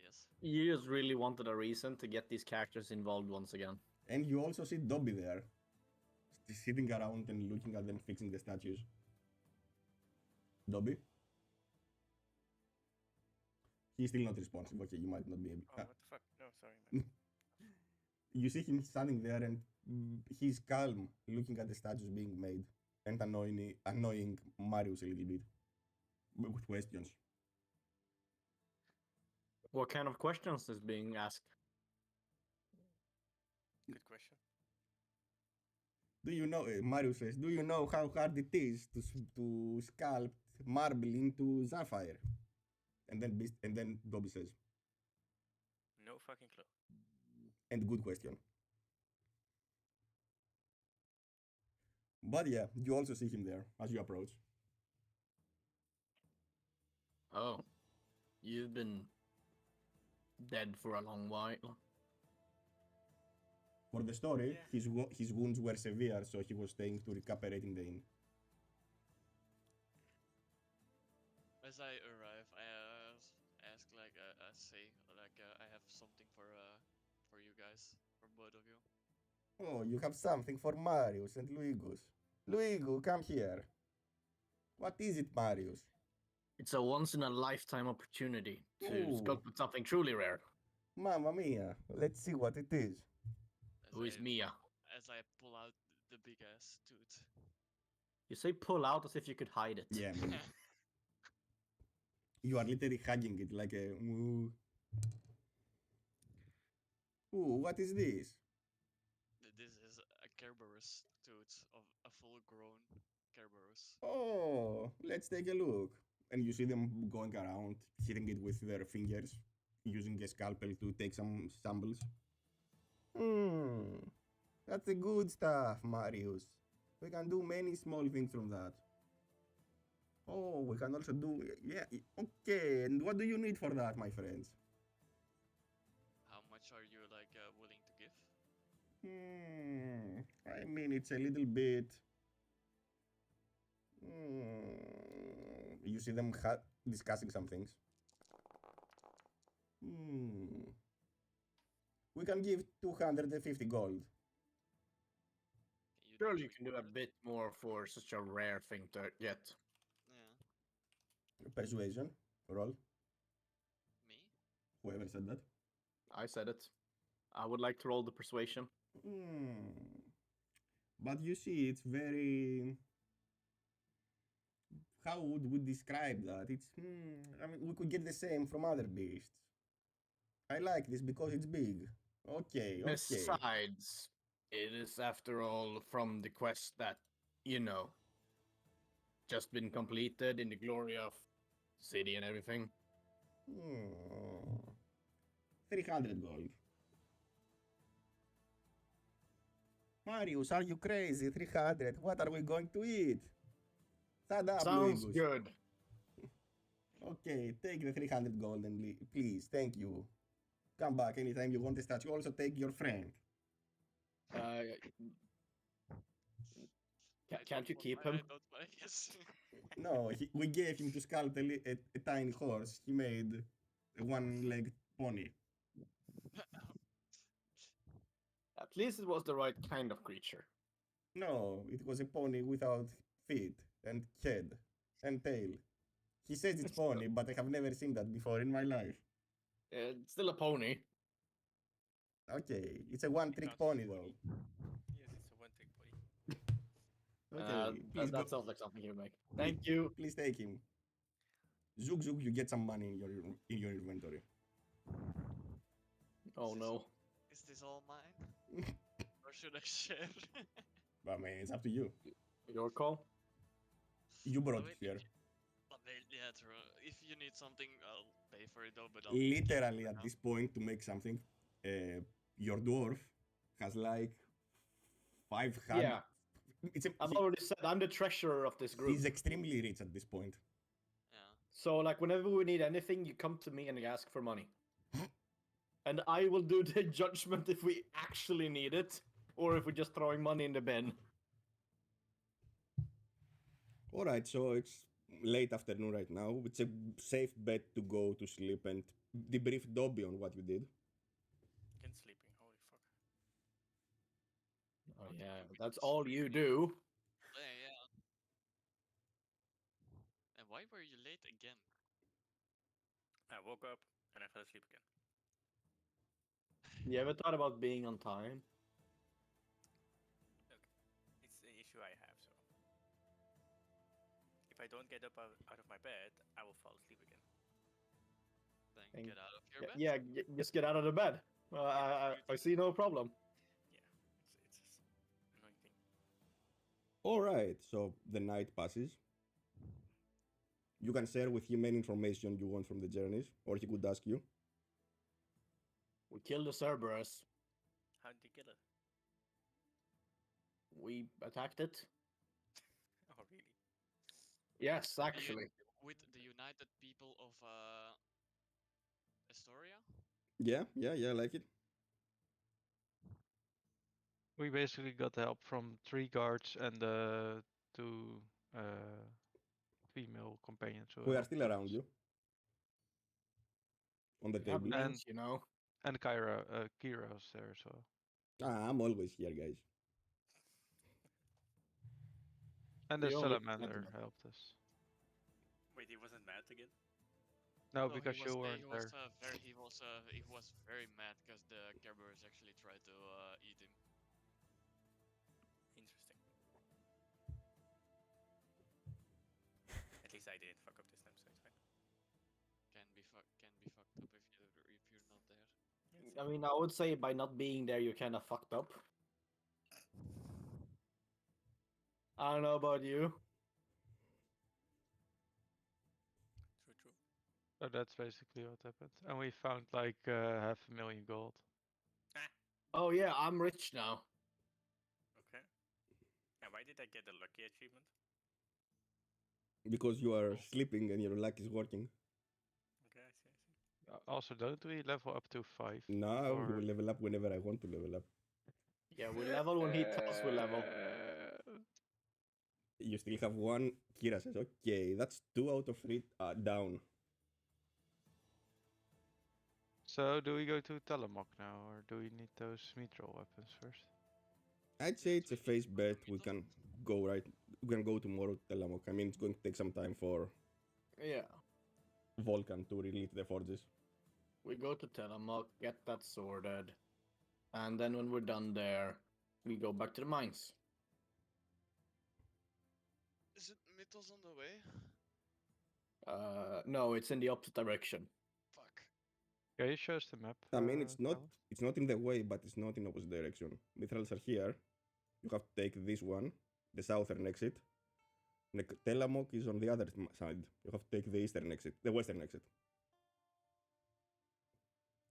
Yes. You just really wanted a reason to get these characters involved once again. And you also see Dobby there, sitting around and looking at them fixing the statues. Dobby? He's still not responsive. Okay, you might not be able. Oh, what the fuck? No, sorry, man. You see him standing there and he's calm, looking at the statues being made and annoying Marius a little bit with questions. What kind of questions is being asked? Good question. Do you know, Marius says, do you know how hard it is to sculpt marble into sapphire? And then Dobby says, No fucking clue. and good question. But yeah, you also see him there as you approach. Oh, you've been dead for a long while. For the story, Yeah. his wounds were severe, so he was staying to recuperate in the inn. As I arrive, I ask I say I have something for you guys, for both of you. Oh, you have something for Marius and Luigus. Luigu, come here. What is it, Marius? It's a once-in-a-lifetime opportunity to Ooh. sculpt with something truly rare. Mamma mia, let's see what it is. Who is Mia? As I pull out the big ass tooth. You say pull out as if you could hide it. Yeah, man. You are literally hugging it like a... Ooh, what is this? This is a Cerberus tooth of a full-grown Cerberus. Oh, let's take a look. And you see them going around, hitting it with their fingers, using a scalpel to take some samples. That's the good stuff, Marius. We can do many small things from that. Oh, we can also do... Yeah, okay. And what do you need for that, my friends? How much are you willing to give? I mean, it's a little bit... You see them discussing some things. We can give 250 gold. Surely you can do a bit more for such a rare thing to get. Yeah. Persuasion, roll. Me? Whoever said that. I said it. I would like to roll the persuasion. But you see, it's very... How would we describe that? It's... I mean, we could get the same from other beasts. I like this because it's big. Okay. Besides, it is after all from the quest that, just been completed in the glory of city and everything. 300 gold. Marius, are you crazy? 300. What are we going to eat? Shut up, Sounds Luigus. good. Okay, take the 300 gold and please, thank you. Come back anytime you want the statue. Also take your friend. Can't you keep I him? don't want, yes. No, we gave him to sculpt a tiny horse. He made a one-legged pony. At least it was the right kind of creature. No, it was a pony without feet and head and tail. He says it's pony, but I have never seen that before in my life. It's still a pony. Okay, it's a one-trick counts as pony a though. Yes, it's a one-trick pony. Okay, please That go. sounds like something you make. Thank you. Please take him. Zug Zug, you get some money in your inventory. Oh no. Is this all mine? Or should I share? But man, it's up to you. Your call. You brought Well, it here. yeah, true. If you need something, I'll pay for it though, but I'll keep it Literally for at now. this point to make something, your dwarf has like 500. Yeah. It's a, I've already said I'm the treasurer of this group. he's extremely rich at this point. Yeah. So like whenever we need anything, you come to me and you ask for money. And I will do the judgment if we actually need it, or if we're just throwing money in the bin. Alright, so it's late afternoon right now. It's a safe bet to go to sleep and debrief Dobby on what you did. Again sleeping, holy fuck. Oh yeah, that's all you do. Yeah. And why were you late again? I woke up and I fell asleep again. You ever thought about being on time? It's an issue I have, so. If I don't get up out of my bed, I will fall asleep again. Then Thank- get out of your bed. Yeah, just get out of the bed. I see no problem. Yeah, it's an annoying thing. Alright, so the night passes. You can share with him any information you want from the journeys, or he could ask you. We killed the Cerberus. How did you kill it? We attacked it. Oh, really? Yes, actually. With the United People of Astoria? Yeah, I like it. We basically got help from 3 guards and 2 female companions. We are helped still us. around you. On the We have table. names, you know. And Kira was there as well. I'm always here, guys. And the The only salamander gentleman. helped us. Wait, he wasn't mad again? No, No, because he you was, weren't he was, there. he was very mad because the Cerberus actually tried to eat him. Interesting. At least I didn't fuck up this time, so it's fine. Can be fucked up if you're not there. I mean, I would say by not being there, you're kind of fucked up. I don't know about you. True. So that's basically what happened. And we found like 500,000 gold. Oh yeah, I'm rich now. Okay. And why did I get the lucky achievement? Because you are sleeping and your luck is working. Okay, I see. Also, don't we level up to 5? Now you Or- will level up whenever I want to level up. Yeah, we level when he tells we level. You still have 1. Kira says, okay, that's 2 out of 3 down. So, do we go to Telemok now, or do we need those mithril weapons first? I'd say it's a face bet. We can go tomorrow to Telamok. I mean, it's going to take some time for Yeah. Vulcan to relight the forges. We go to Telemok, get that sorted. And then when we're done there, we go back to the mines. Is it Mythos on the way? No, it's in the opposite direction. Fuck. Yeah, you show us the map. I mean, it's not Talon. in the way, but it's not in opposite direction. Mithrals are here. You have to take this one, the southern exit. Telamok is on the other side. You have to take the western exit.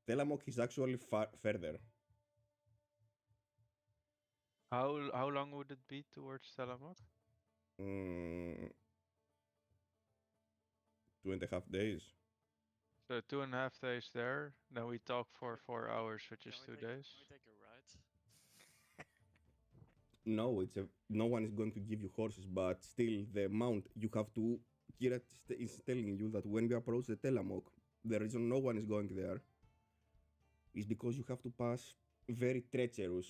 Telamok is actually further. How long would it be towards Telemok? 2.5 days. So 2.5 days there. Then we talk for 4 hours, which is Can 2 days. Can we take a ride? No, no one is going to give you horses, but still the mount you have to. Kira is telling you that when you approach the Telamok, the reason no one is going there is because you have to pass very treacherous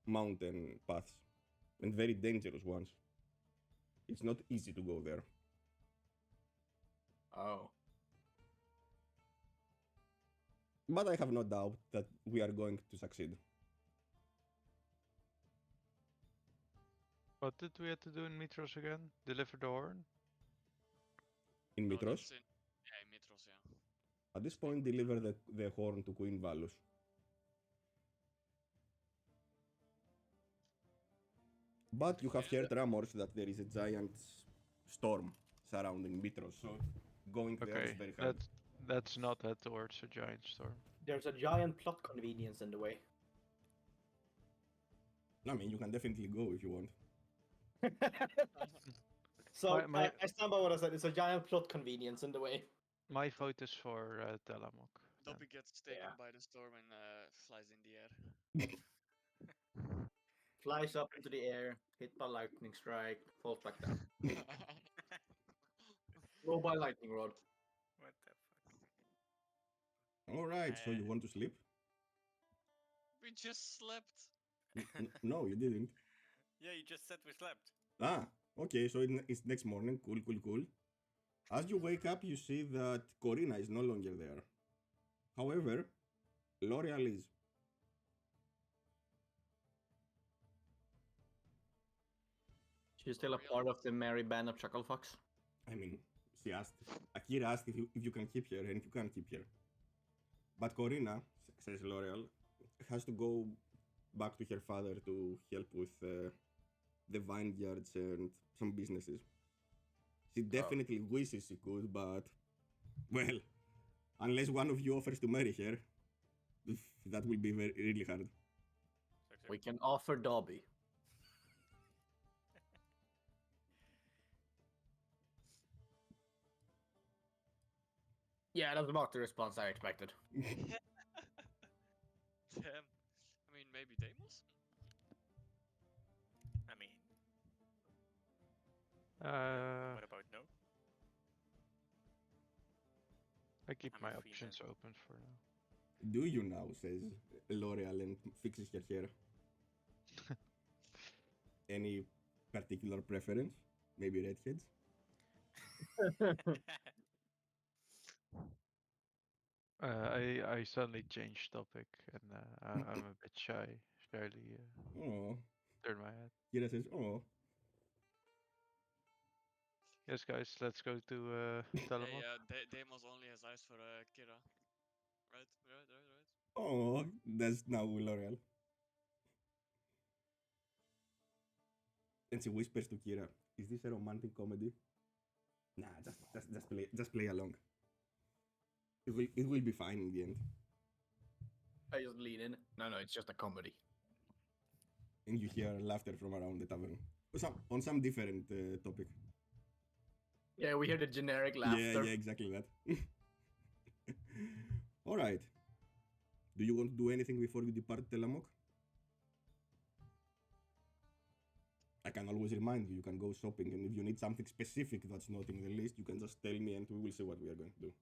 mountain paths and very dangerous ones. It's not easy to go there. Oh. But I have no doubt that we are going to succeed. What did we have to do in Mitros again? Deliver the horn? In No, Mitros, that's in Mitros, yeah. at this point, deliver the horn to Queen Valus. But you have heard rumors that there is a giant storm surrounding Mitros, so going there is Okay, very hard. let's not head towards a giant storm. There's a giant plot convenience in the way. I mean, you can definitely go if you want. So My- I stand by what I said. It's a giant plot convenience in the way. My vote is for Telamok. then. Dobby gets taken Yeah. by the storm and flies in the air. Flies up into the air, hit by lightning strike, falls back down. Roll by lightning rod. What the fuck? All right, so you want to sleep? We just slept. No, you didn't. Yeah, you just said we slept. Ah, okay, so it's next morning. Cool. As you wake up, you see that Corina is no longer there. However, L'Oreal is. She's still a part of the merry band of Chucklefox. I mean, she asked. Akira asked if you can keep her and if you can keep her. But Corina, says L'Oreal, has to go back to her father to help with the vineyards and some businesses. She definitely wishes she could, but well, unless one of you offers to marry her, that will be really hard. We can offer Dobby. Yeah, that's about the response I expected. Damn. I mean, maybe Deimos? I mean, Uh, what about no? I keep I'm my a free options man. open for now. Do you now, says L'Oreal and fixes her hair. Any particular preference? Maybe redheads? I suddenly changed topic and I'm a bit shyly Oh, turn my head. Kira says, oh. Yes, guys, let's go to Telamok. Deimos only has eyes for Kira. Right? Oh, that's now L'Oreal. And she whispers to Kira, is this a romantic comedy? Nah, just play along. It will be fine in the end. I just lean in. No, it's just a comedy. And you hear laughter from around the tavern. On some different topic. Yeah, we hear the generic laughter. Yeah, exactly that. Alright. Do you want to do anything before you depart Telamok? I can always remind you, you can go shopping, and if you need something specific that's not in the list, you can just tell me and we will see what we are going to do.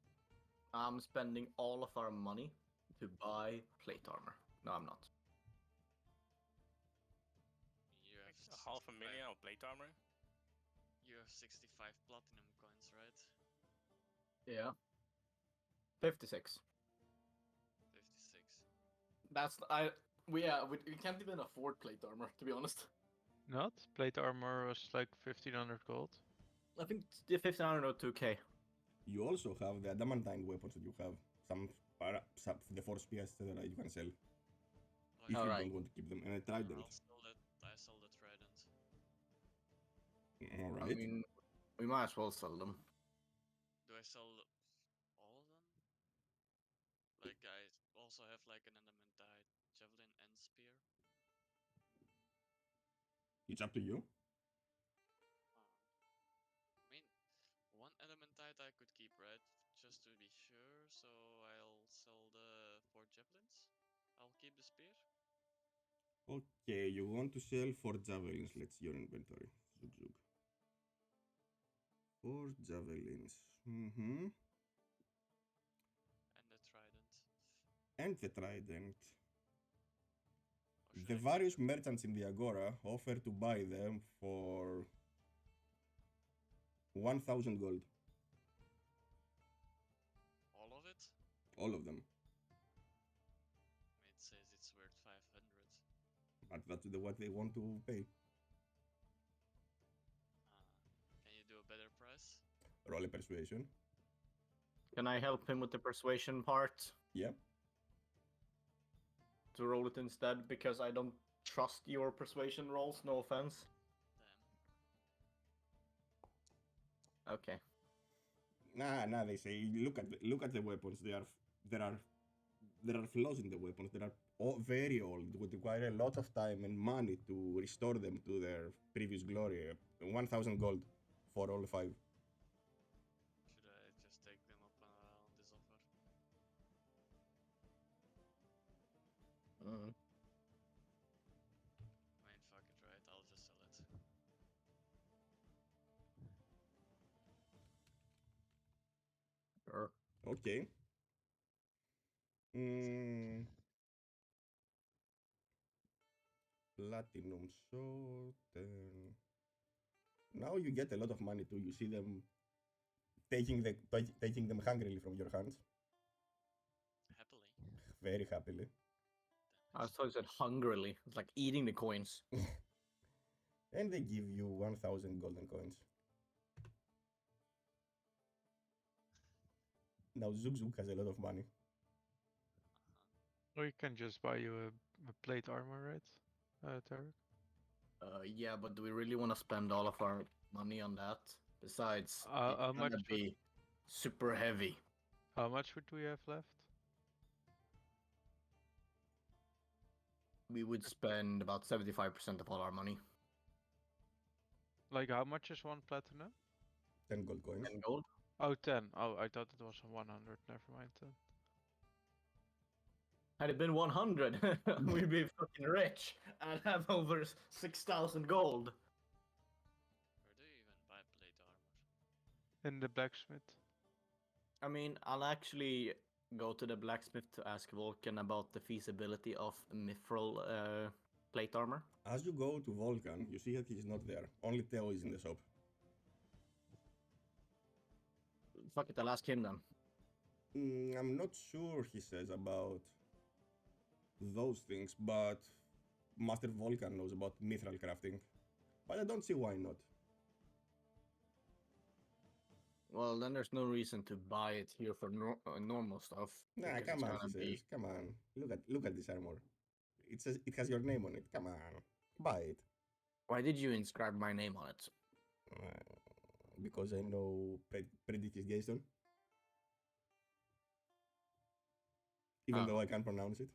I'm spending all of our money to buy plate armor. No, I'm not. You have Like a half a million of plate armor? You have 65 platinum coins, right? Yeah. 56. 56. We can't even afford plate armor, to be honest. Not? Plate armor was like 1500 gold. I think the 1500 or 2k. You also have the adamantine weapons that you have. Some the force spears, etc. you can sell. If you Alright. don't want to keep them. And a trident. I sell the trident. Alright. I mean, we might as well sell them. Do I sell all of them? Like, I also have like an adamantite javelin and spear. It's up to you. I mean, one adamantite I could keep, right? be sure, so I'll sell the 4 javelins. I'll keep the spear. Okay, you want to sell 4 javelins. Let's see your inventory. Zug zug. 4 javelins. Mm-hmm. And the trident. And the trident. Or should The I keep various them? merchants in the Agora offer to buy them for 1,000 gold. All of it? All of them. It says it's worth 500. But that's what they want to pay. Can you do a better price? Roll a persuasion. Can I help him with the persuasion part? Yeah. To roll it instead, because I don't trust your persuasion rolls, no offense. Damn. Okay. Nah, they say look at the weapons. There are flaws in the weapons. They are very old. It would require a lot of time and money to restore them to their previous glory. 1,000 gold for all 5. Should I just take them up on this offer? Mm. I mean, fuck it, right? I'll just sell it. Sure. Okay. Platinum sword. Now you get a lot of money too. You see them taking them hungrily from your hands, Happily. very happily. I thought you said hungrily. It's like eating the coins. And they give you 1,000 golden coins. Now Zug Zug has a lot of money. Uh-huh. Or you can just buy you a plate armor, right? Tarek? Yeah, but do we really want to spend all of our money on that? Besides, How it's much gonna would- be super heavy. How much would we have left? We would spend about 75% of all our money. Like, how much is 1 platinum? 10 gold coins. 10 gold. Oh, 10. Oh, I thought it was 100. Never mind then. Had it been 100, we'd be fucking rich and have over 6,000 gold. Where do you even buy plate armor? In the blacksmith. I mean, I'll actually go to the blacksmith to ask Vulcan about the feasibility of mithril plate armor. As you go to Vulcan, you see that he's not there. Only Theo is in the shop. Fuck it, I'll ask him then. I'm not sure, he says, about those things, but Master Vulcan knows about mithril crafting. But I don't see why not. Well, then there's no reason to buy it here for normal stuff. Nah, because come it's on, gonna he be- says. Come on. Look at this armor. It has your name on it. Come on. Buy it. Why did you inscribe my name on it? Because I know predication. Even Ah. though I can't pronounce it.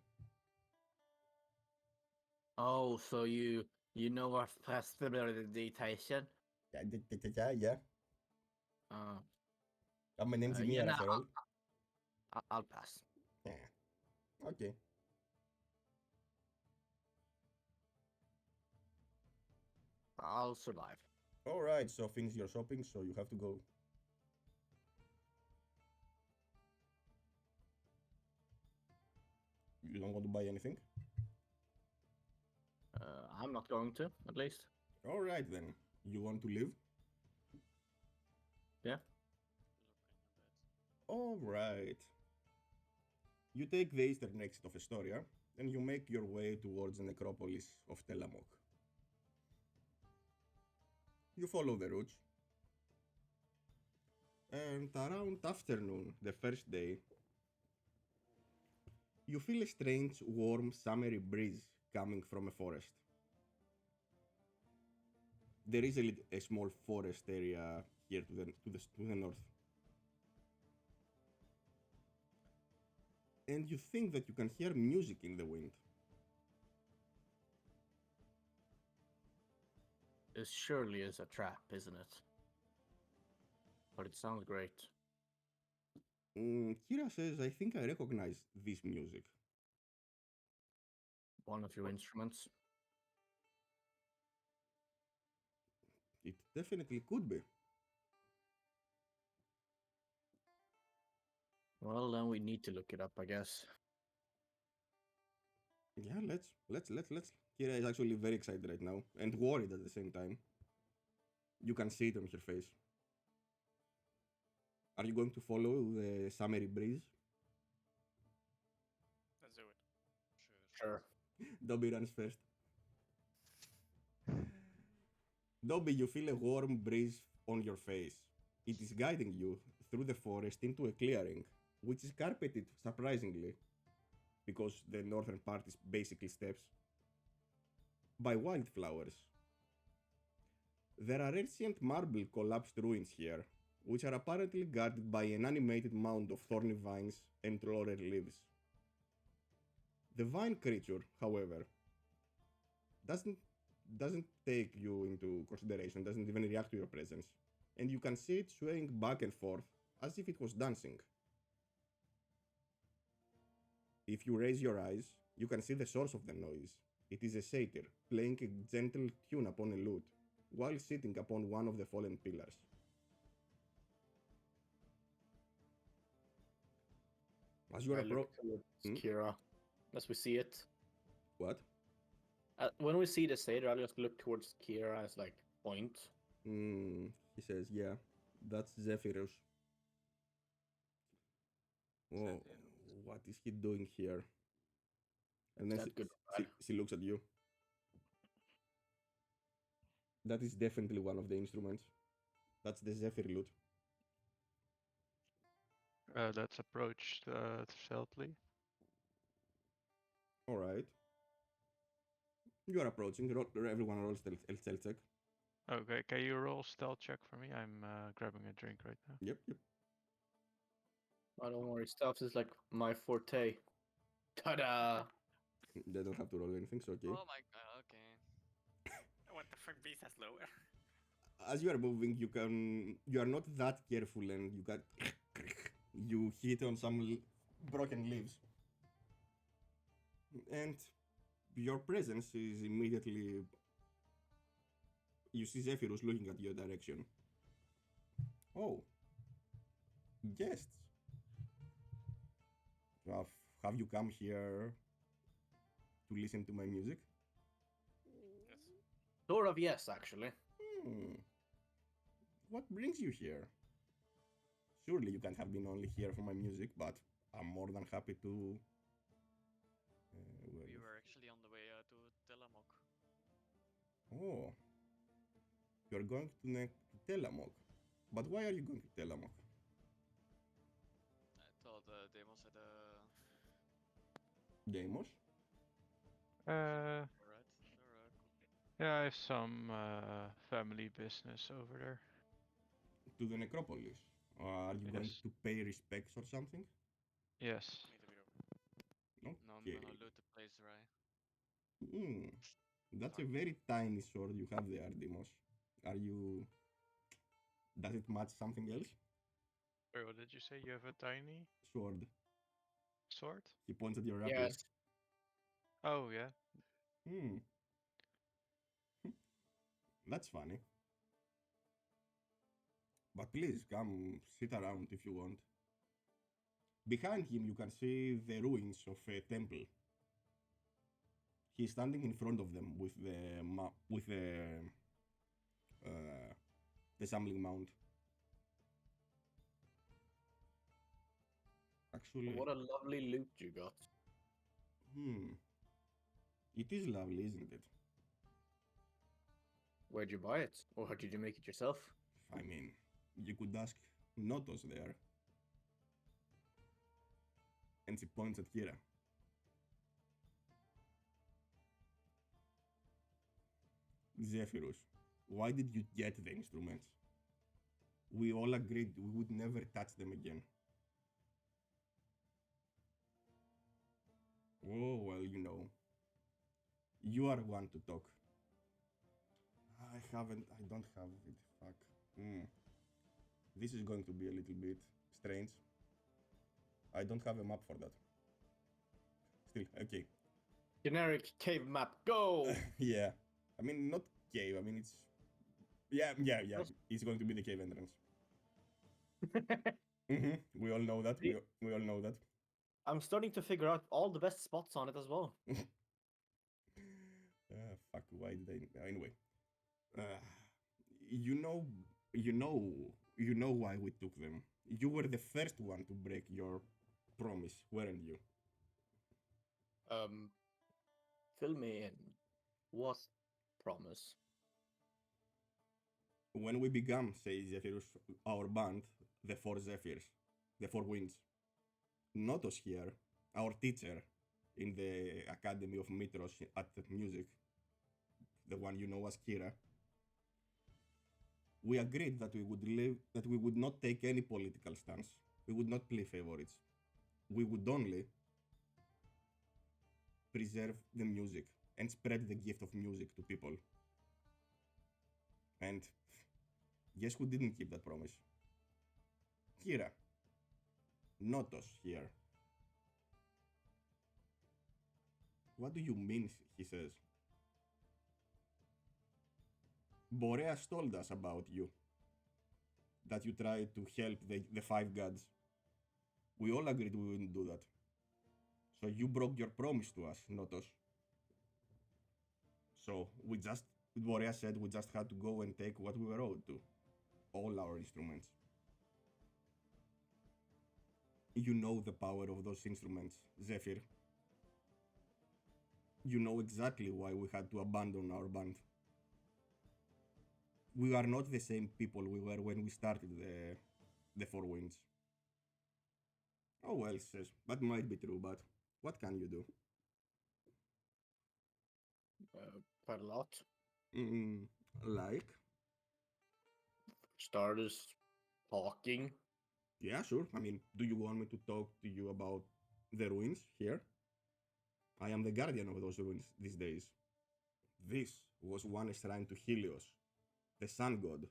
Oh, so you know our prestidigitation? Yeah. My name's Yeah, Emir nah, after all. I'll pass. Yeah. Okay. I'll survive. Alright, so finish your shopping, so you have to go. You don't want to buy anything? I'm not going to, at least. Alright then. You want to leave? Yeah. Alright. You take the eastern exit of Estoria, and you make your way towards the necropolis of Telamok. You follow the routes. And around afternoon, the first day, you feel a strange, warm, summery breeze coming from a forest. There is a small forest area here to the north. And you think that you can hear music in the wind. This surely is a trap, isn't it? But it sounds great. Kira says, I think I recognize this music. One of your instruments. It definitely could be. Well, then we need to look it up, I guess. Yeah, let's. Kira is actually very excited right now and worried at the same time. You can see it on her face. Are you going to follow the summery breeze? Let's do it. Sure. Dobby runs first. Dobby, you feel a warm breeze on your face. It is guiding you through the forest into a clearing, which is carpeted surprisingly, because the northern part is basically steppes, by wildflowers. There are ancient marble collapsed ruins here, which are apparently guarded by an animated mound of thorny vines and laurel leaves. The vine creature, however, doesn't take you into consideration, doesn't even react to your presence, and you can see it swaying back and forth as if it was dancing. If you raise your eyes, you can see the source of the noise. It is a satyr playing a gentle tune upon a lute while sitting upon one of the fallen pillars. As you I are look towards Kira as we see it. What? When we see the satyr, I'll just look towards Kira as like point. He says, yeah, that's Zephyrus. Oh, what is he doing here? And then Is that good or bad? she looks at you. That is definitely one of the instruments. That's the Zephyr lute. Let's approach stealthily. Alright. You are approaching. Everyone rolls stealth check. Okay, can you roll stealth check for me? I'm grabbing a drink right now. Yep. I don't worry, stealth is like my forte. Ta-da! They don't have to roll anything, so okay. Oh my god, okay. What the fuck, beast has lower? As you are moving, you are not that careful, and you hit on some broken leaves, and your presence is immediately. You see Zephyrus looking at your direction. Oh, guests. Have you come here to listen to my music? Yes. Sort of, yes, actually. What brings you here? Surely you can't have been only here for my music, but I'm more than happy to. We were actually on the way to Telamok. Oh, you're going to Telamok. But why are you going to Telamok? I thought Demos had a. Deimos? Uh, Alright, cool. yeah, I have some family business over there. To the Necropolis? Are you going Yes. to pay respects or something? Yes. Me too. No, I'm Okay. gonna loot the place, right? That's a very tiny sword you have there, Deimos. Are you. Does it match something else? Wait, what did you say? You have a tiny Sword. sword? He points at your rapier. Yes. Oh, yeah. That's funny. But please come sit around if you want. Behind him, you can see the ruins of a temple. He's standing in front of them with the Samling Mount. Actually, What a lovely loot you got. It is lovely, isn't it? Where'd you buy it? Or did you make it yourself? I mean, you could ask Notos there. And she points at Kira. Zephyrus, why did you get the instruments? We all agreed we would never touch them again. Oh, well, you know. You are one to talk. I don't have it. Fuck. This is going to be a little bit strange. I don't have a map for that. Still, okay. Generic cave map, go! Yeah. I mean, not cave. I mean, it's... Yeah. Yes. It's going to be the cave entrance. We all know that. We all know that. I'm starting to figure out all the best spots on it as well. Fuck, why did I... Anyway. You know why we took them. You were the first one to break your promise, weren't you? Fill me in. What promise? When we began, says Zephyrus, our band, the Four Zephyrs, the Four Winds, Notos here, our teacher in the Academy of Mitros at music, the one you know as Kira, we agreed that we would not take any political stance. We would not play favorites. We would only preserve the music and spread the gift of music to people. And guess who didn't keep that promise? Kira. Notos here. What do you mean, he says. Boreas told us about you. That you tried to help the five gods. We all agreed we wouldn't do that. So you broke your promise to us, Notos. So Boreas said we just had to go and take what we were owed to. All our instruments. You know the power of those instruments, Zephyr. You know exactly why we had to abandon our band. We are not the same people we were when we started the Four Winds. Oh well, says, that might be true, but what can you do? Quite a lot. Like? Starters talking. Yeah, sure. I mean, do you want me to talk to you about the ruins here? I am the guardian of those ruins these days. This was one shrine to Helios, the sun god.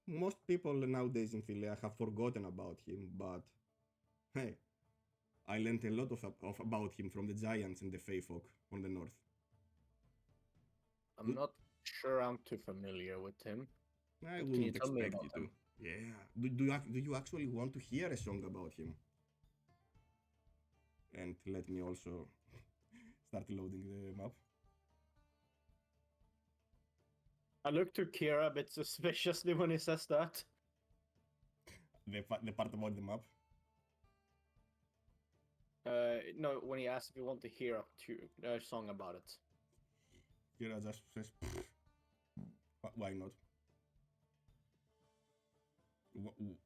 Most people nowadays in Philea have forgotten about him, but hey, I learned a lot of about him from the giants and the Fey folk on the north. I'm not sure I'm too familiar with him. I Can wouldn't you tell me expect about you him? to. Yeah. Do you actually want to hear a song about him? And let me also start loading the map. I look to Kira a bit suspiciously when he says that. The part about the map. No, when he asks if you want to hear a song about it. Kira just says, why not?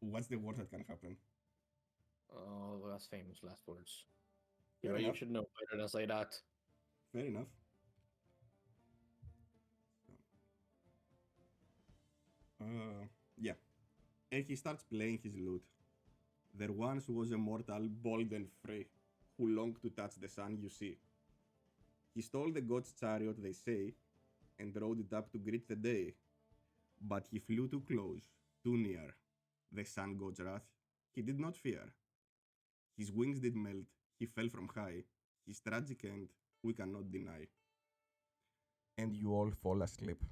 What's the worst that can happen? Oh, that's famous last words. Fair Kira, you enough. should know better than say that. Fair enough. Yeah. And he starts playing his lute. There once was a mortal bold and free, who longed to touch the sun you see. He stole the god's chariot, they say, and rode it up to greet the day. But he flew too close, too near. The sun god's wrath he did not fear. His wings did melt, he fell from high. His tragic end we cannot deny. And you all fall asleep.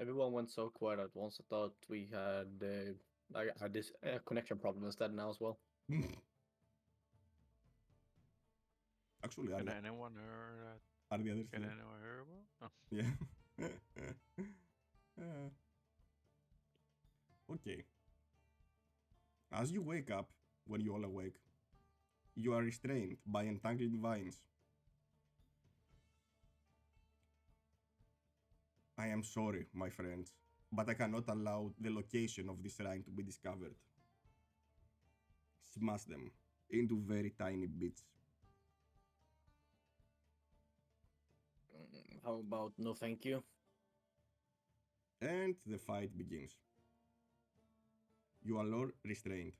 Everyone went so quiet at once. I thought we had I had this connection problem instead now as well. Actually, Can anyone hear that? are the others Can here? anyone hear about? Oh. Yeah. Okay. As you wake up, when you all awake, you are restrained by entangled vines. I am sorry, my friends, but I cannot allow the location of this shrine to be discovered. Smash them into very tiny bits. How about no thank you? And the fight begins. You are all restrained.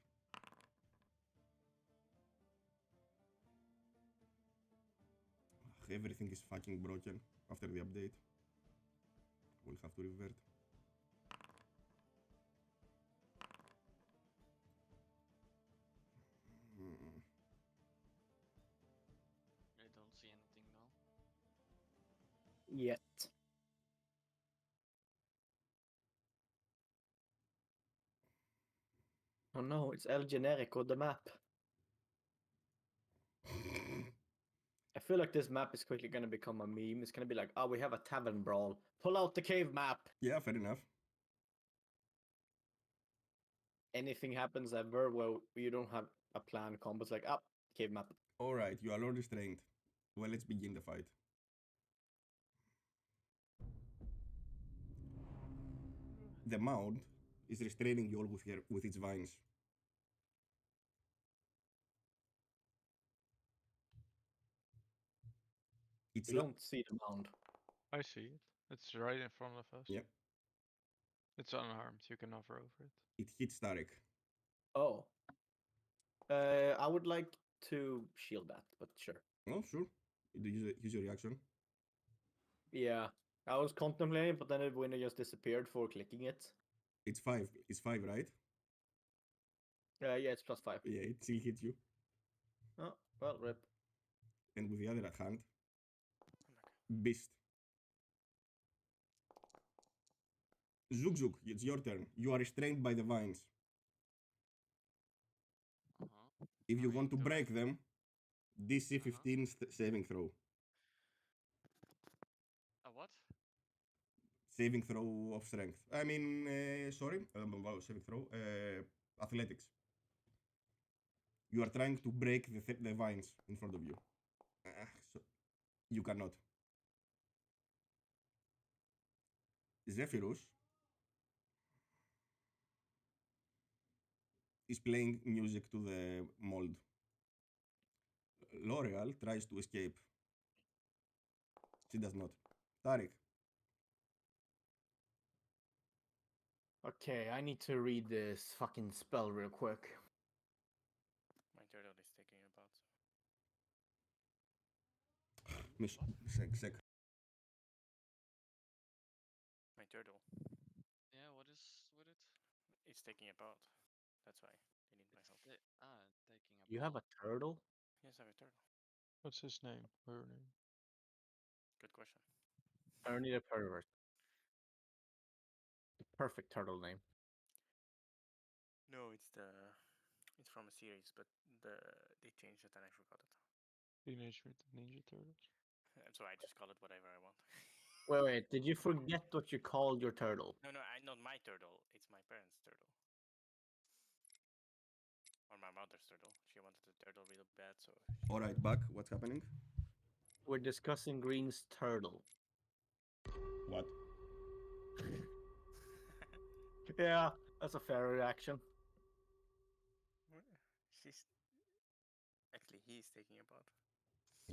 Everything is fucking broken after the update. We'll have to revert. I don't see anything now. Yet. Oh no, it's El Generico, the map. I feel like this map is quickly gonna become a meme. It's gonna be like, oh, we have a tavern brawl. Pull out the cave map. Yeah, fair enough. Anything happens ever where you don't have a planned combo, it's like, cave map. Alright, you are all restrained. Well, let's begin the fight. The mound is restraining you all with its vines. It's We don't see the mound. I see it. It's right in front of us. Yep. It's unharmed. You can hover over it. It hits Tarek. Oh. I would like to shield that, but sure. Oh, sure. Use your reaction. Yeah. I was contemplating, but then the winner just disappeared for clicking it. It's 5. It's 5, right? Yeah, it's +5. Yeah, it still hits you. Oh, well, rip. And with the other hand, Beast. Zug Zug, it's your turn. You are restrained by the vines. If you want to break them, DC 15 saving throw. A what? Saving throw of strength. I mean, sorry, saving throw. Athletics. You are trying to break the vines in front of you. So you cannot. Zephyrus is playing music to the mold. L'Oreal tries to escape. She does not. Tarek. Okay, I need to read this fucking spell real quick. My turtle is taking about. Miss, sec. My turtle. Yeah, what is with it? It's taking about. That's why they need my help. Taking a You have a turtle? Yes, I have a turtle. What's his name? Her name? Good question. I need a pervert. The perfect turtle name. No, it's from a series, but they changed it and I forgot it. Teenage Mutant Ninja Turtles. So I just call it whatever I want. Wait, did you forget what you called your turtle? No, not my turtle. It's my parents' turtle. Or my mother's turtle. She wanted a turtle really bad, so. Alright, Buck, what's happening? We're discussing Green's turtle. What? Yeah, that's a fair reaction. She's. Actually, he's taking about.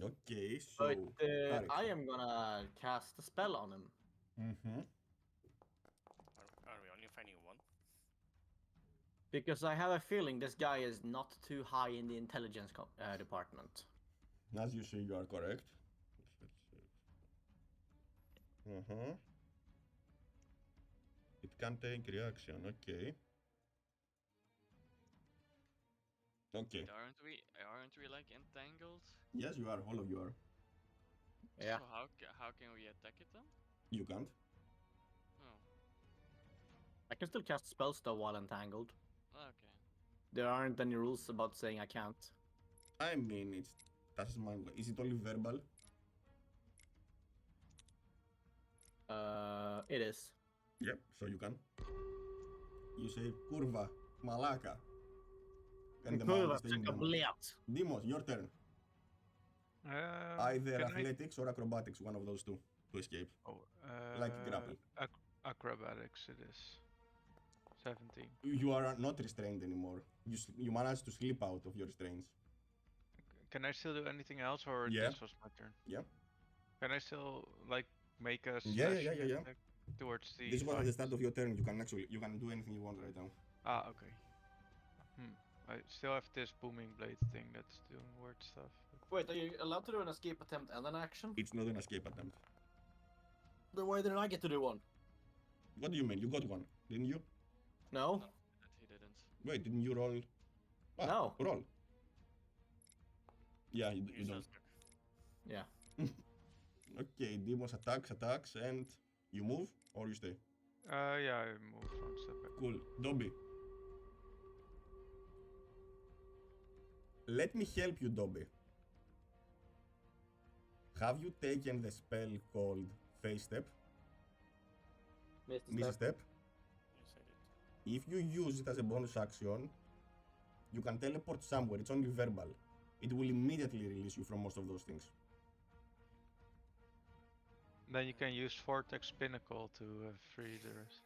Okay, so. But Tarek. I am gonna cast a spell on him. Mm-hmm. Are we only finding one? Because I have a feeling this guy is not too high in the intelligence department. As you say, you are correct. Uh-huh. It can take reaction, okay. Okay. But aren't we like entangled? Yes, you are. All of you are. Yeah. So how can we attack it then? You can't. Oh, I can still cast spells though while entangled. okay. There aren't any rules about saying I can't. I mean, that's my way. Is it only verbal? It is. Yep, so you can. You say, Kurva, Malaka. And the man is taking damage. Dimos, your turn. Either can athletics or acrobatics, one of those two, to escape. Like grapple. Acrobatics it is. 17. You are not restrained anymore. You managed to slip out of your restraints. Can I still do anything else, or Yeah. this was my turn? Yeah. Can I still like make a Yeah. slashing attack? Towards the This was at the start vines. of your turn. You can do anything you want right now. Ah, okay. I still have this booming blade thing that's doing weird stuff. Wait, are you allowed to do an escape attempt and an action? It's not an escape attempt. Then why didn't I get to do one? What do you mean? You got one, didn't you? No. No, he didn't. Wait, didn't you roll? Ah, No. Roll. Yeah, you You're don't. stuck. Yeah. Okay, demons attacks, and you move or you stay. Yeah, I moved one step back. Cool. Dobby. Let me help you, Dobby. Have you taken the spell called Face Step? Miss a step? Yes, I did. If you use it as a bonus action, you can teleport somewhere. It's only verbal. It will immediately release you from most of those things. Then you can use Vortex Pinnacle to free the rest.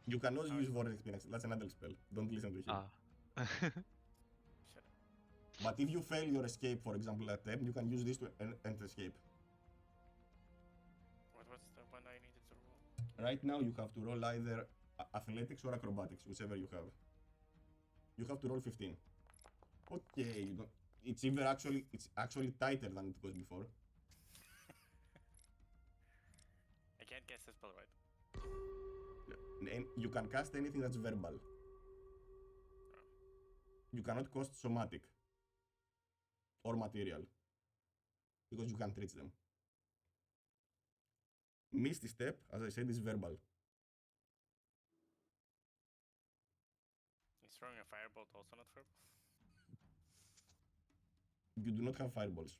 You cannot use Vortex Pinnacle. That's another spell. Don't listen to him. Ah. Shut up. But if you fail your escape, for example, attempt, you can use this to end escape. What's the one I needed to roll? Right now, you have to roll either athletics or acrobatics, whichever you have. You have to roll 15. Okay, you don't. It's actually tighter than it was before. I can't guess the spell right. And you can cast anything that's verbal. You cannot cast somatic or material because you can't reach them. Misty Step, as I said, is verbal. Is throwing a firebolt also not verbal? You do not have fireballs.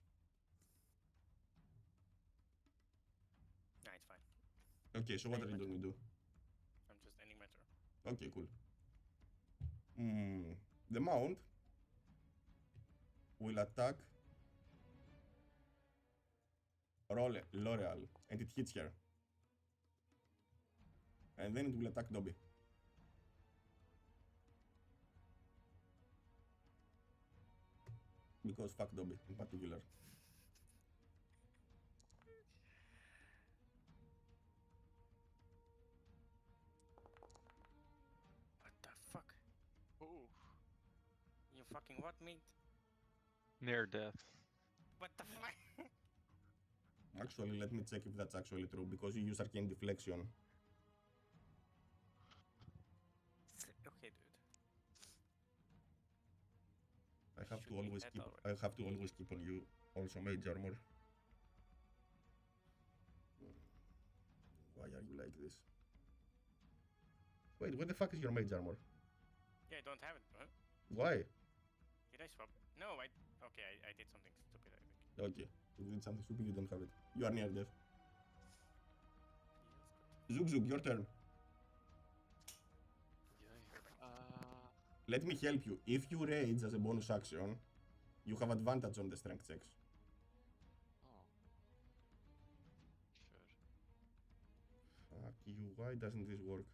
Nah, it's fine. Okay, so what are you going to do? I'm just ending my turn. Okay, cool. The mount will attack L'Oreal, and it hits her. And then it will attack Dobby. Because fuck Dobby in particular. What the fuck? Ooh. You fucking what, mate? Near death. What the fuck? Actually, let me check if that's actually true, because you use Arcane Deflection. Okay, dude. I have to Shooting always at keep. already. I have to always keep on you also mage armor. Why are you like this? Wait, what the fuck is your mage armor? Yeah, I don't have it. Huh? Why? Did I swap? No, Okay, I did something stupid, I think. Okay, if you did something stupid, you don't have it. You are near death. Feels good. Zug, your turn. Let me help you. If you rage as a bonus action, you have advantage on the strength checks. Oh. Sure. Fuck you, why doesn't this work?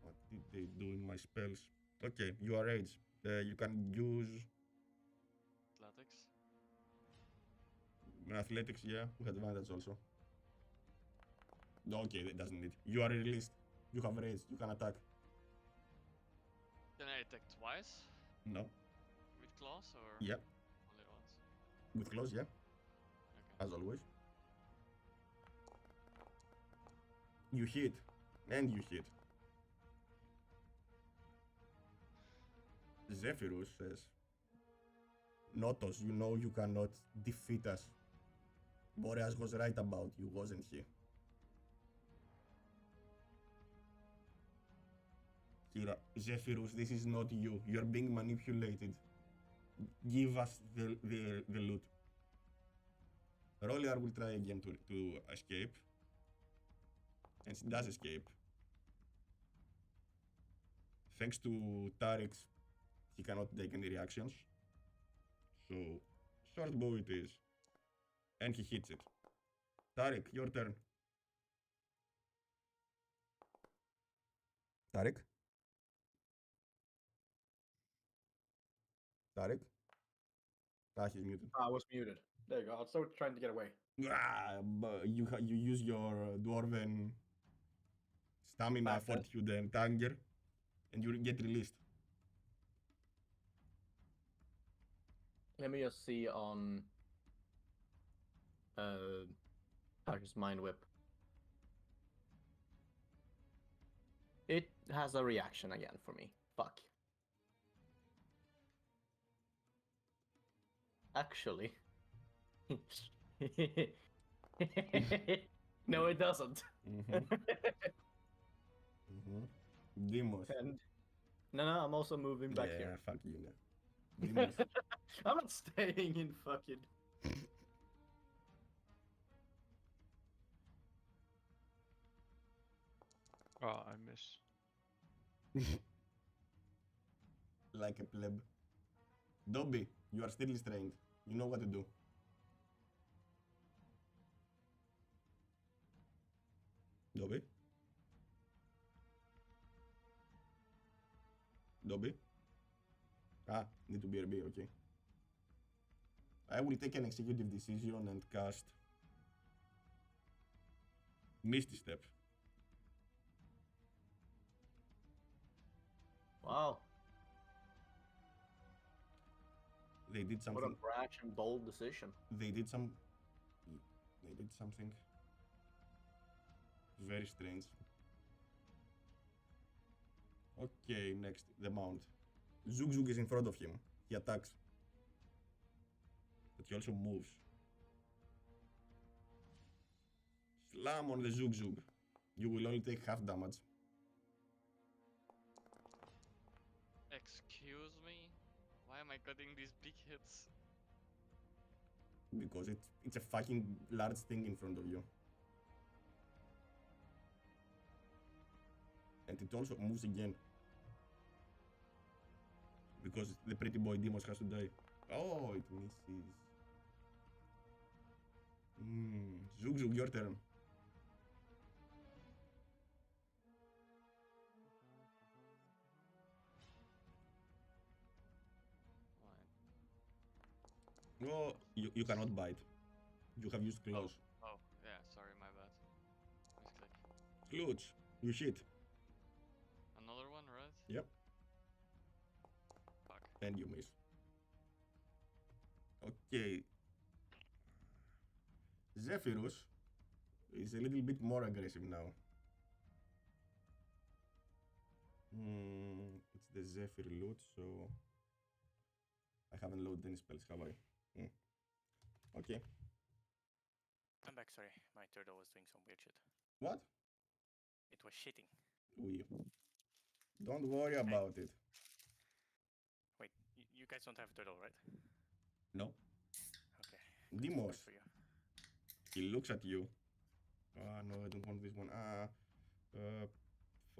What did they do in my spells? Okay, you are rage. You can use Athletics. athletics, yeah, with advantage also. Okay, that doesn't need. You are released. You have rage. You can attack. Can I attack twice No. with claws or Yeah. only once? With close, yeah. Okay. As always. You hit. And you hit. Zephyrus says, Notos, you know you cannot defeat us. Boreas was right about you, wasn't he? Zephyrus, this is not you. You're being manipulated. Give us the loot. Roliar will try again to escape. And she does escape. Thanks to Tarek's, he cannot take any reactions. So, short bow it is. And he hits it. Tarek, your turn. Tarek? Tarek? Ah, he's muted. I was muted. There you go. I'll start trying to get away. But you use your dwarven stamina, Bastard. fortitude, and anger, and you get released. Let me just see on Archer's Mind Whip. It has a reaction again for me. Fuck. Actually. No, it doesn't. Demos. And no, I'm also moving back Yeah, here. fuck you now. Demos. I'm not staying in fucking. Oh, I miss. Like a pleb. Dobby, you are still restrained. You know what to do. Dobby? Dobby? Need to be RB, okay. I will take an executive decision and cast Misty Step. Wow. They did What a something. brash and bold decision. They did something very strange. Okay, next, the mount. Zug Zug is in front of him. He attacks. But he also moves. Slam on the Zug Zug. You will only take half damage. Excuse me? Why am I getting these big hits? Because it's a fucking large thing in front of you. And it also moves again. Because the pretty boy Demos has to die. Oh, it misses. Zug Zug, your turn. Fine. Oh, you cannot bite. You have used claws. Oh, yeah, sorry, my bad. Misclick. Clutch, you shit. Another one, right? Yep. Fuck. And you miss. Okay. Zephyrus is a little bit more aggressive now. It's the Zephyr loot, so I haven't loaded any spells, have I? Okay. I'm back, sorry. My turtle was doing some weird shit. What? It was shitting. Don't worry about it. Wait, you guys don't have a turtle, right? No. Okay. Demos. Good for you. He looks at you. No, I don't want this one.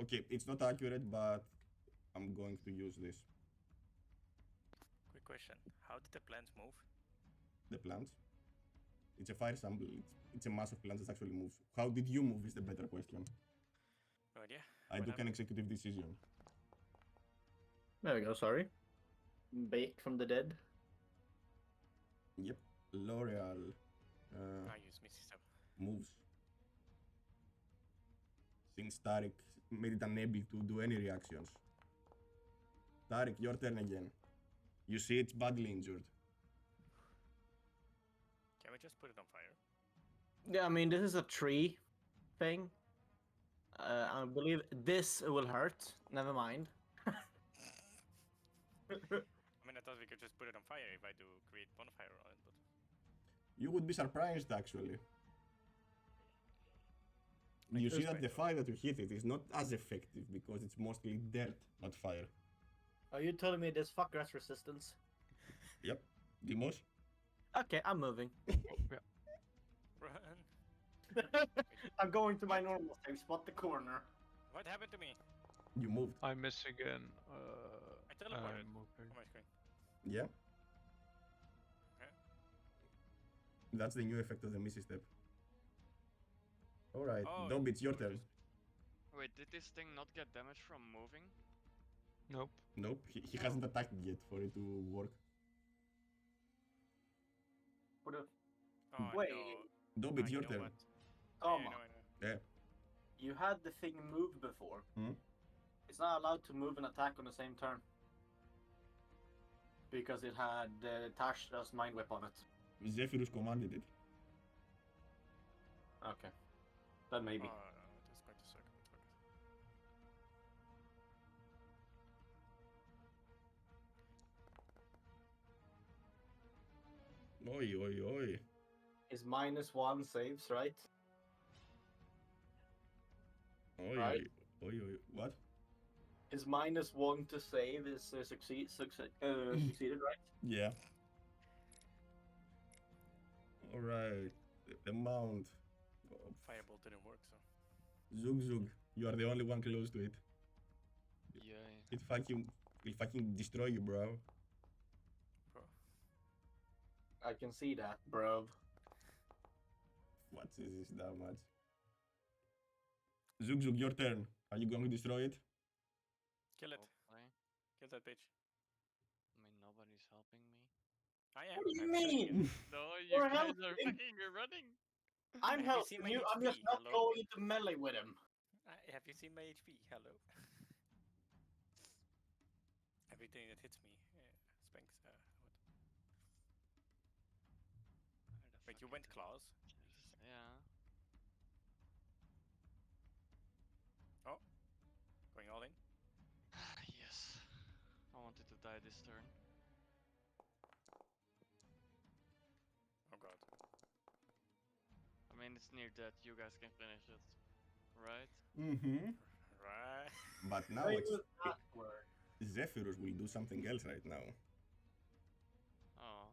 Okay, it's not accurate, but I'm going to use this. Quick question. How did the plants move? The plants. It's a fire sample. It's a mass of plants that actually moves. How did you move is the better question. No idea. I took an executive decision. There we go. Sorry. Baked from the dead. Yep. L'Oreal I use Misty Step. moves. Since Tarek made it unable to do any reactions. Tarek, your turn again. You see it's badly injured. Can we just put it on fire? Yeah, I mean, this is a tree thing. I believe this will hurt. Never mind. I mean, I thought we could just put it on fire if I do create bonfire on it, but... You would be surprised, actually. You see that the fire that you hit it is not as effective because it's mostly dirt, not fire. Are you telling me this fucker has resistance? Yep. Demos? Okay, I'm moving. Run! I'm going to my normal save spot, the corner. What happened to me? You moved. I miss again. I teleported I'm moving. on my screen. Yeah? Okay. That's the new effect of the Missy Step. Alright, Oh, Dobby, it's your so turn. just- Wait, did this thing not get damage from moving? Nope. Nope, he hasn't attacked yet for it to work. Oh Wait. no. Dobby, it's You your know turn. what? Tama, I know. Yeah. you had the thing move before. Hmm? It's not allowed to move and attack on the same turn. Because it had Tasha's mind whip on it. Zephyrus commanded it. Okay. Then maybe. That's going to suck. Oi, oi, oi. Is -1 saves, right? Oi, Right. oi, oi, oi. What? Is -1 to save is succeeded, right? Yeah. Alright. The mount. Oh, Fireball didn't work, so. Zug Zug. You are the only one close to it. Yay. It fucking destroy you, bro. Bro. I can see that, bro. What is this damage? Zug Zug, your turn. Are you going to destroy it? Kill it. Hopefully. Kill that bitch. I mean, nobody's helping me. I am. What do you I'm shooting mean? it. No, you You're guys are helping. fucking running. I'm Have you seen helping my you. I'm just HP? not Hello? going into melee with him. Have you seen my HP? Hello. Everything that hits me, spanks. What? Where the Wait, you fuck went is it? claws? Yeah. Going all in? Yes. I wanted to die this turn. Oh god. I mean, it's near death. You guys can finish it, right? Mm-hmm. Right. But now Say it's with that word. Zephyrus will do something else right now. Oh.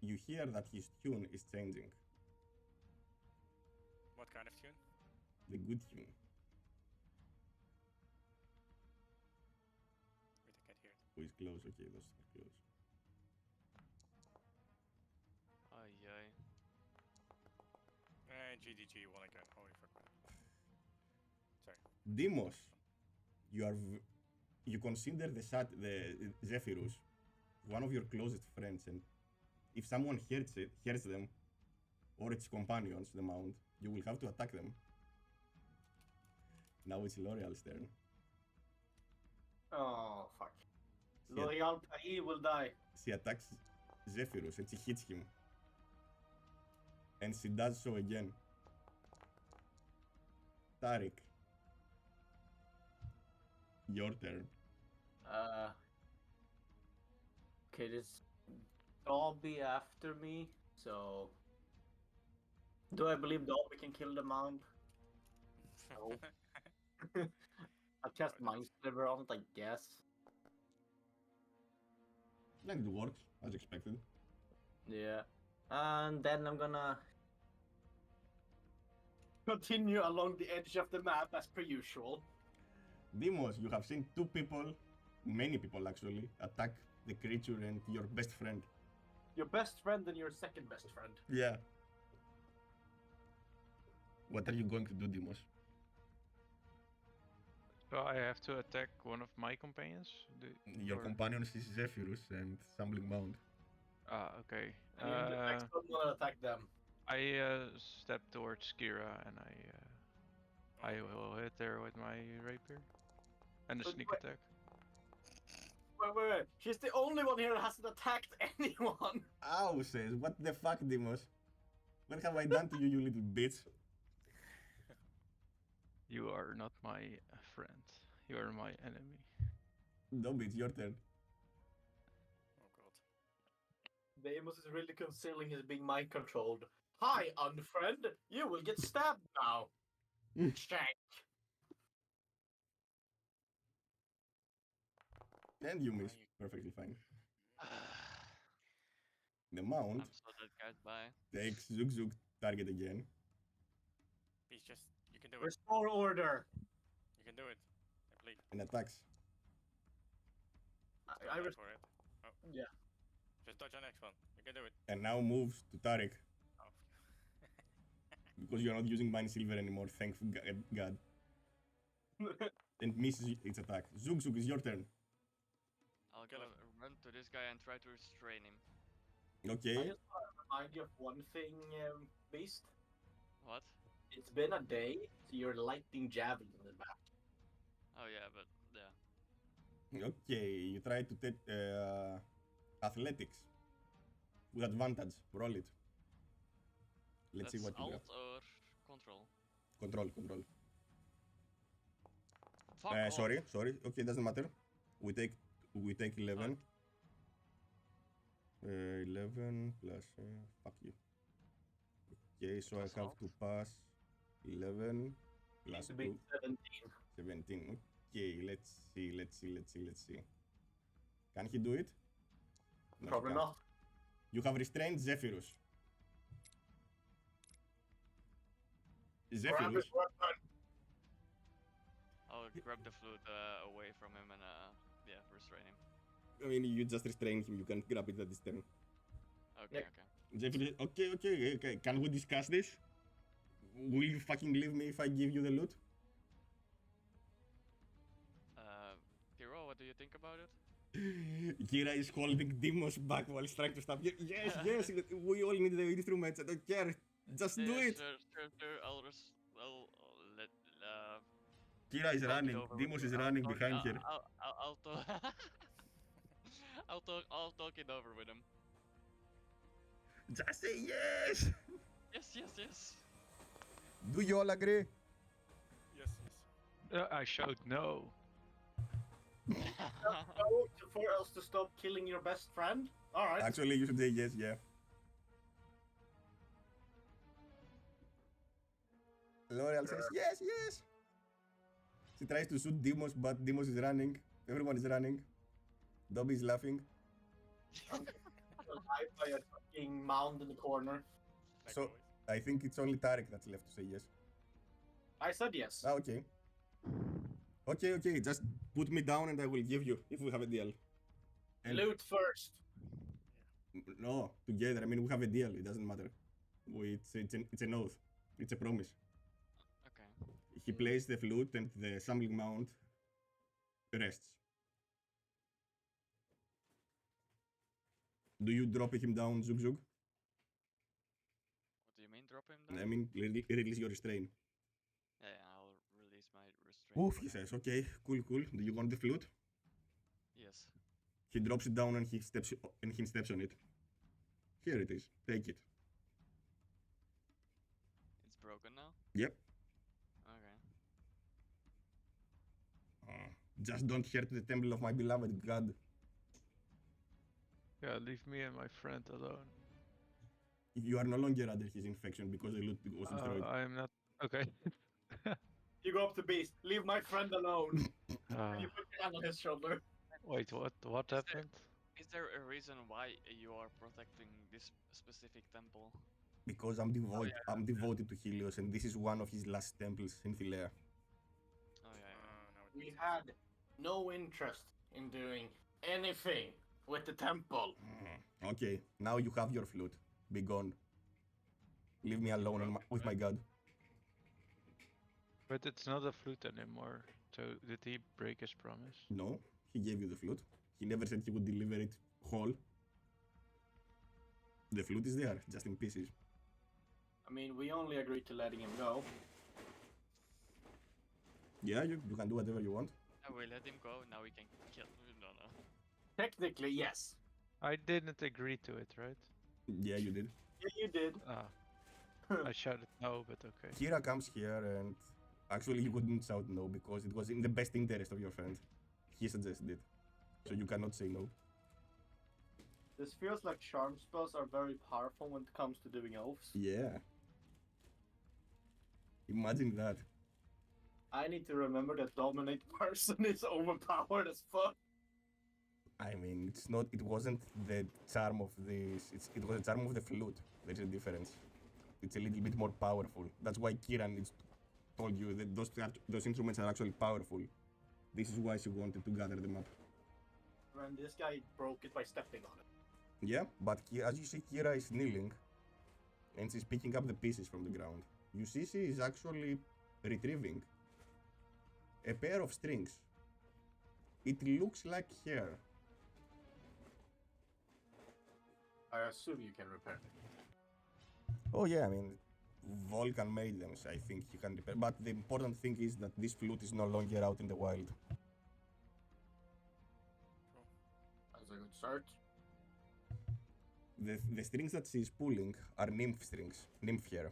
You hear that his tune is changing. What kind of tune? The good tune. Wait, I can't hear it. Oh, it's close. Okay, those are close. Ay, ay. GDG won again. Holy fuck. Sorry. Demos, you consider the Zephyrus one of your closest friends, and if someone hears them, or its companions, the mount, you will have to attack them. Now it's L'Oreal's turn. Oh, fuck. Yeah. L'Oreal Paris will die. She attacks Zephyrus and she hits him. And she does so again. Tariq. Your turn. Okay, this Dobby after me, so do I believe Dobby can kill the mound? No. I cast Mind Sliver on it, I guess. Like it works, as expected. Yeah. And then I'm gonna continue along the edge of the map as per usual. Demos, you have seen two people, many people actually, attack the creature and your best friend. Your best friend and your second best friend. Yeah. What are you going to do, Demos? So I have to attack one of my companions? Your or- companion is Zephyrus and Stumbling Mound. Ah, okay. And the next one will attack them. I step towards Kira and I will hit her with my rapier. And a But sneak wait. attack. Wait. She's the only one here that hasn't attacked anyone. Ow, says, what the fuck, Demos? What have I done to you, you little bitch? You are not my friend. You are my enemy. Dobby, it's your turn. Oh god. Deimos is really concealing his being mind controlled. Hi, unfriend. You will get stabbed now. Shank. And you miss. you- Perfectly fine. The mount I'm so dead, guys. Bye. takes Zug Zug target again. Please just. You can do it. Restore order. You can do it. I believe. And attacks. I Go res- for it. Oh. Yeah. Just dodge on next one. You can do it. And now moves to Tariq. Oh. Because you're not using Mind Silver anymore, thank God. And misses its attack. Zug Zug, is your turn. I'll Kill go him. run to this guy and try to restrain him. I Okay. just want to remind you of one thing, Beast. What? It's been a day, so you're lighting javelin in the back. Oh yeah, but yeah. Okay, you try to take athletics with advantage. Roll it. Let's see That's what you alt got. or control. Control. Fuck off. Sorry. Okay, doesn't matter. We take 11. 11 plus fuck you. Okay, so Plus I have alt. to pass 11 plus To be 2, 17. Okay, let's see. Can he do it? No, he Probably can't. not. You have restrained Zephyrus. Grab his weapon. I'll grab the flute away from him and yeah, restrain him. I mean, you just restrain him. You can't grab it at this turn. Okay, Yeah. okay. Zephyrus, okay. Can we discuss this? Will you fucking leave me if I give you the loot? Hero, what do you think about it? Kira is holding Demos back while he's trying to stop you. Yes, we all need the instruments. I don't care. Just do Yeah, it. Sure. I'll let Kira is talk it running. over with Demos him. is I'll running talk- behind her. I'll talk. I'll talk it over with him. Just say yes. Yes. Do you all agree? Yes. I showed no. Oh, for us to stop killing your best friend? Alright. Actually, you should say yes, yeah. L'Oreal says yes. She tries to shoot Demos, but Demos is running. Everyone is running. Dobby is laughing. Hide by a fucking mound in the corner. Like So- always. I think it's only Tarek that's left to say yes. I said yes. Ah, okay. Okay. Just put me down and I will give you if we have a deal. And Loot first. no, together. I mean, we have a deal. It doesn't matter. It's an oath. It's a promise. Okay. He plays the flute and the sampling mount rests. Do you drop him down, Zug Zug? What do you mean, drop him down? I mean, release your restraint. Yeah, I'll release my restraint. Oof, he says, okay, cool. Do you want the flute? Yes. He drops it down and he steps on it. Here it is. Take it. It's broken now? Yep. Okay. Just don't hurt the temple of my beloved god. Yeah, leave me and my friend alone. You are no longer under his infection because the loot was destroyed. I am not. Okay. You go up to Beast. Leave my friend alone. Uh, You put your hand on his shoulder. wait, what there- happened? Is there a reason why you are protecting this specific temple? Because I'm devoted to Helios, and this is one of his last temples in Philea. Oh yeah. Now it We makes had no interest in doing anything with the temple. Okay, now you have your flute. Be gone. Leave me alone with my god. But it's not a flute anymore. So did he break his promise? No, he gave you the flute. He never said he would deliver it whole. The flute is there, just in pieces. I mean, we only agreed to letting him go. Yeah, you can do whatever you want. We let him go. Now we can kill. No. Technically, yes. I didn't agree to it, right? Yeah, you did. Yeah, you did. Ah. I shouted no, but okay. Kira comes here and actually you couldn't shout no because it was in the best interest of your friend. He suggested it. So you cannot say no. This feels like charm spells are very powerful when it comes to doing oaths. Yeah. Imagine that. I need to remember that dominate person is overpowered as fuck. I mean, it wasn't the charm of this, it was the charm of the flute. There's a difference. It's a little bit more powerful. That's why Kiran told you that those instruments are actually powerful. This is why she wanted to gather them up. And this guy broke it by stepping on it. Yeah, but as you see, Kira is kneeling and she's picking up the pieces from the ground. You see she is actually retrieving a pair of strings. It looks like hair. I assume you can repair it. Oh yeah, I mean, Vulcan made them, so I think he can repair. But the important thing is that this flute is no longer out in the wild. That's a good start. The strings that she's pulling are nymph strings, nymph hair.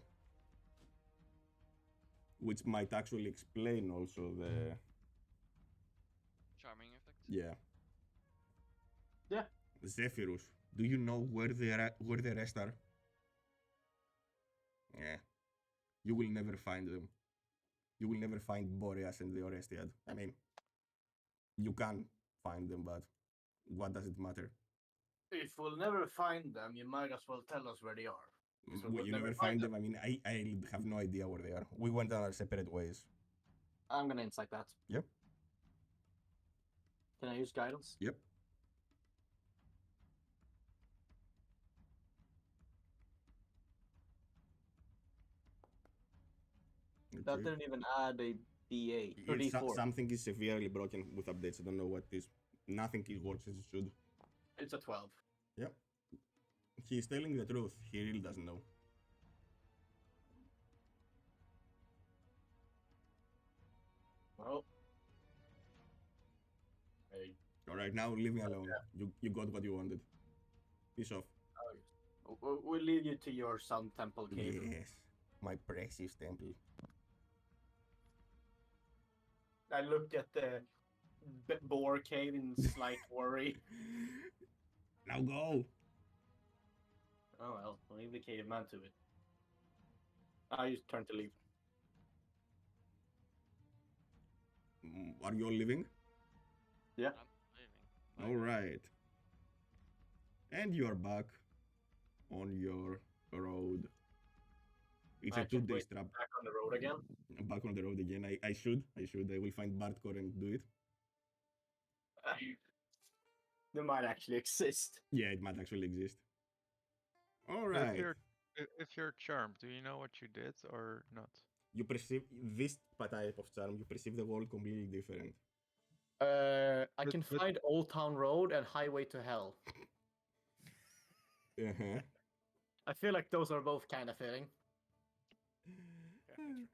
Which might actually explain also the... Charming effect. Yeah. Yeah. Zephyrus, do you know where the rest are? Yeah. You will never find them. You will never find Boreas and the Orestiad. I mean, you can find them, but what does it matter? If we'll never find them, you might as well tell us where they are. So we'll You never find them. I mean, I have no idea where they are. We went on our separate ways. I'm gonna insight that. Yep. Can I use guidance? Yep. That Okay. didn't even add a D8 or D4. Something is severely broken with updates. I don't know what it is. Nothing works as it should. It's a 12. Yep. He's telling the truth. He really doesn't know. Well. Hey. Alright, now leave me alone. You got what you wanted. Peace off. We'll leave you to your Sun Temple cave. Yes. My precious temple. I look at the boar cave in slight worry. Now go! Oh well, we'll leave the caveman to it. I just turn to leave. Are you all leaving? Yeah. I'm leaving. Alright. And you are back on your road. It's I a can 2-day wait strap. Back on the road again. Back on the road again. I should. I will find Bartcore and do it. They might actually exist. Yeah, it might actually exist. If Alright. if you're charmed, do you know what you did or not? You perceive this type of charm, you perceive the world completely different. I can But- find Old Town Road and Highway to Hell. Uh-huh. I feel like those are both kind of fitting. Yeah, that's true.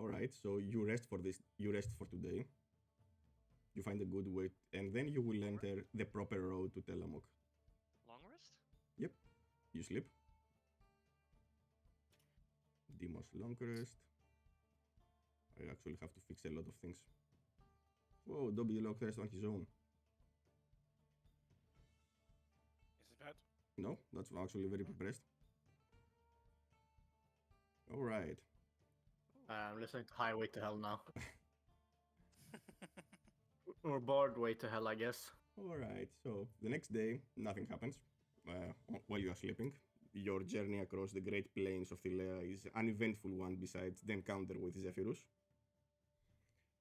Alright, so you rest for this. You rest for today. You find a good way, and then you will enter the proper road to Telamok. Long rest? Yep. You sleep. Demos long rest. I actually have to fix a lot of things. Whoa, Dobby long rest on his own. Is it bad? No, that's actually very impressed. Alright. I'm listening to Highway to Hell now. Or Bored Way to Hell, I guess. Alright, so the next day, nothing happens while you are sleeping. Your journey across the great plains of Thilea is an uneventful one besides the encounter with Zephyrus.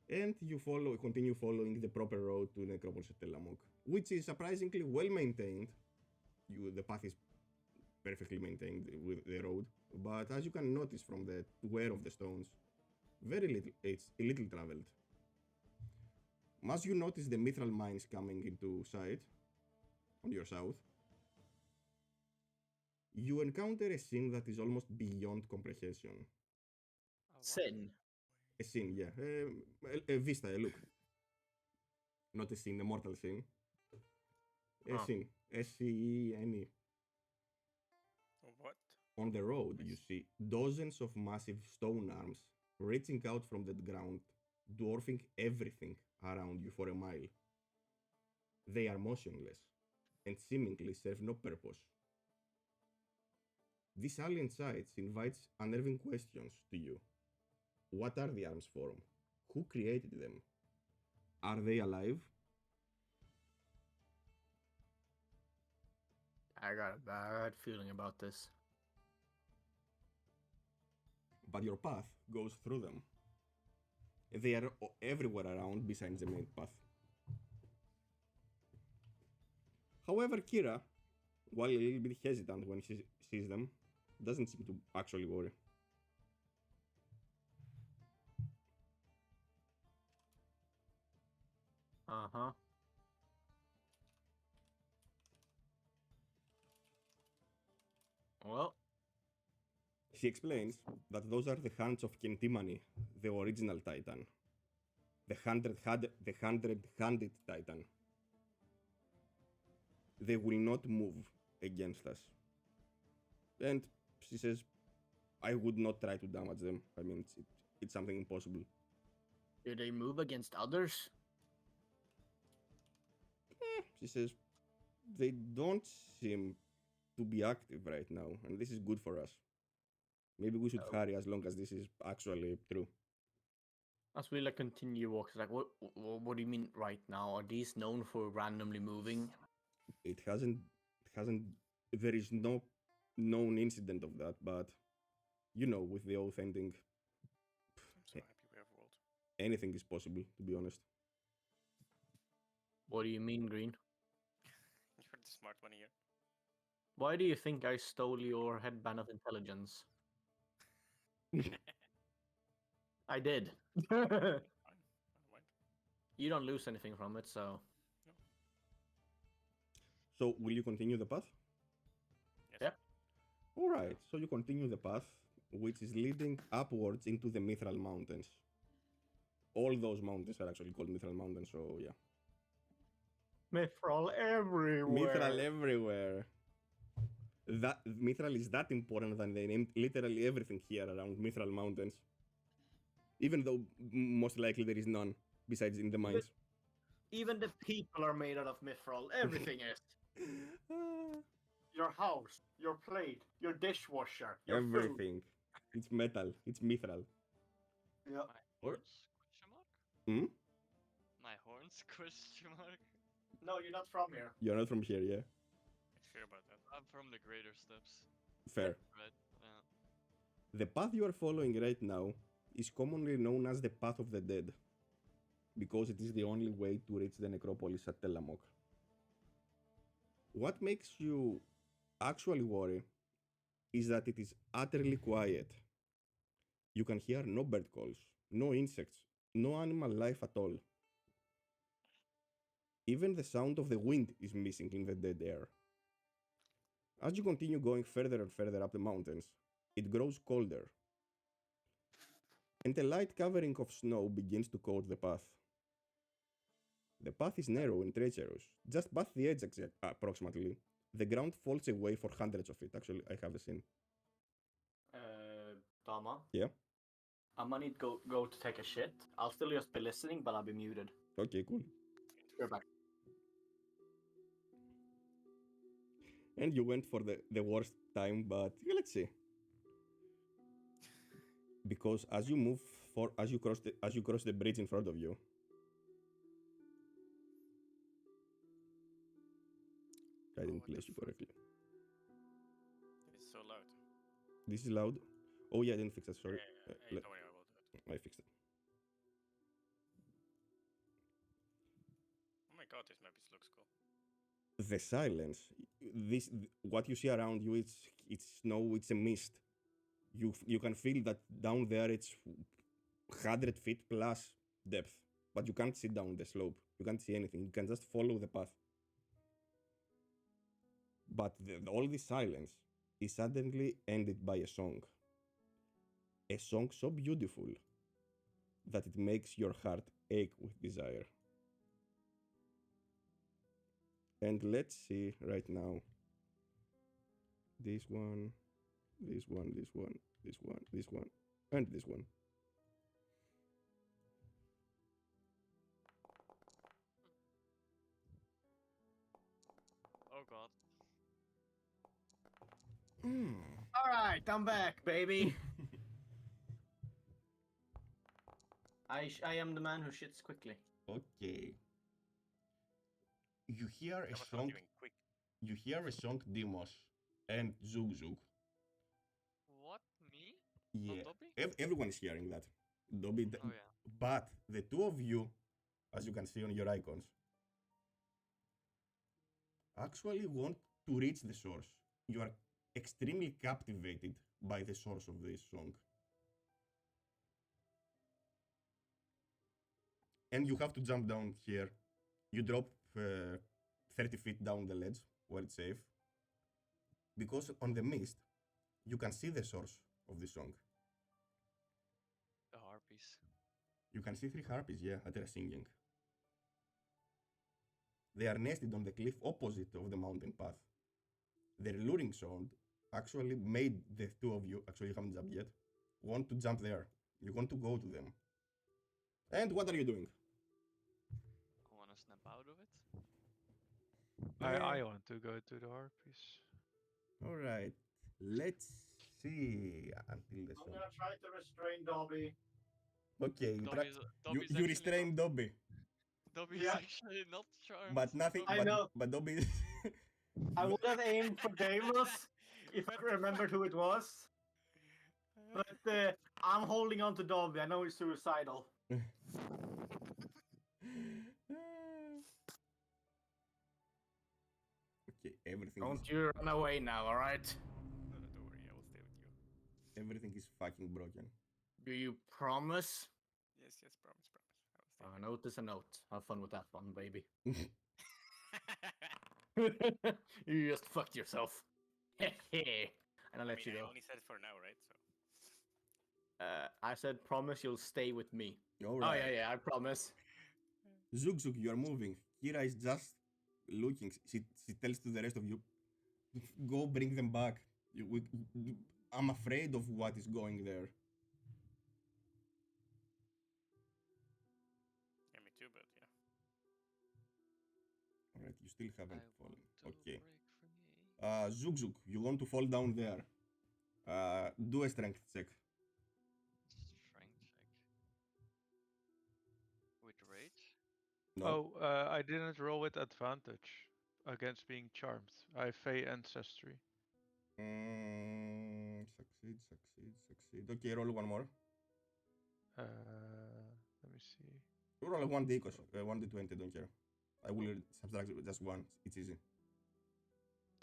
And you continue following the proper road to Necropolis at Telamok, which is surprisingly well maintained. The path is perfectly maintained with the road, but as you can notice from the wear of the stones, it's a little traveled. As you notice the mithril mines coming into sight on your south, you encounter a scene that is almost beyond comprehension. Oh, what? Sin. A scene, yeah. A vista, a look. Not a scene, a mortal scene. A Oh. scene. S-C-E-N-E. What? On the road, you see dozens of massive stone arms reaching out from the ground, dwarfing everything around you for a mile. They are motionless and seemingly serve no purpose. This alien sight invites unnerving questions to you. What are the arms for? Who created them? Are they alive? I got a bad feeling about this. But your path goes through them. They are everywhere around besides the main path. However, Kira, while a little bit hesitant when she sees them, doesn't seem to actually worry. Uh-huh. He explains that those are the hands of Kentimani, the original Titan. The hundred-handed Titan. They will not move against us. And she says, I would not try to damage them. I mean, it's something impossible. Do they move against others? She says, they don't seem to be active right now, and this is good for us. Maybe we should hurry as long as this is actually true. As we like continue walking, like, what do you mean right now? Are these known for randomly moving? It hasn't, there is no known incident of that, but you know, with the oath ending, I'm so happy we have rolled. anything is possible, to be honest. What do you mean, Green? You're the smart one here. Why do you think I stole your headband of intelligence? I did. Fine. I don't mind. You don't lose anything from it, so. So, will you continue the path? Yes. Yep. Alright, so you continue the path, which is leading upwards into the Mithril Mountains. All those mountains are actually called Mithril Mountains, so yeah. Mithril everywhere. Mithril everywhere. That Mithril is that important that they named literally everything here around Mithril Mountains. Even though most likely there is none besides in the mines. Even the people are made out of mithril. Everything is. Your house, your plate, your dishwasher, your Everything. It's metal. It's mithril. Food. Yeah. My Or- horns? Question mark? Hmm? My horns? Question mark? No, you're not from here. You're not from here, yeah? Sure about that. I'm from the Greater Steppes, Fair. right? The path you are following right now is commonly known as the Path of the Dead, because it is the only way to reach the necropolis at Telamok. What makes you actually worry is that it is utterly quiet. You can hear no bird calls, no insects, no animal life at all. Even the sound of the wind is missing in the dead air. As you continue going further and further up the mountains, it grows colder, and a light covering of snow begins to coat the path. The path is narrow and treacherous, just past the edge approximately. The ground falls away for hundreds of feet. Actually, I have a scene. Dama? Yeah? I'm gonna need to go to take a shit. I'll still just be listening, but I'll be muted. Okay, cool. You're back. And you went for the worst time, but yeah, let's see. Because as you cross the bridge in front of you, I didn't what the place you correctly. It's so loud. This is loud. Oh yeah, I didn't fix that. Sorry. Hey, don't worry about that. I fixed it. Oh my god, this map looks cool. The silence. What you see around you, it's snow. It's a mist. You can feel that down there it's 100 feet plus depth, but you can't see down the slope. You can't see anything. You can just follow the path. But all this silence is suddenly ended by a song. A song so beautiful that it makes your heart ache with desire. And let's see right now. This one, this one, this one, this one, this one, and this one. Oh god. All right, I'm back, baby. I am the man who shits quickly. Okay. You hear That a was not song. even quick. You hear a song, Demos and Zug Zug. What? Me? Yeah. Not Dobby? Everyone is hearing that. Dobby. Oh yeah. But the two of you, as you can see on your icons, actually want to reach the source. You are extremely captivated by the source of this song. And you have to jump down here. You drop 30 feet down the ledge where it's safe. Because on the mist, you can see the source of the song. The harpies. You can see 3 harpies, yeah, that are singing. They are nested on the cliff opposite of the mountain path. Their luring sound actually made the two of you, actually you haven't jumped yet, want to jump there. You want to go to them. And what are you doing? I wanna snap out of it. I want to go to the harpies. Alright, let's see until the I'm song. gonna try to restrain Dobby. Okay, Dobby's you actually restrain Dobby, Dobby is Yeah. actually not charmed. but nothing. I But, know. but Dobby. I would have aimed for Deimos if I remembered who it was. But I'm holding on to Dobby. I know he's suicidal. Okay, everything Don't is you run away now, alright? No, no, don't worry, I will stay with you. everything is fucking broken. Do you promise? Yes, yes, promise, promise. I will stay. Note is a note. Have fun with that one, baby. with You just fucked yourself. And I'll let you I go. only said it for now, right? So I said promise you'll stay with me. All Oh right. yeah, I promise. Zug, you are moving. Kira is just looking. She tells to the rest of you, go bring them back. I'm afraid of what is going there. yeah, me too. But yeah, All right, you still I haven't want fallen. to Okay. break free. Zug, you want to fall down there. Do a strength check. Strength check. With rage? No. Oh, I didn't roll with advantage against being charmed. I have Fey Ancestry. Succeed. Okay, roll one more. Let me see. Roll 1d, 1d20, don't care. I will subtract just one. It's easy.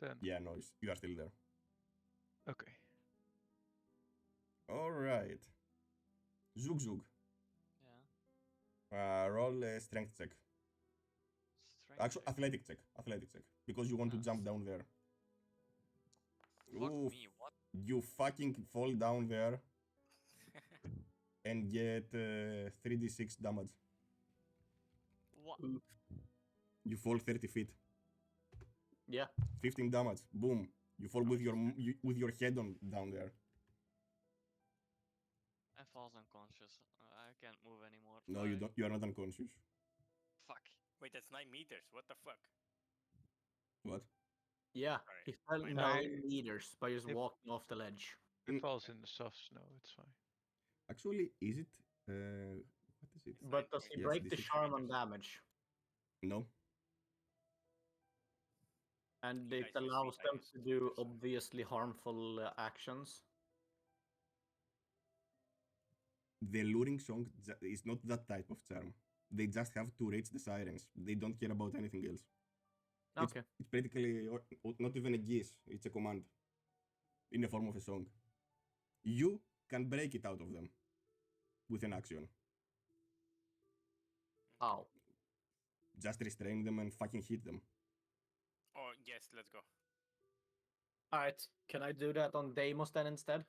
10. Yeah, no, you are still there. Okay. Alright. Zug. Yeah. Roll a strength check. Strength Actually, check. athletic check. Because you want to Ah, jump down there. Fuck Oof. me, what? You fucking fall down there and get 3d6 damage. What? You fall 30 feet. Yeah. 15 damage. Boom. You fall with your head on down there. I falls unconscious. I can't move anymore. No, you Bye. don't. You are not unconscious. Fuck. wait, that's 9 meters. What the fuck? What? Yeah. Alright, He fell fine. 9 meters by just If- walking off the ledge. It Mm. falls in the soft snow. It's fine. Actually, is it? What is it? It's But 9 does he Yes, break this the is- charm on damage? No. And Guys it use allows feet, I them use to do meters. obviously harmful actions. The luring song is not that type of charm. They just have to reach the sirens. They don't care about anything else. Okay. It's practically not even a guess. It's a command in the form of a song. You can break it out of them with an action. Ow. Just restrain them and fucking hit them. Oh yes, let's go. Alright. Can I do that on Deimos then instead?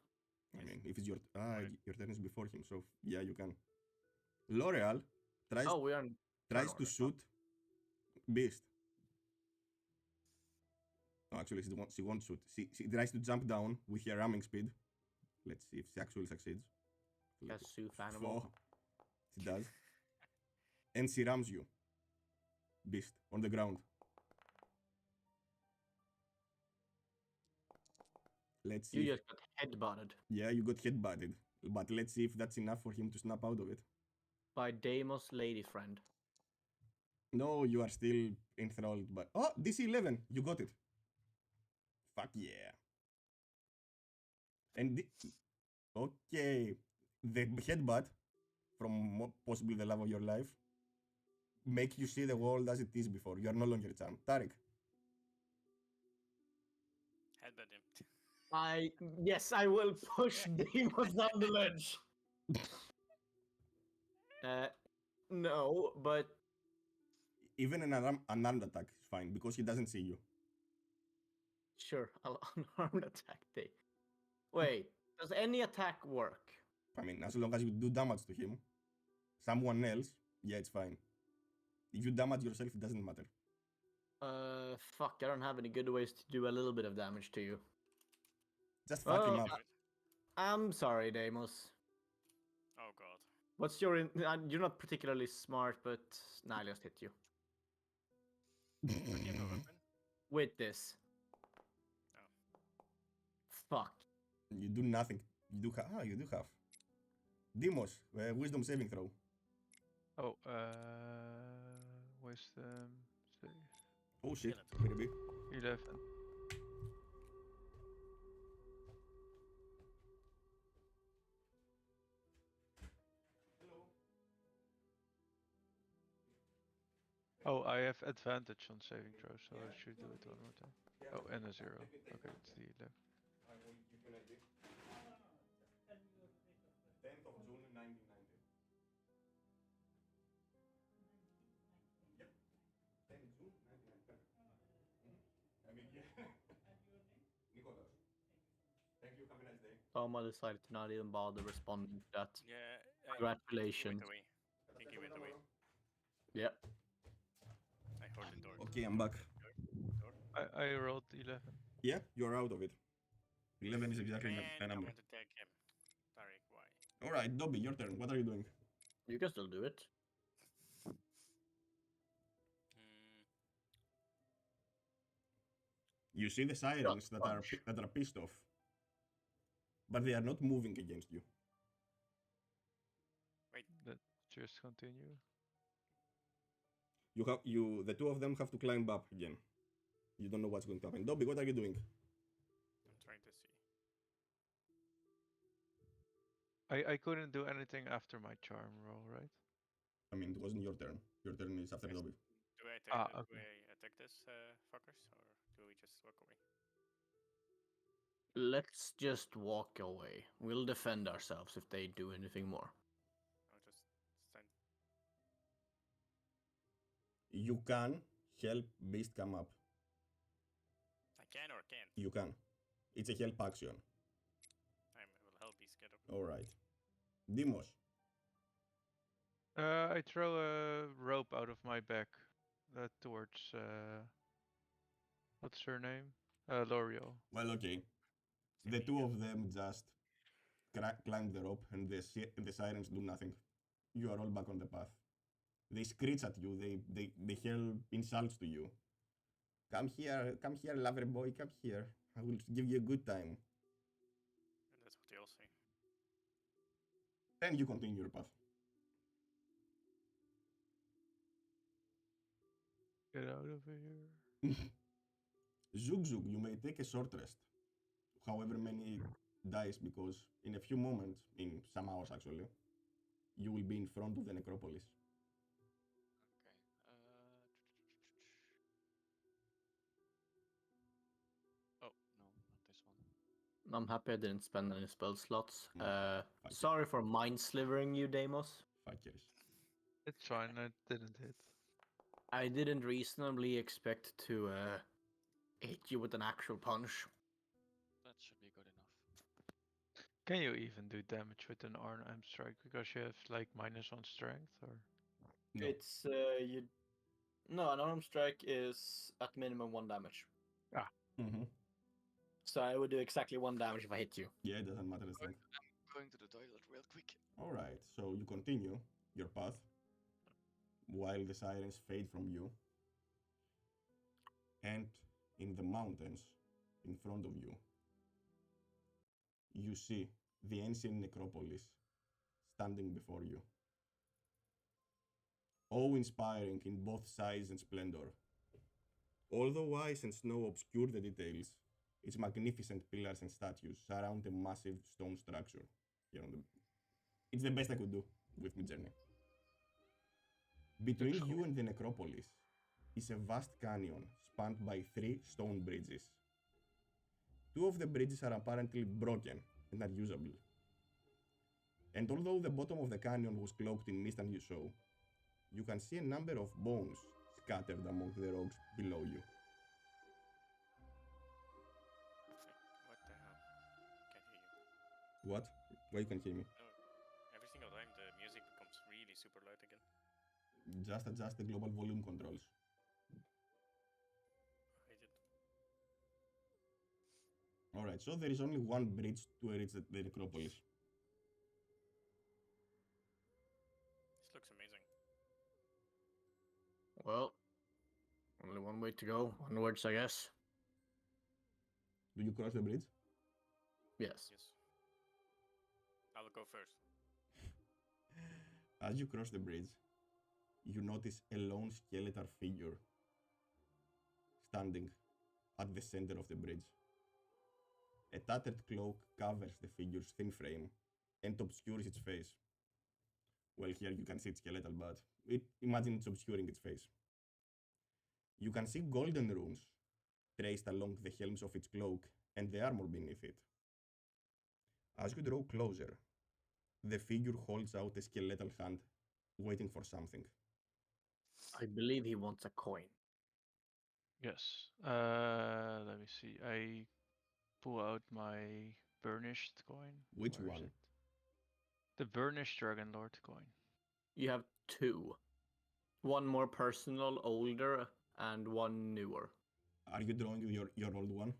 I Yes. mean, if it's your Alright. your turn is before him, so yeah, you can. L'Oreal tries Oh, we are in tries turn to order. shoot Beast. No, actually, she won't shoot. She tries to jump down with her ramming speed. Let's see if she actually succeeds. Yes, Sooth animal. Four. She does. And she rams you. Beast, on the ground. Let's see. You if- just got headbutted Yeah, you got headbutted. But let's see if that's enough for him to snap out of it. by Deimos' lady friend. No, you are still enthralled by. Oh, DC 11. You got it. Fuck yeah. And okay, the headbutt from possibly the love of your life make you see the world as it is before. You are no longer charmed. Tarek. Headbutt him. Yes, I will push Deimos down the ledge. No, but Even an unarmed attack is fine because he doesn't see you. sure, I'll unarmed attack Wait, Does any attack work? I mean, as long as you do damage to him, someone else, yeah, it's fine. If you damage yourself, it doesn't matter. Fuck, I don't have any good ways to do a little bit of damage to you. Just fuck him Oh, up. I'm sorry, Deimos. Oh god. What's your... you're not particularly smart, but... Nah, I just hit you. But you have no weapon? With this. Fuck. You do nothing. You do you do have. Demos, wisdom saving throw. Oh, wisdom save. Oh shit, Skeleton. maybe. 11. Oh, I have advantage on saving throws, so I should do it one more time. Oh, and a 0. Okay, it's the 11. I will give you an idea. 10th of June 1990. Yep. 10th June 1990. I mean, yeah. Nicholas. Thank you. Have a nice day. Toma decided to not even bother responding to that. Yeah. Congratulations. He gave it away. Yep. I heard the door. Okay, I'm back. Door. I rolled 11. Yeah, you're out of it. 11 is exactly And the I number. want to take him. Tarek, why? Alright, Dobby, your turn. What are you doing? You can still do it. Hmm. You see the sirens that are pissed off, but they are not moving against you. Just continue. The two of them have to climb up again. You don't know what's going to happen. Dobby, what are you doing? I'm trying to see. I couldn't do anything after my charm roll, right? I mean, it wasn't your turn. Your turn is after Yes. Dobby. Do I attack, okay. do I attack this fuckers, or do we just walk away? Let's just walk away. We'll defend ourselves if they do anything more. I'll just stand. You can help Beast come up. I can or can't. You can. It's a help action. I will help these get up. Alright. Demos. I throw a rope out of my back towards what's her name? L'Oreal. Well, okay. The two of them just climb the rope and the sirens do nothing. You are all back on the path. They screech at you. They hurl insults to you. Come here, lover boy, come here. I will give you a good time. And that's what they all say. And you continue your path. Get out of here. Zug Zug, you may take a short rest. However many dice, because in a few moments, in some hours actually, you will be in front of the Necropolis. Okay. Oh, no, not this one. I'm happy I didn't spend any spell slots. Fuck Sorry for mind slivering you, Deimos. Fuckers. It's fine, I didn't hit. I didn't reasonably expect to hit you with an actual punch. That should be good enough. Can you even do damage with an unarmed strike because you have like -1 strength or? No. It's you. No, an arm strike is at minimum 1 damage. Mm-hmm. So I would do exactly 1 damage if I hit you. Yeah, it doesn't matter the strength. I'm going to the toilet real quick. Alright, so you continue your path while the sirens fade from you. And in the mountains in front of you, you see the ancient necropolis standing before you. Awe-inspiring in both size and splendor. Although ice and snow obscure the details, its magnificent pillars and statues surround a massive stone structure. Here on the... It's the best I could do with Midjourney. Between you and the necropolis is a vast canyon spanned by 3 stone bridges. 2 of the bridges are apparently broken and unusable. And although the bottom of the canyon was cloaked in mist and you saw, you can see a number of bones scattered among the rocks below you. What the hell? Can't hear you. What? Why you can hear me? Every single time the music becomes really super loud again. Just adjust the global volume controls. I did. Alright, so there is only one bridge to reach the Necropolis. This looks amazing. Well, only one way to go. Onwards, I guess. Do you cross the bridge? Yes. Yes. I will go first. As you cross the bridge, you notice a lone skeletal figure standing at the center of the bridge. A tattered cloak covers the figure's thin frame and obscures its face. Well, here you can see its skeletal, but imagine it's obscuring its face. You can see golden runes traced along the helms of its cloak and the armor beneath it. As you draw closer, the figure holds out a skeletal hand, waiting for something. I believe he wants a coin. Yes. Let me see. I pull out my burnished coin. Which Where is one? it? The burnished Dragon Lord coin. You have two. One more personal, older, and one newer. Are you drawing your old one?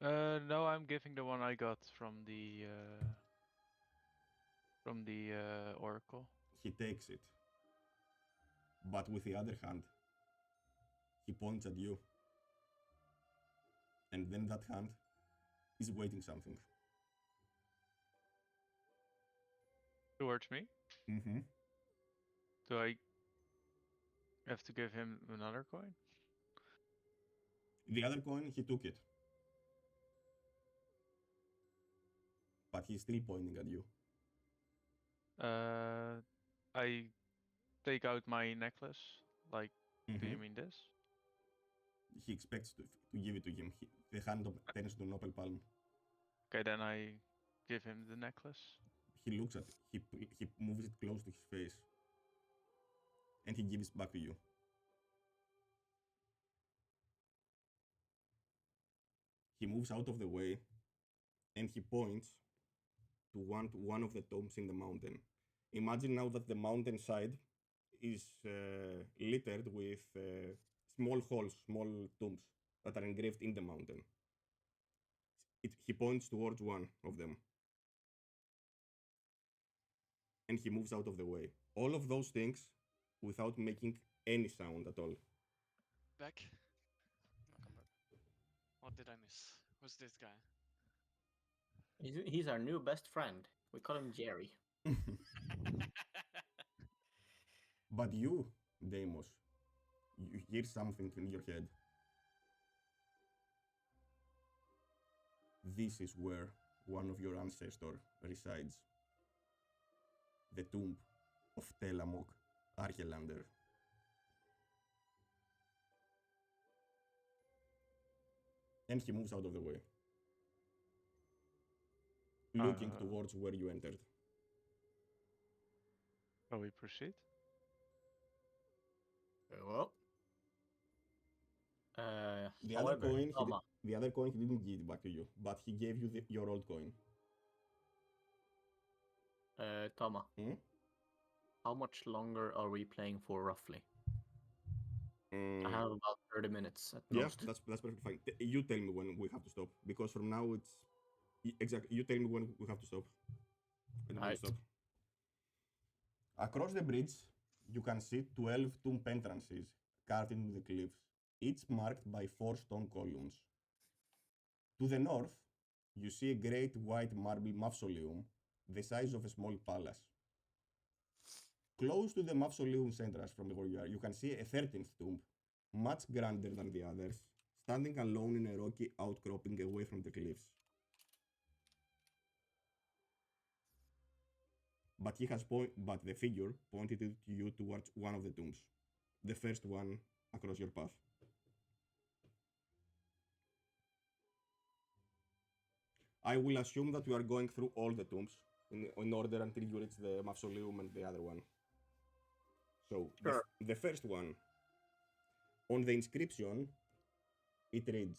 No, I'm giving the one I got from the oracle. He takes it. But with the other hand, he points at you. And then that hand is waiting something. Towards me? Mm-hmm. Do I have to give him another coin? The other coin, he took it. But he's still pointing at you. I take out my necklace. Like, do you Mhm. mean this? He expects to give it to him. The hand turns to an opal palm. Okay, then I give him the necklace. He looks at it. He moves it close to his face. And he gives it back to you. He moves out of the way. And he points to one of the tombs in the mountain. Imagine now that the mountainside is littered with small holes, small tombs that are engraved in the mountain. He points towards one of them. And he moves out of the way. All of those things without making any sound at all. Back. Welcome back. What did I miss? Who's this guy? He's our new best friend. We call him Jerry. But you, Deimos, you hear something in your head. This is where one of your ancestors resides. The tomb of Telamok, Archelander. And he moves out of the way. Looking towards where you entered. Shall we proceed? Well. The however, other coin, Tama, he didn't give it back to you, but he gave you your old coin. Tama, Hmm? how much longer are we playing for roughly? I have about 30 minutes at Yeah, most. that's perfectly fine. You tell me when we have to stop, because from now it's exactly. You tell me when we have to stop. And when to Right. stop. Across the bridge, you can see 12 tomb entrances carved into the cliffs, each marked by 4 stone columns. To the north, you see a great white marble mausoleum, the size of a small palace. Close to the mausoleum's entrance from where you are, you can see a 13th tomb, much grander than the others, standing alone in a rocky outcropping away from the cliffs. But the figure pointed you towards one of the tombs, the first one across your path. I will assume that we are going through all the tombs in order until you reach the mausoleum and the other one. So, Sure. the first one, on the inscription, it reads,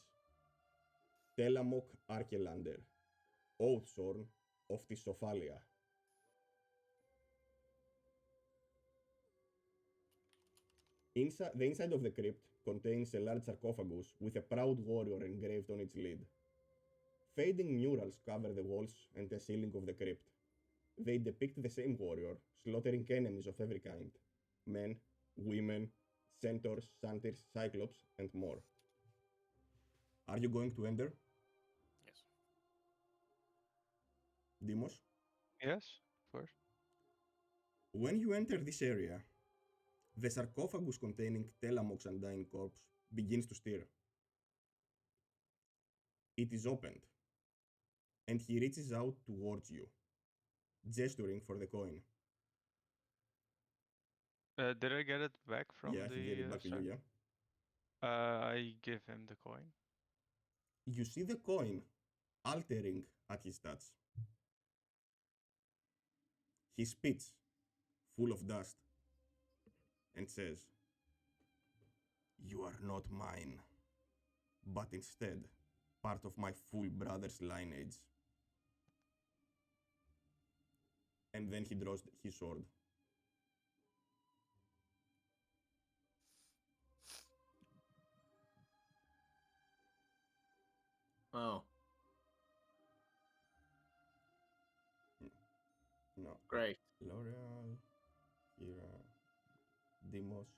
Telamok Archelander, Oathsworn of τη Σοφάλια. The inside of the crypt contains a large sarcophagus with a proud warrior engraved on its lid. Fading murals cover the walls and the ceiling of the crypt. They depict the same warrior, slaughtering enemies of every kind. Men, women, centaurs, satyrs, cyclops, and more. Are you going to enter? Yes. Demos? Yes, of course. When you enter this area, the sarcophagus containing Telamoc's undying corpse begins to stir. It is opened, and he reaches out towards you, gesturing for the coin. Did I get it back from Yeah, the? he gave it back to you, yeah? I give him the coin. You see the coin altering at his touch. He spits, full of dust, and says, "You are not mine, but instead part of my full brother's lineage." And then he draws his sword. Oh, No. great. L'Oreal, Kira, Demos,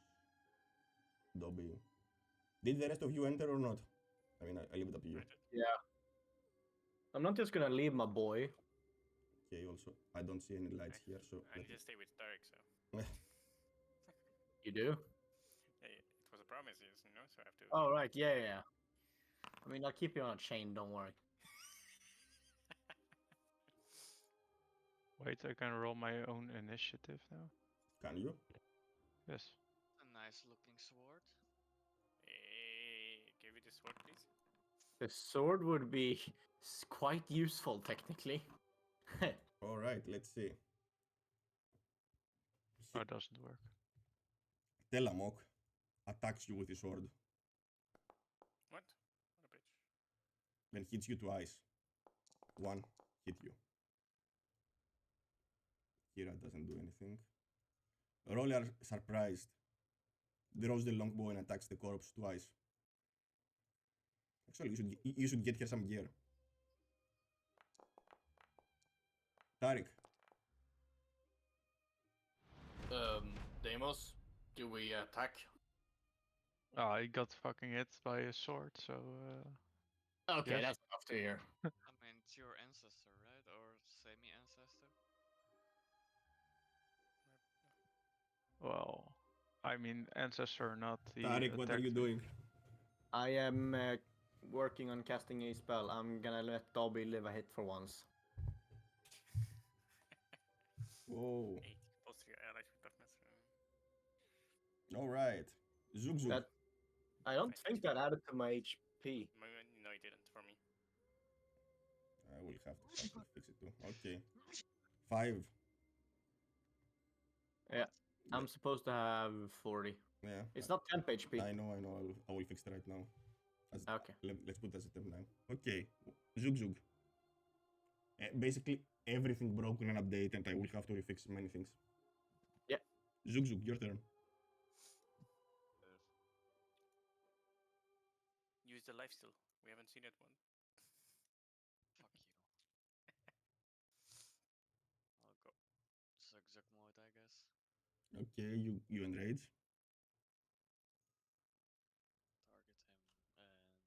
Dobby. Did the rest of you enter or not? I mean, I leave it up to you. I did. Yeah. I'm not just gonna leave my boy. Okay, also, I don't see any lights here, so... I need to stay with Tarek, so You do? it was a promise, you know, so I have to. Oh, right. Yeah, yeah, yeah. I mean, I'll keep you on a chain. Don't worry. Wait, I can roll my own initiative now. Can you? Yes. A nice looking sword. Give me the sword, please. The sword would be quite useful, technically. Alright, let's see. Oh, it doesn't work. Telamok attacks you with his sword, What? What a bitch. then hits you twice. One hit you. Kira doesn't do anything. Roller, surprised, draws the longbow and attacks the corpse twice. Actually, you should get her some gear. Tarek, Deimos, do we attack? Ah, I got fucking hit by a sword, so Okay, Yes. that's enough to hear. I mean, it's your ancestor, right? Or semi-ancestor? well, I mean ancestor, not the. Tarek, what are you attack doing? I am working on casting a spell. I'm gonna let Dobby live a hit for once. Oh, 8 plus 3 allies with toughness. alright. Zug Zug. That I don't I think that added to my HP. No, it didn't for me. I will have to fix it too. Okay. 5. Yeah, I'm supposed to have 40. Yeah. It's not temp HP. I know. I will fix it right now. Okay. Let's put that as a temp now. Okay. Zug Zug. Basically, everything broken and update, and I will have to refix many things. Yeah. Zug Zug, your turn. Use the life steal. We haven't seen it one. Fuck you. I'll go Zug mode, I guess. Okay, you enrage. Target him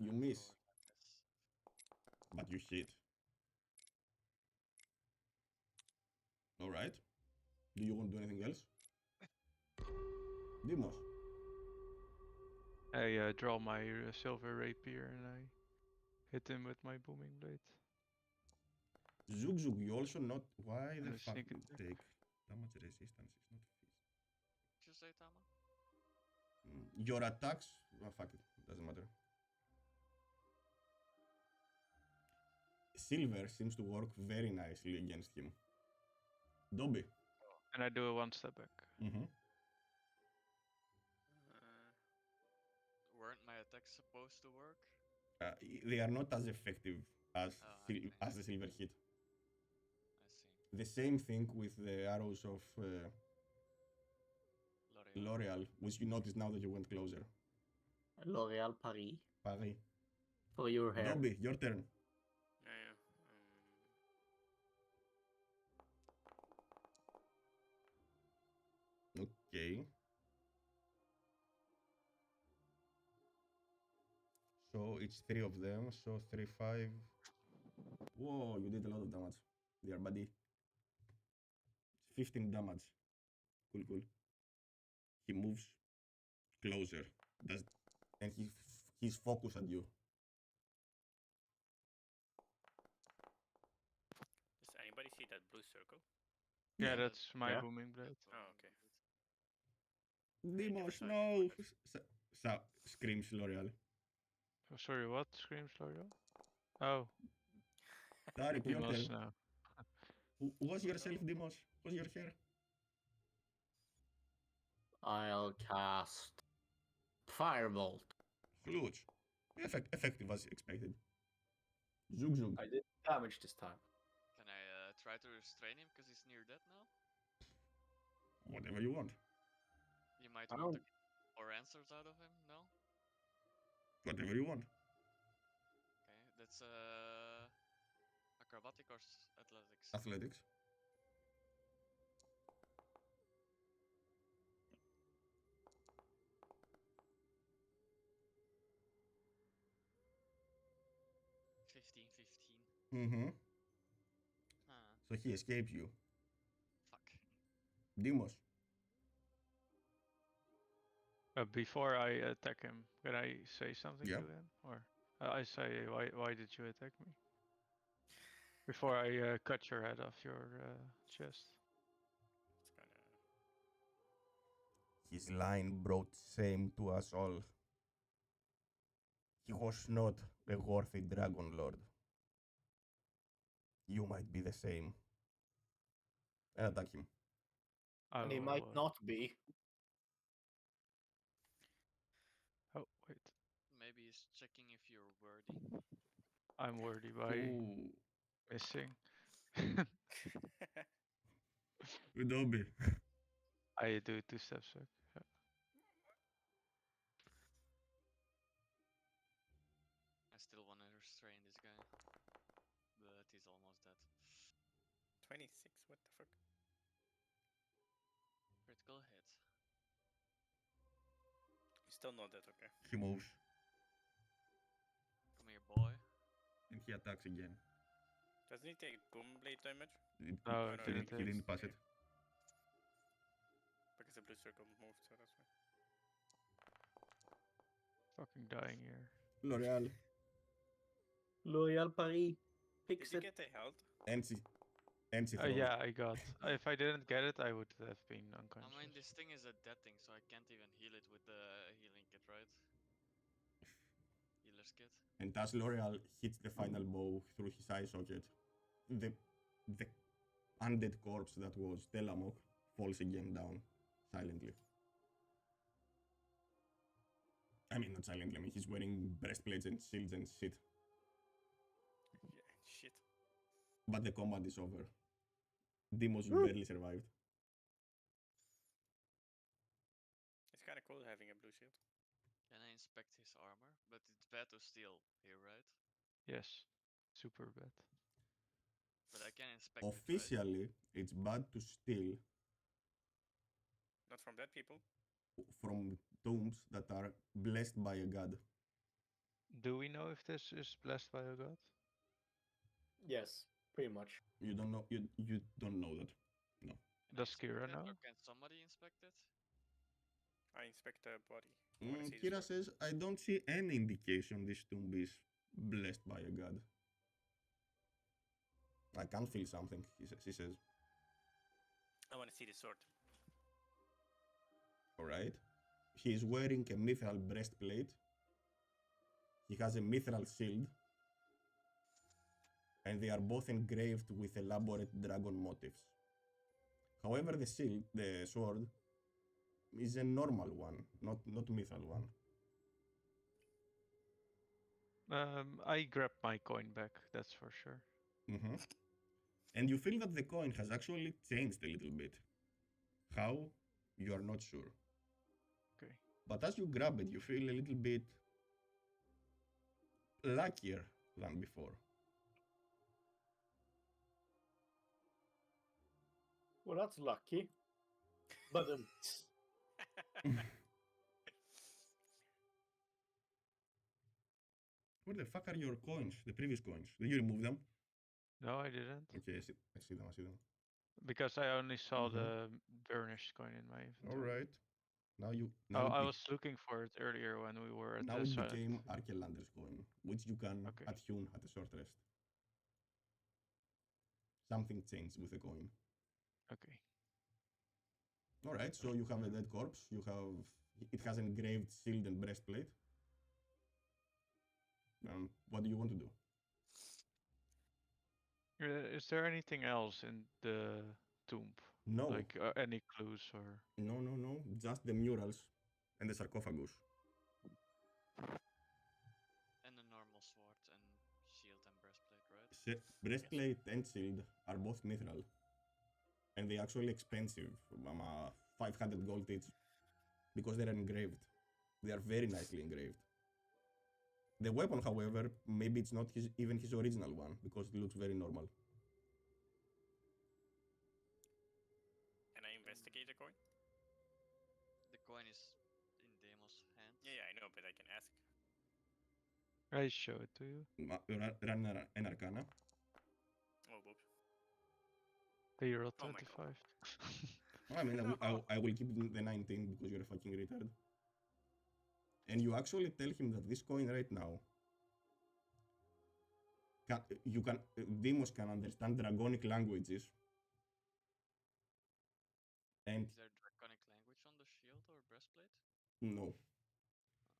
and... You miss, Roll, I guess. but you hit. Alright. Do you want to do anything else? Demos. I draw my silver rapier and I hit him with my booming blade. Zug Zug, you also not. Why the And a fuck sneak you attack. take damage resistance? It's not fees. Did you say, Tama? Your attacks. Well, fuck it. Doesn't matter. Silver seems to work very nicely against him. Dobby. And I do a 1 step back. Mm-hmm. Weren't my attacks supposed to work? They are not as effective as Oh, I see. as the silver hit. I see. The same thing with the arrows of L'Oreal. L'Oreal, which you notice now that you went closer. L'Oreal Paris Paris. for your hair. Dobby, your turn. Yeah. Okay. So it's 3 of them. So 3, 5. Whoa, you did a lot of damage. Dear buddy. 15 damage. Cool, cool. He moves closer. Does and he's focused at you. Does anybody see that blue circle? Yeah, Yeah. that's my Yeah. booming blade. Oh, okay. Demos, saw no! you. Screams L'Oreal. Oh, sorry, what? Screams L'Oreal? Oh, Tarek, you your turn. must know. What's yourself, Demos? What's your hair? I'll cast Firebolt. Huge. Effective as expected. Zug Zug. I did damage this time. Can I try to restrain him because he's near death now? Whatever you want. You might I want to don't- get more answers out of him. No. Whatever you want. Okay, that's acrobatic or athletics. Athletics. Fifteen. Mm-hmm. Huh. So he escaped you. Fuck. Demos. Before I attack him, can I say something Yeah. to him? Or I say, why did you attack me? Before I cut your head off your chest. It's kind of. His line brought shame to us all. He was not a worthy dragon lord. You might be the same. And attack him. I And he will, might not be. Oh, wait. Maybe he's checking if you're worthy. I'm worthy by Ooh. missing. Dobby. I do 2 steps back. Yeah. I still want to restrain this guy, but he's almost dead. 26. What the fuck? Critical hit. He's still not dead. Okay. He moves. Come here, boy. And he attacks again. Doesn't he take boom blade damage? No, no, he it didn't takes- pass it. Because the blue circle moved, so that's why. Fucking dying here. L'Oreal. L'Oreal Paris. Fix Did you it. get the health? Ensi throws. Yeah, I got. If I didn't get it, I would have been I unconscious. mean, this thing is a dead thing, so I can't even heal it with the healing kit, right? Healer's kit. And as L'Oreal hits the final bow through his eye socket, the undead corpse that was Telamok falls again down silently. I mean, not silently. I mean, he's wearing breastplates and shields and shit. Yeah, shit. But the combat is over. Demos, you barely survived. It's kind of cool having a blue shield. Can I inspect his armor? But it's bad to steal here, right? Yes, super bad. But I can inspect it, right? Officially, it's bad to steal Not from dead people. from tombs that are blessed by a god. Do we know if this is blessed by a god? Yes, pretty much. You don't know. You don't know that. No. Can I Does inspect Kira it, know? or can somebody inspect it? I inspect the body. I wanna see the Kira sword. says, I don't see any indication this tomb is blessed by a god. I can feel something, she says. I want to see the sword. Alright. He is wearing a mithril breastplate. He has a mithril shield. And they are both engraved with elaborate dragon motifs. However, the sword, is a normal one, not mithril one. I grabbed my coin back, that's for sure. Mm-hmm. And you feel that the coin has actually changed a little bit. How? You are not sure. Okay. But as you grab it, you feel a little bit luckier than before. Well, that's lucky. But Where the fuck are your coins? The previous coins? Did you remove them? No, I didn't. Okay, I see them, I see them. Because I only saw Mhm. the burnished coin in my inventory. Alright. Now you Oh, I it, was looking for it earlier when we were at now the it silent. became Archelander's coin, which you can Okay. attune at a short rest. Something changed with the coin. Okay. Alright, so you have a dead corpse, it has engraved shield and breastplate. What do you want to do? Is there anything else in the tomb? No, Like any clues or? no, just the murals and the sarcophagus. And a normal sword and shield and breastplate, right? Breastplate and shield are both mithril, and they actually expensive, 500 gold each, because they are engraved. They are very nicely engraved. The weapon, however, maybe it's not even his original one, because it looks very normal. Can I investigate the coin? The coin is in Deimos' hand. Yeah, I know, but I can ask. I show it to you. Run an arcana. Oh, whoops. They rolled Oh my 25. I mean, No. I will keep the 19 because you're a fucking retard. And you actually tell him that this coin right now, Demos can understand draconic languages. And Is there draconic language on the shield or breastplate? no.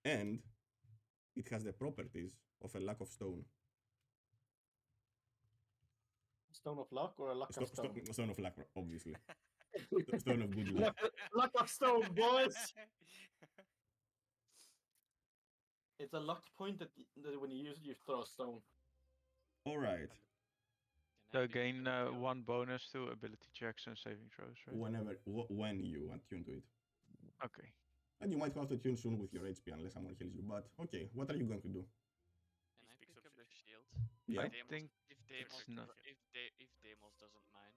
And it has the properties of a luck of stone. Stone of luck or a luck of stone? Stone of luck, obviously. Stone of good luck. Luck of stone, boys! It's a luck point that when you use it, you throw a stone. Alright. Can I So pick gain up the- one bonus to ability checks and saving throws, right? When you attune to it. Okay. And you might have to tune soon with your HP unless someone heals you. But okay, what are you going to do? Can I He pick picks up up the the shield? Yeah. I Deimos, think if Deimos, it's not. if Deimos doesn't mind.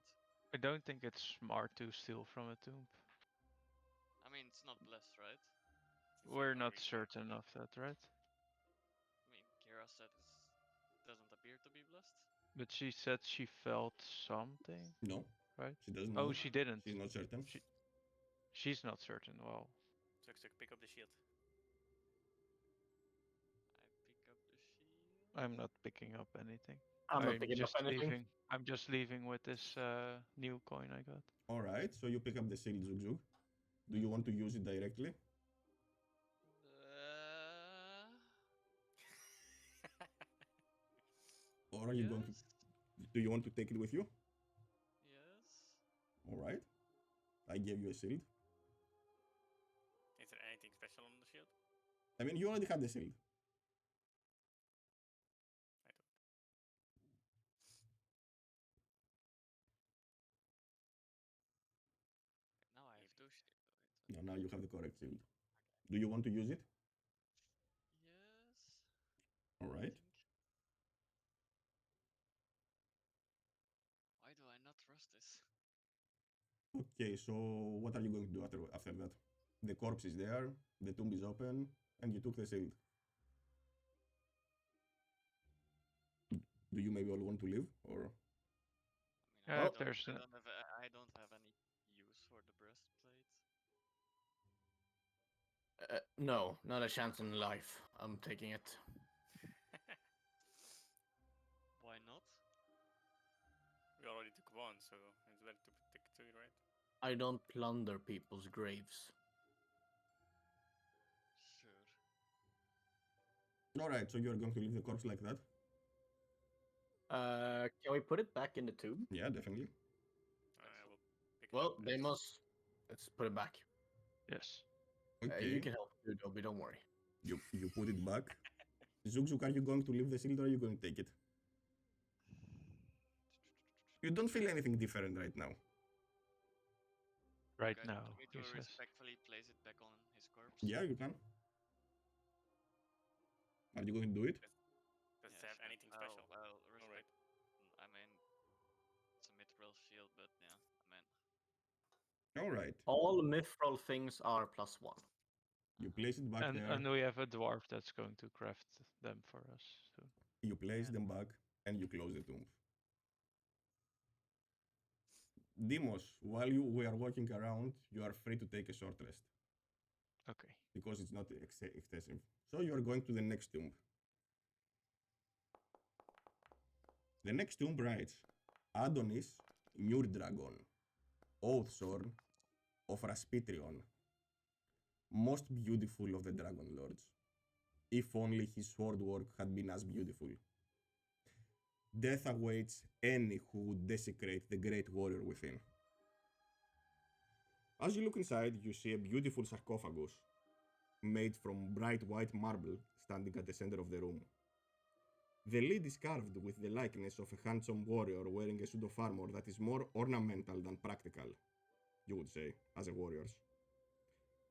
I don't think it's smart to steal from a tomb. I mean, it's not blessed, right? We're not certain of that, right? I mean, Kira said it doesn't appear to be blessed. But she said she felt something, No, right? she doesn't know. Oh, she didn't. She's not certain. She's not certain. Well, Zuk, pick up the shield. I pick up the shield. I'm not picking up anything. I'm not picking up just anything. leaving. I'm just leaving with this new coin I got. Alright, so you pick up the shield, Zug Zug. Do you want to use it directly? Or are you going to... Do you want to take it with you? Yes. Alright. I gave you a shield. Is there anything special on the shield? I mean, you already had the shield. I don't. Now I have two shield. No, now you have the correct shield. Do you want to use it? Yes. Alright. Why do I not trust this? Okay, so what are you going to do after that? The corpse is there, the tomb is open, and you took the shield. Do you maybe all want to leave, or? I mean, Well, I don't have any use for the breastplate. No, not a chance in life. I'm taking it. Why not? We already took one, so it's better to stick to it, right? I don't plunder people's graves. Sure. Alright, so you're going to leave the corpse like that? Can we put it back in the tube? Yeah, definitely. I will pick it Well, up. they must. Let's put it back. yes. Okay, You can help, Dobby. Don't worry. you put it back, Zugzug, are you going to leave the shield or are you going to take it? You don't feel anything different right now. Right Okay, now, want me he to says. respectfully place it back on his corpse? Yeah, you can. Are you going to do it? Does it Yeah, have sure. anything special? I'll Alright. respect. I mean, it's a mithril shield, but yeah, I mean, Alright. All mithril things are +1. You place it back there. And we have a dwarf that's going to craft them for us. So. You place Yeah. them back and you close the tomb. Demos, while we are walking around, you are free to take a short rest Okay. because it's not excessive. So you are going to the next tomb. The next tomb writes Adonis, Njurdragon, Oathsorn of Raspitrion, most beautiful of the Dragon Lords. If only his sword work had been as beautiful. Death awaits any who would desecrate the great warrior within. As you look inside, you see a beautiful sarcophagus made from bright white marble standing at the center of the room. The lid is carved with the likeness of a handsome warrior wearing a suit of armor that is more ornamental than practical, you would say, as a warrior's.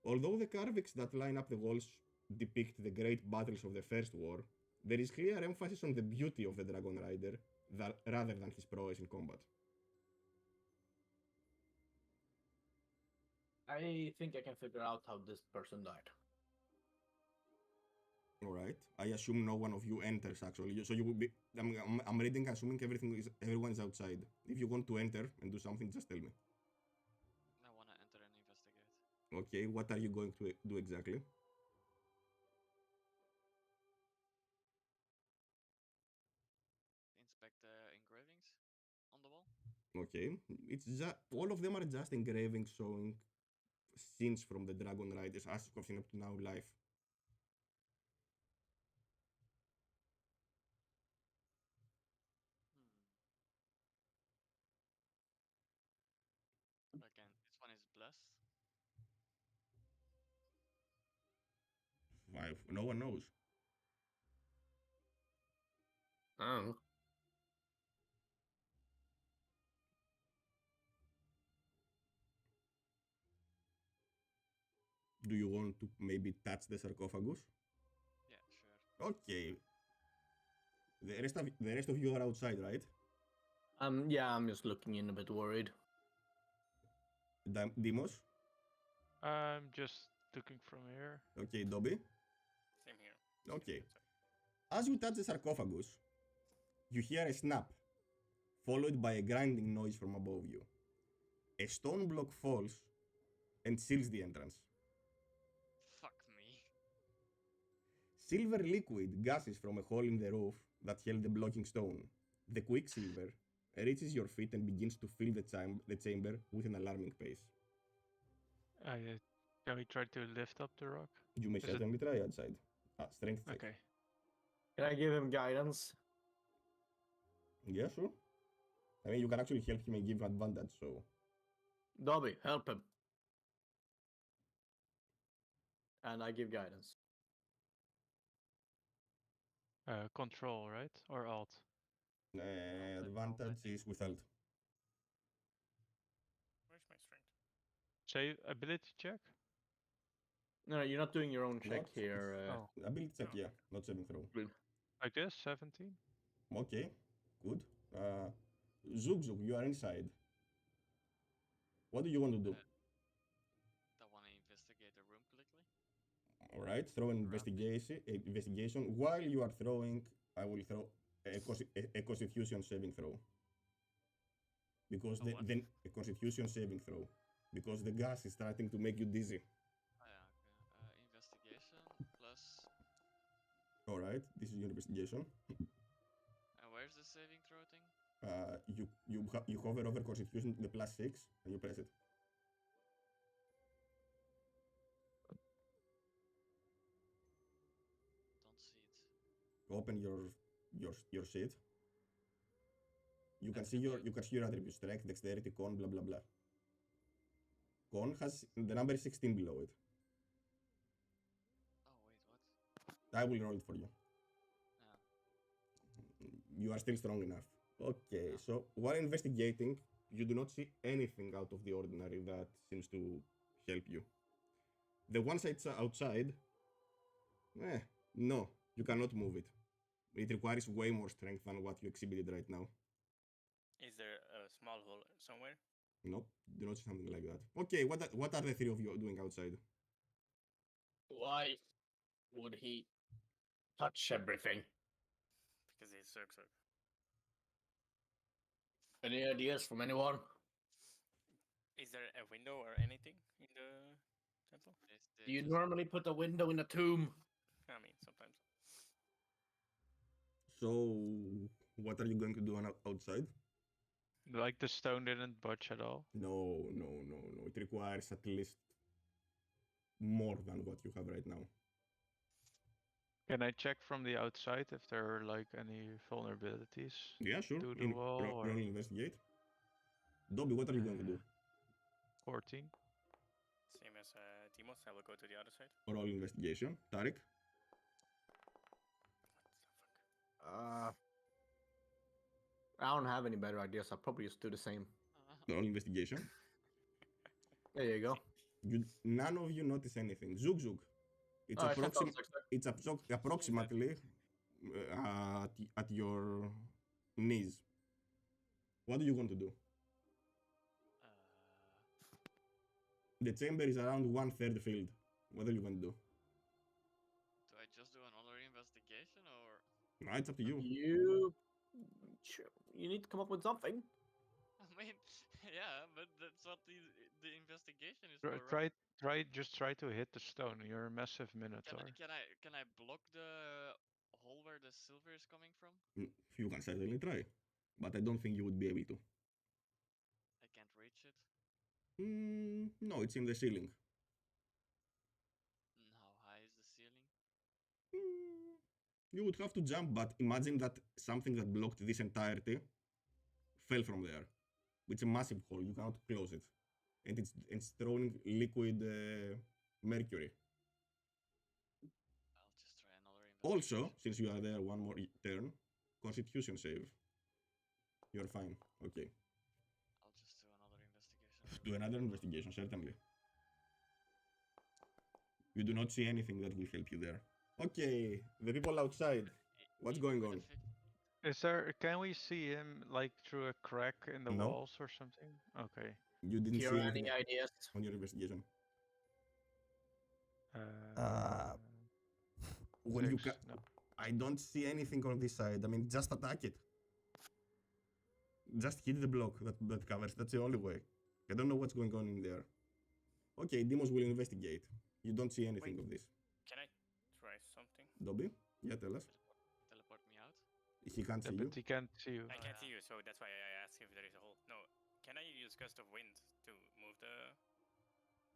Although the carvings that line up the walls depict the great battles of the First War, there is clear emphasis on the beauty of the Dragon Rider rather than his prowess in combat. I think I can figure out how this person died. Alright, I assume no one of you enters actually, so you will be. I'm reading, assuming everyone is outside. If you want to enter and do something, just tell me. I wanna enter and investigate. Okay, what are you going to do exactly? Inspect the engravings on the wall. Okay, it's just all of them are just engravings showing scenes from the Dragon Riders as we've seen up to now live. Again, this one is blessed. Why? No one knows. Oh. Do you want to maybe touch the sarcophagus? Yeah, sure. Okay. The rest of you are outside, right? Yeah, I'm just looking in a bit worried. Demos? I'm just looking from here. Okay, Dobby? Same here. Okay. As you touch the sarcophagus, you hear a snap, followed by a grinding noise from above you. A stone block falls and seals the entrance. Fuck me. Silver liquid gushes from a hole in the roof that held the blocking stone. The quicksilver reaches your feet and begins to fill the chamber with an alarming pace. Can we try to lift up the rock? You may Is it- certainly try outside. Strength check. Okay. Can I give him guidance? Yeah, sure. I mean, you can actually help him and give advantage, so. Dobby, help him. And I give guidance. Control, right? Or alt? Advantage is with alt. Where's my strength? Say ability check? No, you're not doing your own check What? here. Oh, Ability check, Oh, yeah, not saving throw. I guess 17. Okay, good. Zugzug, you are inside. What do you want to do? I wanna investigate the room quickly. Alright, throw an investigation. While you are throwing, I will throw a constitution saving throw. Because A what? then a constitution saving throw. Because the gas is starting to make you dizzy. Oh yeah, okay. Investigation plus. Alright, this is your investigation. And where's the saving throw thing? You hover over constitution, the +6, and you press it. Don't see it. Open your sheet. You can see your attributes: strength, dexterity, con, blah blah blah. Con has the number 16 below it. Oh wait, what? I will roll it for you. You are still strong enough. Okay, so while investigating, you do not see anything out of the ordinary that seems to help you. The one side outside, no, you cannot move it. It requires way more strength than what you exhibited right now. Is there a small hole somewhere? Nope, do not see something like that. Okay, what are the three of you doing outside? Why would he touch everything? Because he's Zerg. Any ideas from anyone? Is there a window or anything in the temple? Do you normally put a window in a tomb? I mean, sometimes. So, what are you going to do outside? Like the stone didn't budge at all. No. It requires at least more than what you have right now. Can I check from the outside if there are like any vulnerabilities Yeah, sure. to the wall or Roll investigate. Dobby, what are you going to do? 14? Same as Timos, I will go to the other side. Roll investigation. Tarek? What I don't have any better ideas. I'll probably just do the same. Roll investigation. There you go. None of you notice anything. Zug. It's, Oh, I can't tell, sir. it's approximately at your knees. What do you want to do? The chamber is around 1/3 filled. What are you going to do? Do I just do another investigation or? No, it's up to you. You need to come up with something. I mean, yeah, but that's what the investigation is for. Right? Try to hit the stone. You're a massive minotaur. Can I block the hole where the silver is coming from? You can certainly try, but I don't think you would be able to. I can't reach it. No, it's in the ceiling. How high is the ceiling? You would have to jump, but imagine that something that blocked this entirety fell from there. It's a massive hole, you cannot close it. And it's throwing liquid mercury. I'll just try another investigation. Also, since you are there one more turn, Constitution save. You're fine. Okay. I'll just do another investigation. Do another investigation, certainly. You do not see anything that will help you there. Okay, the people outside. What's going on? Can we see him like through a crack in the No. walls or something? Okay. You didn't see anything Any ideas? on your investigation. When you No. I don't see anything on this side. I mean, just attack it. Just hit the block that covers. That's the only way. I don't know what's going on in there. Okay, Demos will investigate. You don't see anything of this. Can I try something? Dobby? Yeah, tell us. Teleport me out? He can't see you. But he can't see you. I can't see you, so that's why I asked if there is a hole. No, can I use gust of wind to move the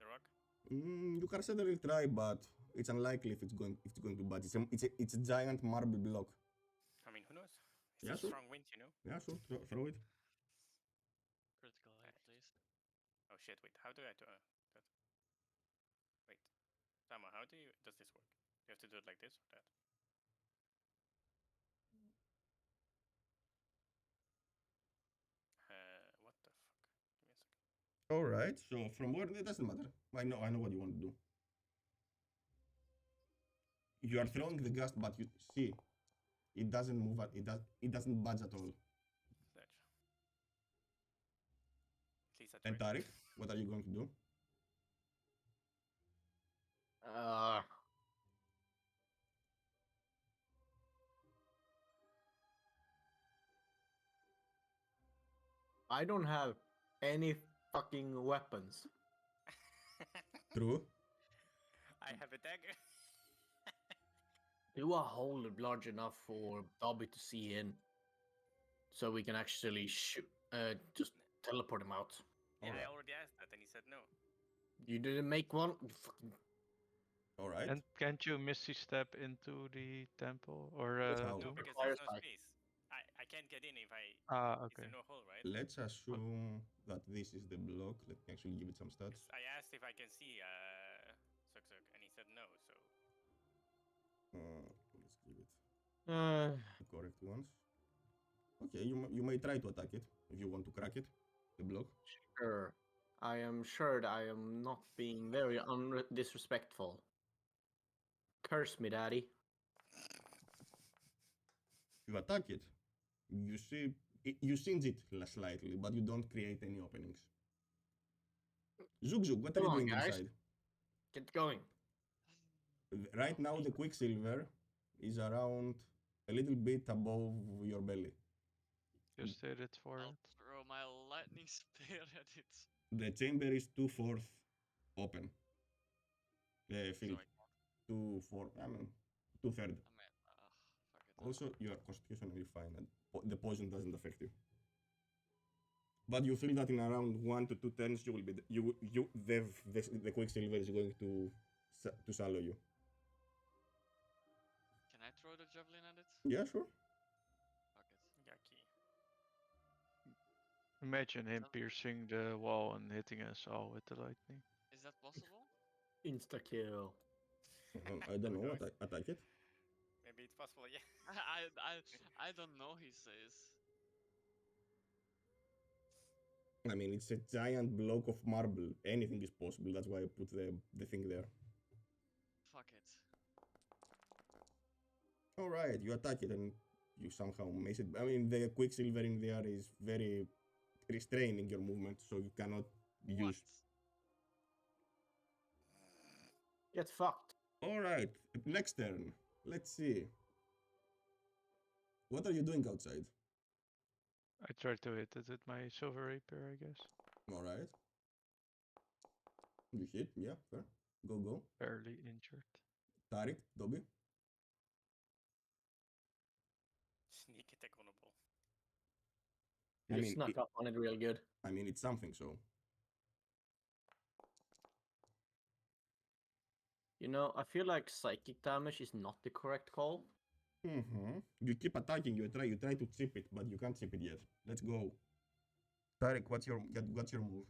rock? You can certainly try, but it's unlikely if it's going to budge. It's a giant marble block. I mean, who knows? It's Yeah, a sure. strong wind, you know. Yeah, sure. Throw it. Critical hit, please. Oh shit! Wait, how do I do that? Wait, Sama, does this work? You have to do it like this or that? What the fuck? Give me a second. All right. So from where it doesn't matter. I know what you want to do. You are throwing the gust, but you see, it doesn't move. It doesn't budge at all. At least I And tried. Tariq, what are you going to do? I don't have any fucking weapons. True. I have a dagger. Do a hole large enough for Dobby to see in, so we can actually just teleport him out. Yeah, Alright. I already asked that and he said no. You didn't make one. Fucking All right. And can't you misty step into the temple or how? No, tomb? because Requires there's no height. space. I can't get in if I. Okay. It's a no hole, right? Let's assume that this is the block. Let me actually give it some stats. I asked if I can see Suk, and he said no. So Let's give it the correct ones. Okay, you may try to attack it if you want to crack it, the block. Sure. I am sure that I am not being very disrespectful. Curse me, daddy. You attack it. You see, you singe it slightly, but you don't create any openings. Zug Zug, what are you Come on, doing guys. inside? Get going. Right now, the Quicksilver is around a little bit above your belly. Just hit it for I'll it. throw my lightning spear at it. The chamber is 2/4 open. So Filled. I can't. 2/4, I mean, 2/3. I mean, fuck it. Also, you are constitutionally fine, and the poison doesn't affect you. But you feel that in around 1 to 2 turns, you will be the Quicksilver is going to swallow you. Can I throw the javelin at it? Yeah, sure. Fuck it. Yucky. Imagine him That- piercing the wall and hitting us all with the lightning. Is that possible? Insta kill. I don't know what I attack it. Maybe it's possible, yeah. I don't know. He says. I mean, it's a giant block of marble. Anything is possible. That's why I put the thing there. Fuck it. All right, you attack it and you somehow miss it. I mean, the Quicksilver in there is very restraining your movement, so you cannot What? use. Get fucked. All right, next turn. Let's see. What are you doing outside? I tried to hit it with my silver rapier, I guess. All right. You hit, yeah, fair. Go. Barely injured. Tarek, Dobby. Sneak attack on a ball. You snuck up on it real good. I mean, it's something, so. You know, I feel like psychic damage is not the correct call. Mm-hmm. You keep attacking, you try to chip it, but you can't chip it yet. Let's go. Tarek, what's your move?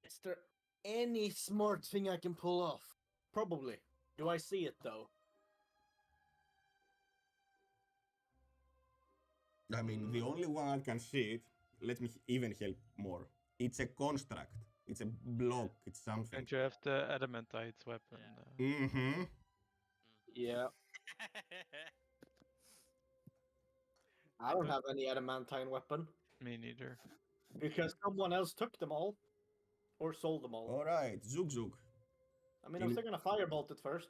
Is there any smart thing I can pull off? Probably. Do I see it though? I mean, the only one that can see it, let me even help more. It's a construct. It's a block. It's something. And you have the adamantite weapon. Yeah. Mm-hmm. Yeah. I don't have any adamantine weapon Me neither. because someone else took them all or sold them all. All right, Zug Zug. I mean, I'm still gonna firebolt it first.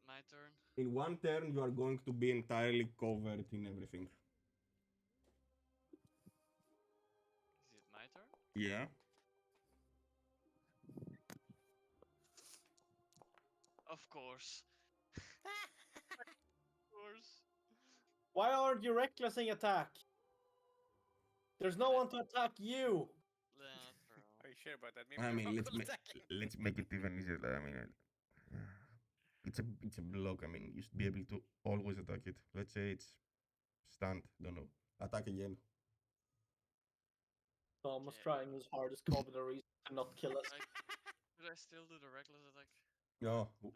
My turn. In one turn, you are going to be entirely covered in everything. Is it my turn? Yeah. Of course. Of course. Why aren't you recklessing attack? There's no one to attack you. Yeah, true. Are you sure about that? Maybe I the mean, rock let's will make attack you. let's make it even easier. I mean, it's a block. I mean, you should be able to always attack it. Let's say it's stunned. Don't know. Attack again. Thomas Okay. trying his hardest comedy reason to not kill us. Should I still do the reckless attack?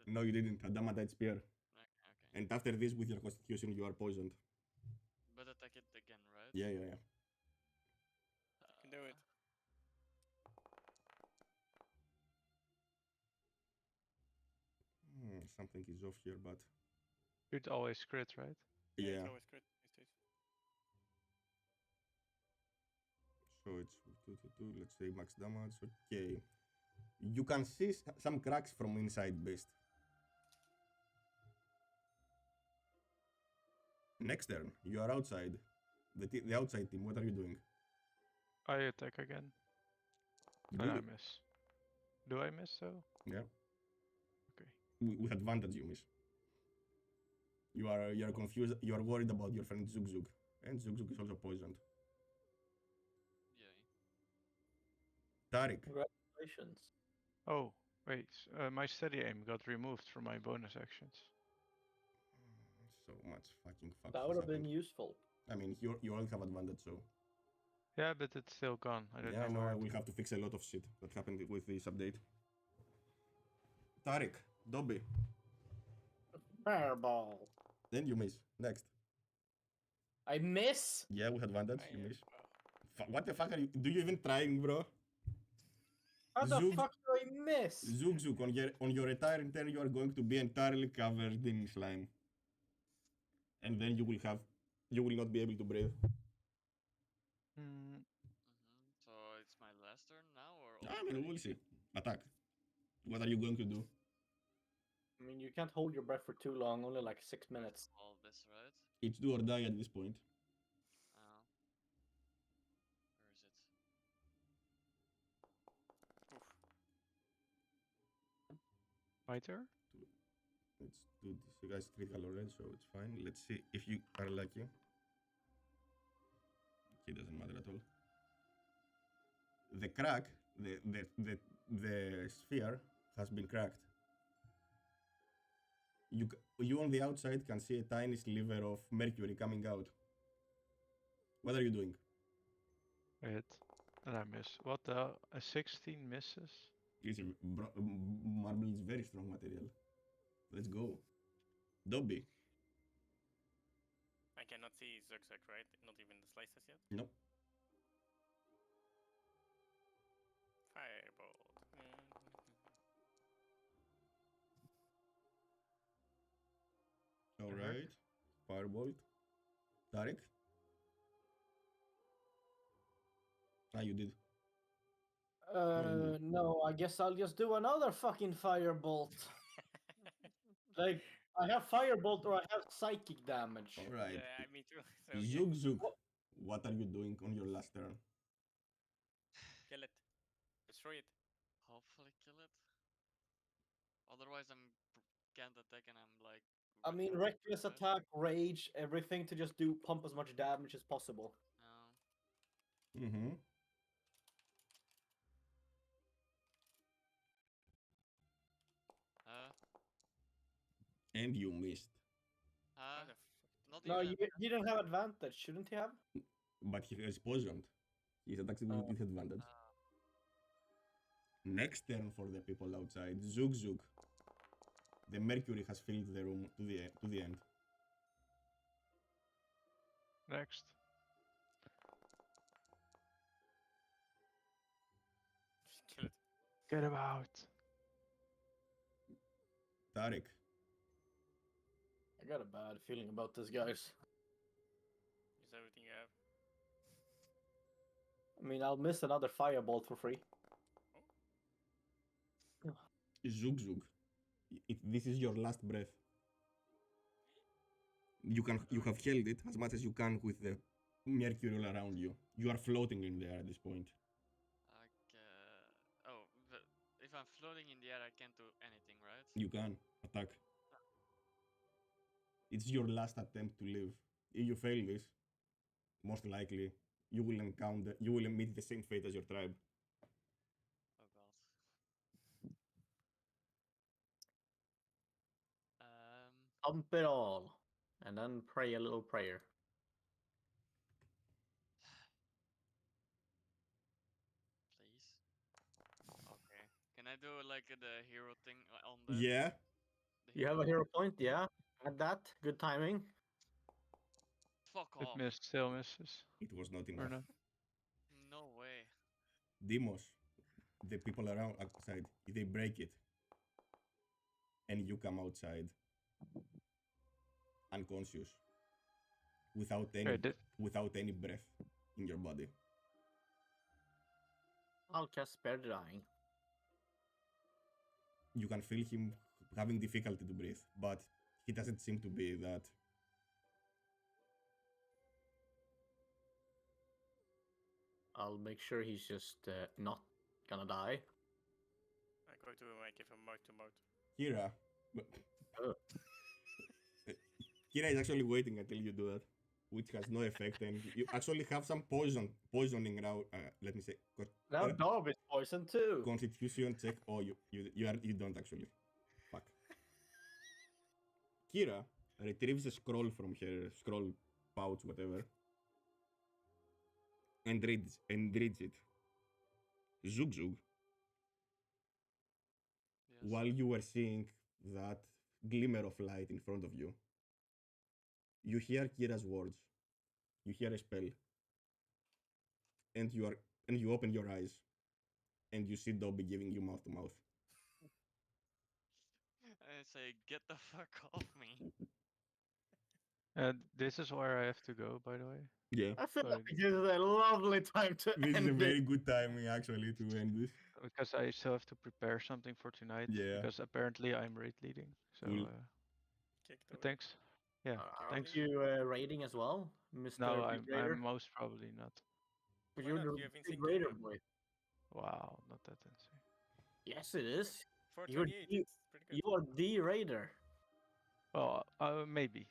No, you didn't. Adamantite spear. Okay. And after this, with your constitution, you are poisoned. But attack it again, right? Yeah. You can do it. Something is off here, but You'd always crit, right? yeah. It's always crit these days. So it's 2. Let's say max damage. Okay. You can see some cracks from inside beast. Next turn, you are outside. The outside team, what are you doing? I attack again. Do And I you- miss. Do I miss though? Yeah. Okay. With advantage, you miss. You are confused. You are worried about your friend Zug Zug, and Zug Zug is also poisoned. Yay. Tarek, Congratulations. Oh, wait. My steady aim got removed from my bonus actions. so much fucking fuck. That has would have been happened. useful. I mean, you all have advantage, so Yeah, but it's still gone. I don't yeah, I know know. where I it will have to fix a lot of shit that happened with this update. Tarek, Dobby, Fireball. Then you miss. Next. I miss. Yeah, with advantage, you Fire. miss. What the fuck are you? Do you even trying, bro? How the Zug- fuck do I miss? Zug Zug, on your retiring turn, you are going to be entirely covered in slime. And then you will not be able to breathe. So it's my last turn now, or I mean, we'll see. Attack. What are you going to do? I mean, you can't hold your breath for too long, only like 6 minutes. all this, right? It's do or die at this point. Where is it? Fighter? Let's do this. You guys critical already, so it's fine. Let's see if you are lucky. It doesn't matter at all. The crack, the sphere has been cracked. You on the outside can see a tiny sliver of mercury coming out. What are you doing? Hit. And I miss. What the? A 16 misses? Marble is very strong material. Let's go. Dobby. I cannot see Zugzug, right? Not even the slices yet. No. Firebolt. Alright. Firebolt. Tarek? You did. No, I guess I'll just do another fucking firebolt. Like, I have firebolt or I have psychic damage. Alright. Yeah, me too. So Zug Zug. What are you doing on your last turn? kill it. Destroy it. Hopefully kill it. Otherwise, can't attack and I'm like. I mean, reckless attack, rage, everything to just pump as much damage as possible. No. Mm-hmm. And you missed. What the Not No, even. you didn't have advantage, shouldn't he have? But he is poisoned. His attacks will be disadvantage. Next turn for the people outside. Zug Zug. The mercury has filled the room to the end. Next. Kill it. Get him out. Tarek. I got a bad feeling about this, guys. Use everything you have. I mean, I'll miss another firebolt for free. Zug Zug. This is your last breath. You have held it as much as you can with the mercury all around you. You are floating in the air at this point. Oh, but if I'm floating in the air, I can't do anything, right? You can attack. It's your last attempt to live. If you fail this, most likely you will meet the same fate as your tribe. Oh god. Pump it all, and then pray a little prayer. Please. Okay. Can I do like the hero thing on the? Yeah. You have a hero point, yeah? Add that. Good timing. Fuck It off. missed. Still misses. It was not Or enough. not? No way. Demos, the people around outside, they break it. And you come outside unconscious. Without any breath in your body. I'll cast Spare the Dying. You can feel him having difficulty to breathe, but he doesn't seem to be that. I'll make sure he's just not gonna die. I'm going to give him mouth to mouth. Kira. Oh. Kira is actually waiting until you do that, which has no effect, and you actually have some poisoning around. Let me say. Now dog is poisoned too. Constitution check. Oh, you don't actually. Fuck. Kira retrieves a scroll from her scroll pouch, whatever, and reads it. Zug Zug. Yes. While you were seeing that glimmer of light in front of you, You hear Kira's words. You hear a spell. And you open your eyes. And you see Dobby giving you mouth to mouth. I say, get the fuck off me. This is where I have to go, by the way. Yeah. I feel Sorry. like this is a lovely time to This is end a it. very good timing actually to end this. Because I still have to prepare something for tonight. Yeah. Because apparently I'm raid leading. So Cool. Kicked but away. thanks. Yeah. Aren't Thanks. you raiding as well, Mr. No, Big I'm Raider? most probably not. But Why you're not? the You have been big sync raider anyway. boy. Wow, not that insane. Yes, it is. 428, the- it's pretty good. You are the raider. Well, maybe.